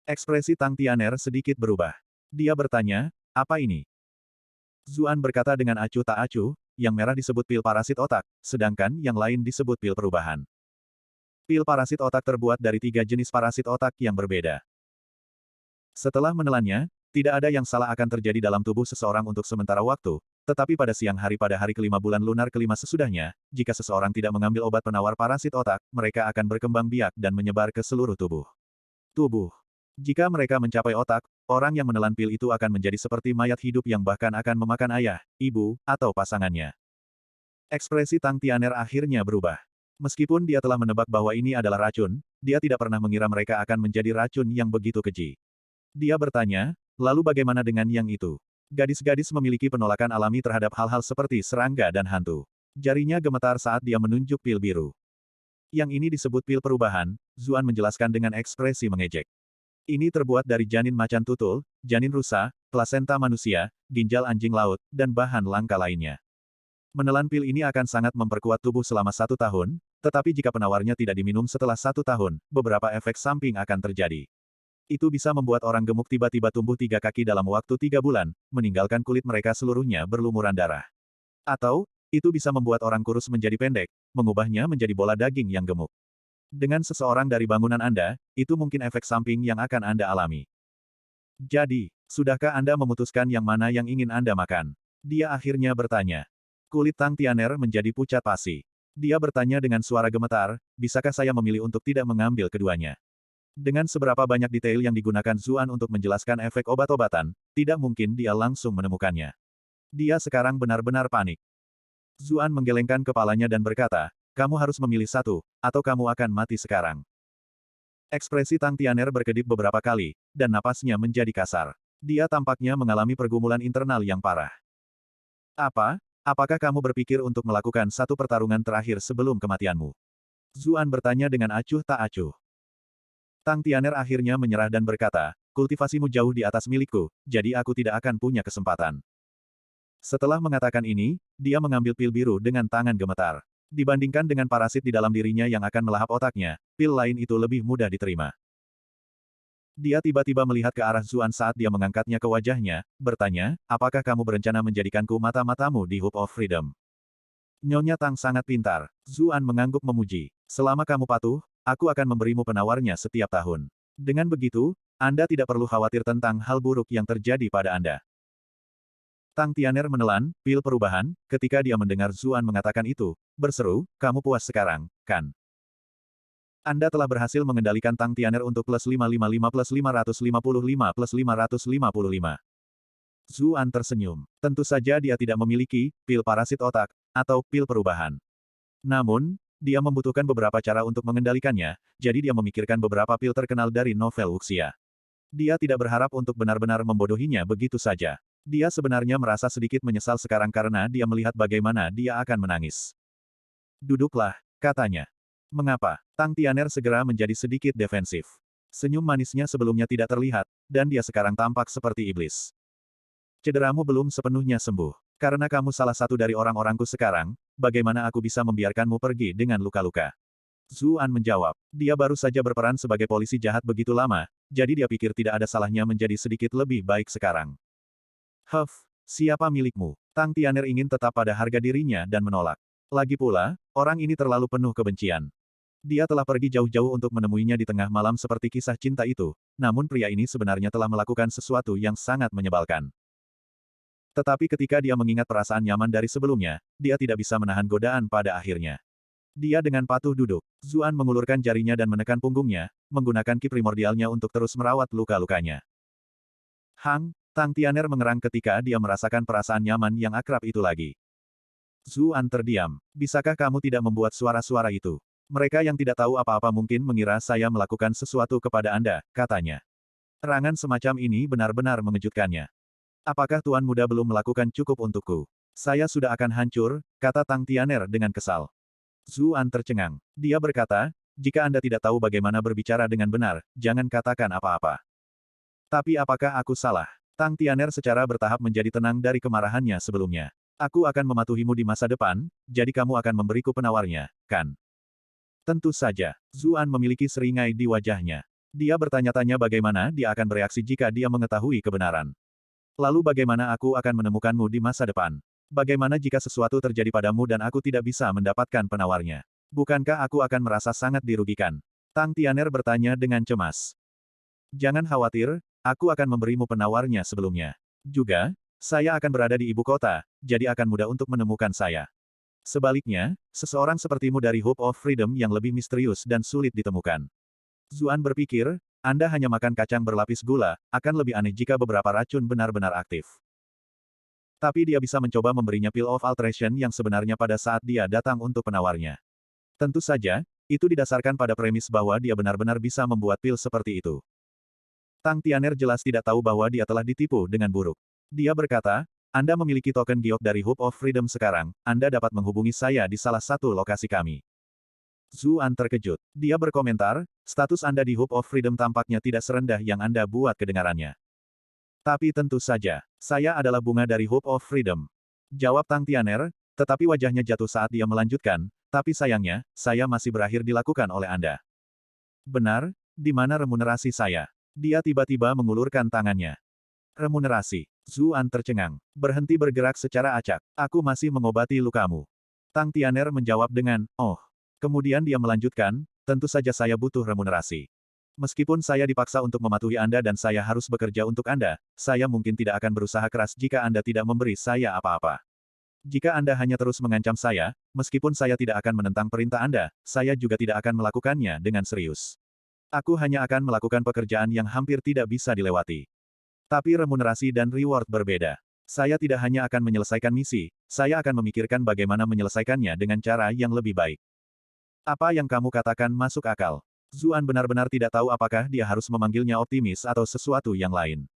Ekspresi Tang Tianer sedikit berubah. Dia bertanya, apa ini? Zuan berkata dengan acuh tak acuh, yang merah disebut pil parasit otak, sedangkan yang lain disebut pil perubahan. Pil parasit otak terbuat dari 3 jenis parasit otak yang berbeda. Setelah menelannya, tidak ada yang salah akan terjadi dalam tubuh seseorang untuk sementara waktu, tetapi pada siang hari pada hari kelima bulan lunar kelima sesudahnya, jika seseorang tidak mengambil obat penawar parasit otak, mereka akan berkembang biak dan menyebar ke seluruh tubuh. Jika mereka mencapai otak, orang yang menelan pil itu akan menjadi seperti mayat hidup yang bahkan akan memakan ayah, ibu, atau pasangannya. Ekspresi Tang Tianer akhirnya berubah. Meskipun dia telah menebak bahwa ini adalah racun, dia tidak pernah mengira mereka akan menjadi racun yang begitu keji. Dia bertanya, lalu bagaimana dengan yang itu? Gadis-gadis memiliki penolakan alami terhadap hal-hal seperti serangga dan hantu. Jarinya gemetar saat dia menunjuk pil biru. Yang ini disebut pil perubahan, Zuan menjelaskan dengan ekspresi mengejek. Ini terbuat dari janin macan tutul, janin rusa, plasenta manusia, ginjal anjing laut, dan bahan langka lainnya. Menelan pil ini akan sangat memperkuat tubuh selama 1 tahun, tetapi jika penawarnya tidak diminum setelah 1 tahun, beberapa efek samping akan terjadi. Itu bisa membuat orang gemuk tiba-tiba tumbuh 3 kaki dalam waktu 3 bulan, meninggalkan kulit mereka seluruhnya berlumuran darah. Atau, itu bisa membuat orang kurus menjadi pendek, mengubahnya menjadi bola daging yang gemuk. Dengan seseorang dari bangunan Anda, itu mungkin efek samping yang akan Anda alami. Jadi, sudahkah Anda memutuskan yang mana yang ingin Anda makan? Dia akhirnya bertanya. Kulit Tang Tianer menjadi pucat pasi. Dia bertanya dengan suara gemetar, bisakah saya memilih untuk tidak mengambil keduanya? Dengan seberapa banyak detail yang digunakan Zuan untuk menjelaskan efek obat-obatan, tidak mungkin dia langsung menemukannya. Dia sekarang benar-benar panik. Zuan menggelengkan kepalanya dan berkata, kamu harus memilih satu, atau kamu akan mati sekarang. Ekspresi Tang Tianer berkedip beberapa kali, dan napasnya menjadi kasar. Dia tampaknya mengalami pergumulan internal yang parah. Apa? Apakah kamu berpikir untuk melakukan satu pertarungan terakhir sebelum kematianmu? Zuan bertanya dengan acuh tak acuh. Tang Tianer akhirnya menyerah dan berkata, kultivasimu jauh di atas milikku, jadi aku tidak akan punya kesempatan. Setelah mengatakan ini, dia mengambil pil biru dengan tangan gemetar. Dibandingkan dengan parasit di dalam dirinya yang akan melahap otaknya, pil lain itu lebih mudah diterima. Dia tiba-tiba melihat ke arah Zuan saat dia mengangkatnya ke wajahnya, bertanya, apakah kamu berencana menjadikanku mata-matamu di Hope of Freedom? Nyonya Tang sangat pintar. Zuan mengangguk memuji. Selama kamu patuh, aku akan memberimu penawarnya setiap tahun. Dengan begitu, Anda tidak perlu khawatir tentang hal buruk yang terjadi pada Anda. Tang Tianer menelan pil perubahan, ketika dia mendengar Zuan mengatakan itu, berseru, kamu puas sekarang, kan? Anda telah berhasil mengendalikan Tang Tianer untuk plus 555 plus 555 plus 555. Zuan tersenyum. Tentu saja dia tidak memiliki pil parasit otak, atau pil perubahan. Namun, dia membutuhkan beberapa cara untuk mengendalikannya, jadi dia memikirkan beberapa pil terkenal dari novel Wuxia. Dia tidak berharap untuk benar-benar membodohinya begitu saja. Dia sebenarnya merasa sedikit menyesal sekarang karena dia melihat bagaimana dia akan menangis. Duduklah, katanya. Mengapa? Tang Tianer segera menjadi sedikit defensif. Senyum manisnya sebelumnya tidak terlihat, dan dia sekarang tampak seperti iblis. Cederamu belum sepenuhnya sembuh. Karena kamu salah satu dari orang-orangku sekarang, bagaimana aku bisa membiarkanmu pergi dengan luka-luka? Zuan menjawab. Dia baru saja berperan sebagai polisi jahat begitu lama, jadi dia pikir tidak ada salahnya menjadi sedikit lebih baik sekarang. Siapa milikmu? Tang Tianer ingin tetap pada harga dirinya dan menolak. Lagi pula, orang ini terlalu penuh kebencian. Dia telah pergi jauh-jauh untuk menemuinya di tengah malam seperti kisah cinta itu, namun pria ini sebenarnya telah melakukan sesuatu yang sangat menyebalkan. Tetapi ketika dia mengingat perasaan nyaman dari sebelumnya, dia tidak bisa menahan godaan pada akhirnya. Dia dengan patuh duduk. Zuan mengulurkan jarinya dan menekan punggungnya, menggunakan ki primordialnya untuk terus merawat luka-lukanya. Tang Tianer mengerang ketika dia merasakan perasaan nyaman yang akrab itu lagi. Zuan terdiam. Bisakah kamu tidak membuat suara-suara itu? Mereka yang tidak tahu apa-apa mungkin mengira saya melakukan sesuatu kepada Anda, katanya. Serangan semacam ini benar-benar mengejutkannya. Apakah Tuan Muda belum melakukan cukup untukku? Saya sudah akan hancur, kata Tang Tianer dengan kesal. Zuan tercengang. Dia berkata, jika Anda tidak tahu bagaimana berbicara dengan benar, jangan katakan apa-apa. Tapi apakah aku salah? Tang Tianer secara bertahap menjadi tenang dari kemarahannya sebelumnya. Aku akan mematuhimu di masa depan, jadi kamu akan memberiku penawarnya, kan? Tentu saja. Zuan memiliki seringai di wajahnya. Dia bertanya-tanya bagaimana dia akan bereaksi jika dia mengetahui kebenaran. Lalu bagaimana aku akan menemukanmu di masa depan? Bagaimana jika sesuatu terjadi padamu dan aku tidak bisa mendapatkan penawarnya? Bukankah aku akan merasa sangat dirugikan? Tang Tianer bertanya dengan cemas. Jangan khawatir, aku akan memberimu penawarnya sebelumnya. Juga, saya akan berada di ibu kota, jadi akan mudah untuk menemukan saya. Sebaliknya, seseorang sepertimu dari Hope of Freedom yang lebih misterius dan sulit ditemukan. Zuan berpikir, Anda hanya makan kacang berlapis gula, akan lebih aneh jika beberapa racun benar-benar aktif. Tapi dia bisa mencoba memberinya Pill of Alteration yang sebenarnya pada saat dia datang untuk penawarnya. Tentu saja, itu didasarkan pada premis bahwa dia benar-benar bisa membuat pil seperti itu. Tang Tianer jelas tidak tahu bahwa dia telah ditipu dengan buruk. Dia berkata, Anda memiliki token giok dari Hope of Freedom sekarang, Anda dapat menghubungi saya di salah satu lokasi kami. Zuan terkejut. Dia berkomentar, status Anda di Hope of Freedom tampaknya tidak serendah yang Anda buat kedengarannya. Tapi tentu saja, saya adalah bunga dari Hope of Freedom. Jawab Tang Tianer, tetapi wajahnya jatuh saat dia melanjutkan, tapi sayangnya, saya masih berakhir dilakukan oleh Anda. Benar, di mana remunerasi saya? Dia tiba-tiba mengulurkan tangannya. Remunerasi. Zuan tercengang. Berhenti bergerak secara acak. Aku masih mengobati lukamu. Tang Tianer menjawab dengan, oh. Kemudian dia melanjutkan, tentu saja saya butuh remunerasi. Meskipun saya dipaksa untuk mematuhi Anda dan saya harus bekerja untuk Anda, saya mungkin tidak akan berusaha keras jika Anda tidak memberi saya apa-apa. Jika Anda hanya terus mengancam saya, meskipun saya tidak akan menentang perintah Anda, saya juga tidak akan melakukannya dengan serius. Aku hanya akan melakukan pekerjaan yang hampir tidak bisa dilewati. Tapi remunerasi dan reward berbeda. Saya tidak hanya akan menyelesaikan misi, saya akan memikirkan bagaimana menyelesaikannya dengan cara yang lebih baik. Apa yang kamu katakan masuk akal. Zuan benar-benar tidak tahu apakah dia harus memanggilnya optimis atau sesuatu yang lain.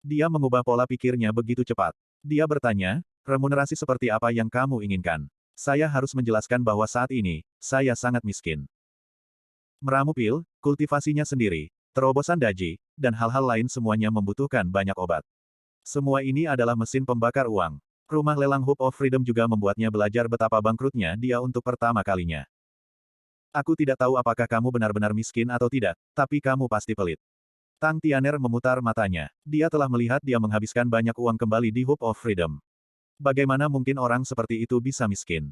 Dia mengubah pola pikirnya begitu cepat. Dia bertanya, remunerasi seperti apa yang kamu inginkan? Saya harus menjelaskan bahwa saat ini, saya sangat miskin. Meramu pil, kultivasinya sendiri, terobosan daji, dan hal-hal lain semuanya membutuhkan banyak obat. Semua ini adalah mesin pembakar uang. Rumah lelang Hope of Freedom juga membuatnya belajar betapa bangkrutnya dia untuk pertama kalinya. Aku tidak tahu apakah kamu benar-benar miskin atau tidak, tapi kamu pasti pelit. Tang Tianer memutar matanya. Dia telah melihat dia menghabiskan banyak uang kembali di Hope of Freedom. Bagaimana mungkin orang seperti itu bisa miskin?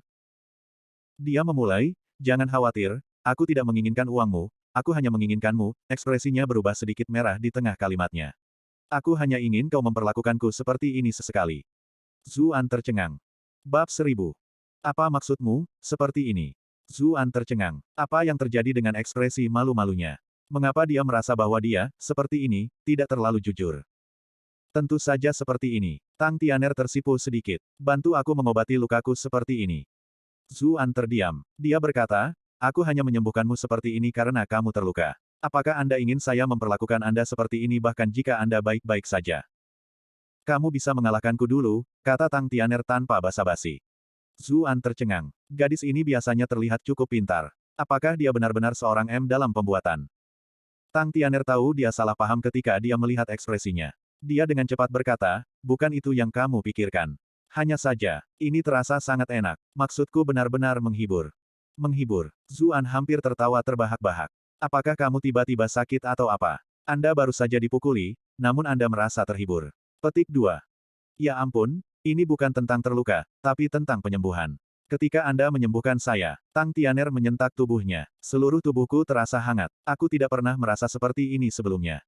Dia memulai, jangan khawatir, aku tidak menginginkan uangmu, aku hanya menginginkanmu, ekspresinya berubah sedikit merah di tengah kalimatnya. Aku hanya ingin kau memperlakukanku seperti ini sesekali. Zuan tercengang. Bab 1000. Apa maksudmu, seperti ini? Zuan tercengang. Apa yang terjadi dengan ekspresi malu-malunya? Mengapa dia merasa bahwa dia, seperti ini, tidak terlalu jujur? Tentu saja seperti ini. Tang Tianer tersipu sedikit. Bantu aku mengobati lukaku seperti ini. Zuan terdiam. Dia berkata, aku hanya menyembuhkanmu seperti ini karena kamu terluka. Apakah Anda ingin saya memperlakukan Anda seperti ini bahkan jika Anda baik-baik saja? Kamu bisa mengalahkanku dulu, kata Tang Tianer tanpa basa-basi. Zuan tercengang. Gadis ini biasanya terlihat cukup pintar. Apakah dia benar-benar seorang M dalam pembuatan? Tang Tianer tahu dia salah paham ketika dia melihat ekspresinya. Dia dengan cepat berkata, bukan itu yang kamu pikirkan. Hanya saja, ini terasa sangat enak. Maksudku benar-benar menghibur. Menghibur. Zuan hampir tertawa terbahak-bahak. Apakah kamu tiba-tiba sakit atau apa? Anda baru saja dipukuli, namun Anda merasa terhibur. Petik 2. Ya ampun, ini bukan tentang terluka, tapi tentang penyembuhan. Ketika Anda menyembuhkan saya, Tang Tianer menyentak tubuhnya. Seluruh tubuhku terasa hangat. Aku tidak pernah merasa seperti ini sebelumnya.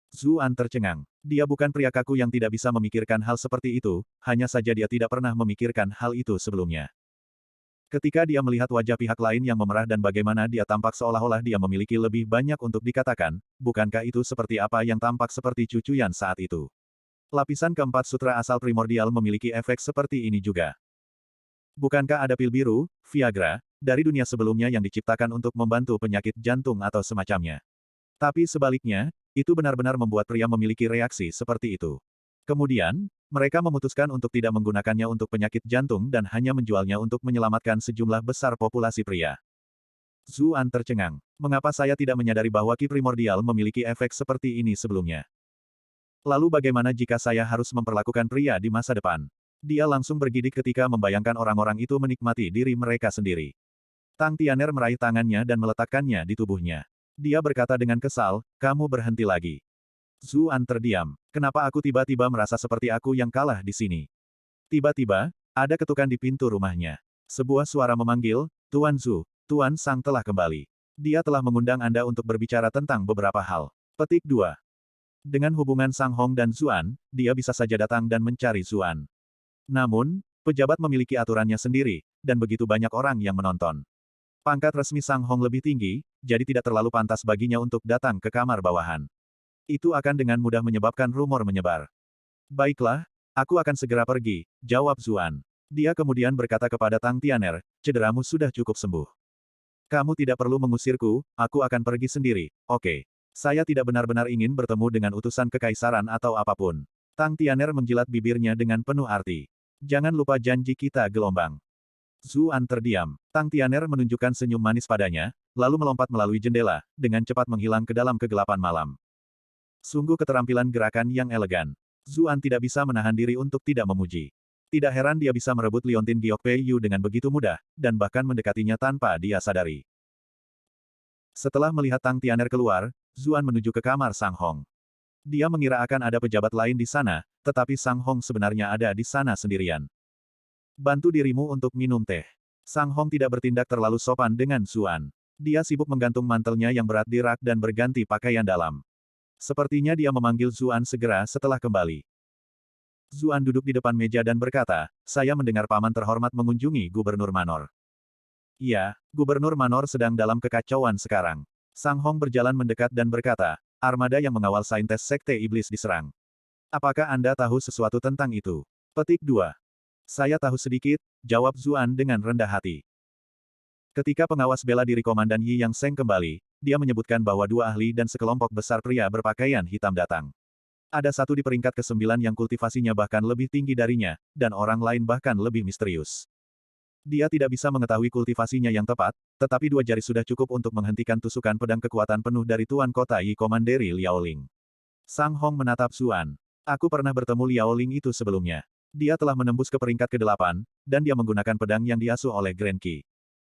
Zuan tercengang. Dia bukan pria kaku yang tidak bisa memikirkan hal seperti itu, hanya saja dia tidak pernah memikirkan hal itu sebelumnya. Ketika dia melihat wajah pihak lain yang memerah dan bagaimana dia tampak seolah-olah dia memiliki lebih banyak untuk dikatakan, bukankah itu seperti apa yang tampak seperti cucuyan saat itu? Lapisan keempat sutra asal primordial memiliki efek seperti ini juga. Bukankah ada pil biru, Viagra, dari dunia sebelumnya yang diciptakan untuk membantu penyakit jantung atau semacamnya? Tapi sebaliknya, itu benar-benar membuat pria memiliki reaksi seperti itu. Kemudian, mereka memutuskan untuk tidak menggunakannya untuk penyakit jantung dan hanya menjualnya untuk menyelamatkan sejumlah besar populasi pria. Zuan tercengang. Mengapa saya tidak menyadari bahwa ki primordial memiliki efek seperti ini sebelumnya? Lalu bagaimana jika saya harus memperlakukan pria di masa depan? Dia langsung bergidik ketika membayangkan orang-orang itu menikmati diri mereka sendiri. Tang Tianer meraih tangannya dan meletakkannya di tubuhnya. Dia berkata dengan kesal, kamu berhenti lagi. Zuan terdiam. Kenapa aku tiba-tiba merasa seperti aku yang kalah di sini? Tiba-tiba, ada ketukan di pintu rumahnya. Sebuah suara memanggil, Tuan Zhu, Tuan Sang telah kembali. Dia telah mengundang Anda untuk berbicara tentang beberapa hal. Petik 2. Dengan hubungan Sang Hong dan Zuan, dia bisa saja datang dan mencari Zuan. Namun, pejabat memiliki aturannya sendiri, dan begitu banyak orang yang menonton. Pangkat resmi Sang Hong lebih tinggi, jadi tidak terlalu pantas baginya untuk datang ke kamar bawahan. Itu akan dengan mudah menyebabkan rumor menyebar. Baiklah, aku akan segera pergi, jawab Zuan. Dia kemudian berkata kepada Tang Tianer, cederamu sudah cukup sembuh. Kamu tidak perlu mengusirku, aku akan pergi sendiri, oke. Saya tidak benar-benar ingin bertemu dengan utusan kekaisaran atau apapun. Tang Tianer menjilat bibirnya dengan penuh arti. Jangan lupa janji kita gelombang. Zuan terdiam. Tang Tianer menunjukkan senyum manis padanya, lalu melompat melalui jendela, dengan cepat menghilang ke dalam kegelapan malam. Sungguh keterampilan gerakan yang elegan. Zuan tidak bisa menahan diri untuk tidak memuji. Tidak heran dia bisa merebut liontin Giok Pei Yu dengan begitu mudah, dan bahkan mendekatinya tanpa dia sadari. Setelah melihat Tang Tianer keluar, Zuan menuju ke kamar Sang Hong. Dia mengira akan ada pejabat lain di sana, tetapi Sang Hong sebenarnya ada di sana sendirian. Bantu dirimu untuk minum teh. Sang Hong tidak bertindak terlalu sopan dengan Zuan. Dia sibuk menggantung mantelnya yang berat di rak dan berganti pakaian dalam. Sepertinya dia memanggil Zuan segera setelah kembali. Zuan duduk di depan meja dan berkata, saya mendengar paman terhormat mengunjungi Gubernur Manor. Iya, Gubernur Manor sedang dalam kekacauan sekarang. Sang Hong berjalan mendekat dan berkata, armada yang mengawal saintes Sekte Iblis diserang. Apakah Anda tahu sesuatu tentang itu? Petik 2. Saya tahu sedikit, jawab Zuan dengan rendah hati. Ketika pengawas bela diri Komandan Yi Yang Seng kembali, dia menyebutkan bahwa dua ahli dan sekelompok besar pria berpakaian hitam datang. Ada satu di peringkat ke-9 yang kultivasinya bahkan lebih tinggi darinya, dan orang lain bahkan lebih misterius. Dia tidak bisa mengetahui kultivasinya yang tepat, tetapi dua jari sudah cukup untuk menghentikan tusukan pedang kekuatan penuh dari Tuan Kota Yi Komanderi Liaoling. Sang Hong menatap Zuan. Aku pernah bertemu Liaoling itu sebelumnya. Dia telah menembus ke peringkat ke-8, dan dia menggunakan pedang yang diasuh oleh Grand Qi.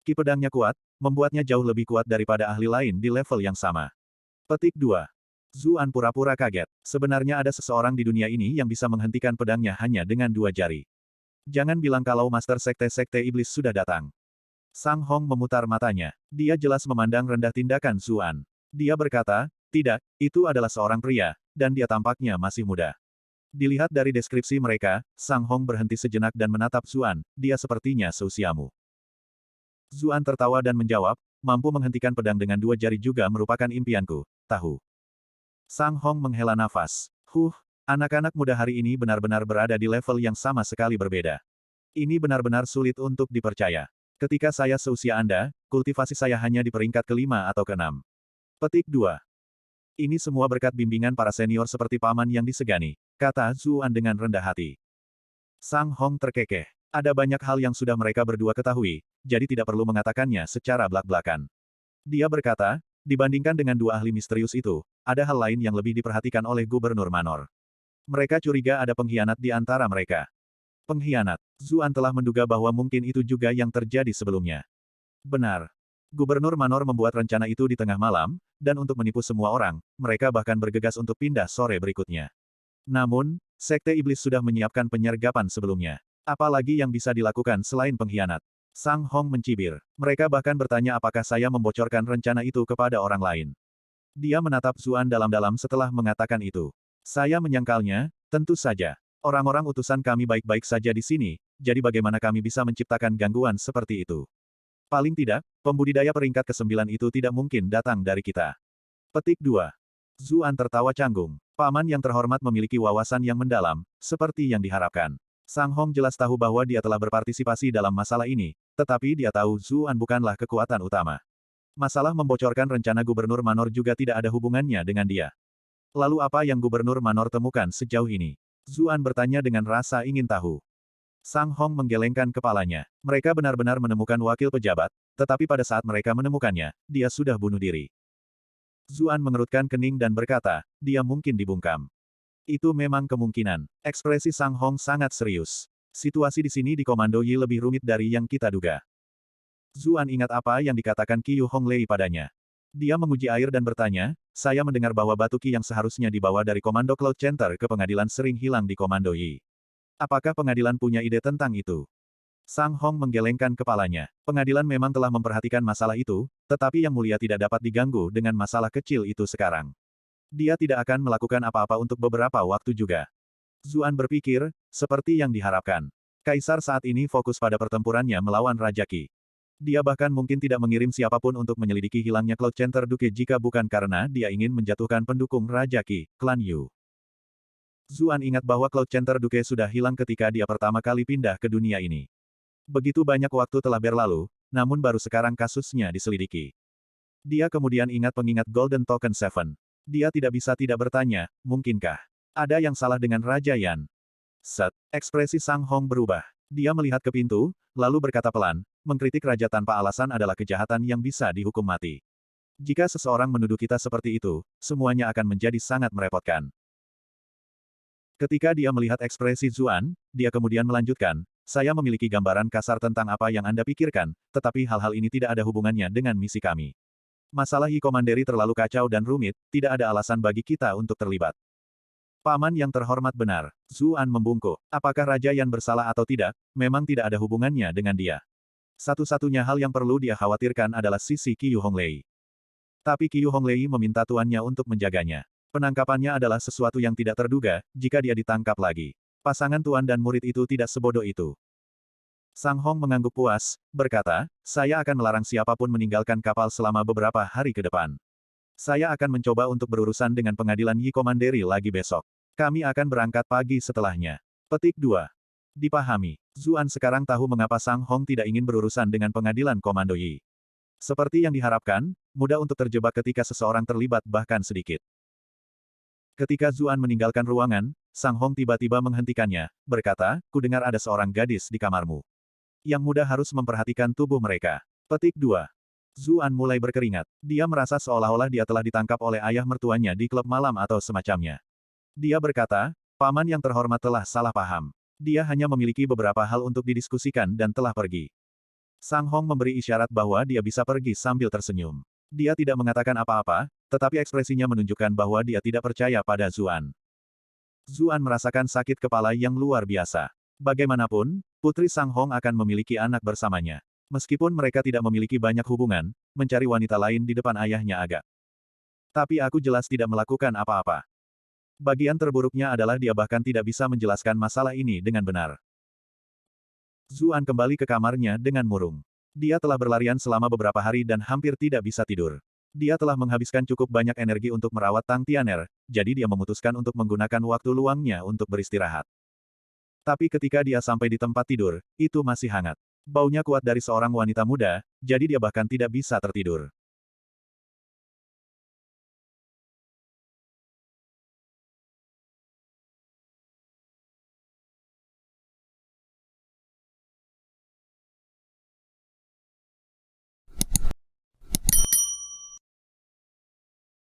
Ki pedangnya kuat, membuatnya jauh lebih kuat daripada ahli lain di level yang sama. Petik 2. Zuan pura-pura kaget. Sebenarnya ada seseorang di dunia ini yang bisa menghentikan pedangnya hanya dengan 2 jari. Jangan bilang kalau Master Sekte-Sekte Iblis sudah datang. Sang Hong memutar matanya. Dia jelas memandang rendah tindakan Zuan. Dia berkata, tidak, itu adalah seorang pria, dan dia tampaknya masih muda. Dilihat dari deskripsi mereka, Sang Hong berhenti sejenak dan menatap Zuan, dia sepertinya seusiamu. Zuan tertawa dan menjawab, mampu menghentikan pedang dengan 2 jari juga merupakan impianku, tahu. Sang Hong menghela nafas. Anak-anak muda hari ini benar-benar berada di level yang sama sekali berbeda. Ini benar-benar sulit untuk dipercaya. Ketika saya seusia Anda, kultivasi saya hanya di peringkat ke-5 atau ke-6. Petik 2. Ini semua berkat bimbingan para senior seperti paman yang disegani, kata Zuan dengan rendah hati. Sang Hong terkekeh. Ada banyak hal yang sudah mereka berdua ketahui, jadi tidak perlu mengatakannya secara blak-blakan. Dia berkata, dibandingkan dengan 2 ahli misterius itu, ada hal lain yang lebih diperhatikan oleh Gubernur Manor. Mereka curiga ada pengkhianat di antara mereka. Pengkhianat. Zuan telah menduga bahwa mungkin itu juga yang terjadi sebelumnya. Benar. Gubernur Manor membuat rencana itu di tengah malam, dan untuk menipu semua orang, mereka bahkan bergegas untuk pindah sore berikutnya. Namun, Sekte Iblis sudah menyiapkan penyergapan sebelumnya. Apalagi yang bisa dilakukan selain pengkhianat? Sang Hong mencibir. Mereka bahkan bertanya apakah saya membocorkan rencana itu kepada orang lain. Dia menatap Zuan dalam-dalam setelah mengatakan itu. Saya menyangkalnya, tentu saja. Orang-orang utusan kami baik-baik saja di sini, jadi bagaimana kami bisa menciptakan gangguan seperti itu? Paling tidak, pembudidaya peringkat ke-9 itu tidak mungkin datang dari kita. Petik 2. Zuan tertawa canggung. Paman yang terhormat memiliki wawasan yang mendalam, seperti yang diharapkan. Sang Hong jelas tahu bahwa dia telah berpartisipasi dalam masalah ini, tetapi dia tahu Zuan bukanlah kekuatan utama. Masalah membocorkan rencana Gubernur Manor juga tidak ada hubungannya dengan dia. Lalu apa yang Gubernur Manor temukan sejauh ini? Zuan bertanya dengan rasa ingin tahu. Sang Hong menggelengkan kepalanya. Mereka benar-benar menemukan wakil pejabat, tetapi pada saat mereka menemukannya, dia sudah bunuh diri. Zuan mengerutkan kening dan berkata, dia mungkin dibungkam. Itu memang kemungkinan. Ekspresi Sang Hong sangat serius. Situasi di sini di Komando Yi lebih rumit dari yang kita duga. Zuan ingat apa yang dikatakan Qiu Honglei padanya. Dia menguji air dan bertanya, saya mendengar bahwa batu Qi yang seharusnya dibawa dari Komando Cloud Center ke pengadilan sering hilang di Komando Yi. Apakah pengadilan punya ide tentang itu? Sang Hong menggelengkan kepalanya. Pengadilan memang telah memperhatikan masalah itu, tetapi Yang Mulia tidak dapat diganggu dengan masalah kecil itu sekarang. Dia tidak akan melakukan apa-apa untuk beberapa waktu juga. Zuan berpikir, seperti yang diharapkan. Kaisar saat ini fokus pada pertempurannya melawan Raja Qi. Dia bahkan mungkin tidak mengirim siapapun untuk menyelidiki hilangnya Cloud Center Duke jika bukan karena dia ingin menjatuhkan pendukung Raja Qi, klan Yu. Zuan ingat bahwa Cloud Center Duke sudah hilang ketika dia pertama kali pindah ke dunia ini. Begitu banyak waktu telah berlalu, namun baru sekarang kasusnya diselidiki. Dia kemudian ingat pengingat Golden Token Seven. Dia tidak bisa tidak bertanya, mungkinkah ada yang salah dengan Raja Yan? Ekspresi Sang Hong berubah. Dia melihat ke pintu, lalu berkata pelan, mengkritik raja tanpa alasan adalah kejahatan yang bisa dihukum mati. Jika seseorang menuduh kita seperti itu, semuanya akan menjadi sangat merepotkan. Ketika dia melihat ekspresi Zuan, dia kemudian melanjutkan, saya memiliki gambaran kasar tentang apa yang Anda pikirkan, tetapi hal-hal ini tidak ada hubungannya dengan misi kami. Masalah Yi Commandery terlalu kacau dan rumit, tidak ada alasan bagi kita untuk terlibat. Paman yang terhormat benar. Zuan membungkuk. Apakah Raja Yan bersalah atau tidak, memang tidak ada hubungannya dengan dia. Satu-satunya hal yang perlu dia khawatirkan adalah sisi Qiu Honglei. Tapi Qiu Honglei meminta tuannya untuk menjaganya. Penangkapannya adalah sesuatu yang tidak terduga, jika dia ditangkap lagi. Pasangan tuan dan murid itu tidak sebodoh itu. Sang Hong mengangguk puas, berkata, saya akan melarang siapapun meninggalkan kapal selama beberapa hari ke depan. Saya akan mencoba untuk berurusan dengan pengadilan Yi Commandery lagi besok. Kami akan berangkat pagi setelahnya. Petik 2. Dipahami. Zuan sekarang tahu mengapa Sang Hong tidak ingin berurusan dengan pengadilan Komando Yi. Seperti yang diharapkan, mudah untuk terjebak ketika seseorang terlibat bahkan sedikit. Ketika Zuan meninggalkan ruangan, Sang Hong tiba-tiba menghentikannya, berkata, kudengar ada seorang gadis di kamarmu. Yang muda harus memperhatikan tubuh mereka. Petik 2. Zuan mulai berkeringat. Dia merasa seolah-olah dia telah ditangkap oleh ayah mertuanya di klub malam atau semacamnya. Dia berkata, paman yang terhormat telah salah paham. Dia hanya memiliki beberapa hal untuk didiskusikan dan telah pergi. Sang Hong memberi isyarat bahwa dia bisa pergi sambil tersenyum. Dia tidak mengatakan apa-apa, tetapi ekspresinya menunjukkan bahwa dia tidak percaya pada Zuan. Zuan merasakan sakit kepala yang luar biasa. Bagaimanapun, Putri Sang Hong akan memiliki anak bersamanya. Meskipun mereka tidak memiliki banyak hubungan, mencari wanita lain di depan ayahnya agak. Tapi aku jelas tidak melakukan apa-apa. Bagian terburuknya adalah dia bahkan tidak bisa menjelaskan masalah ini dengan benar. Zuan kembali ke kamarnya dengan murung. Dia telah berlarian selama beberapa hari dan hampir tidak bisa tidur. Dia telah menghabiskan cukup banyak energi untuk merawat Tang Tianer, jadi dia memutuskan untuk menggunakan waktu luangnya untuk beristirahat. Tapi ketika dia sampai di tempat tidur, itu masih hangat. Baunya kuat dari seorang wanita muda, jadi dia bahkan tidak bisa tertidur.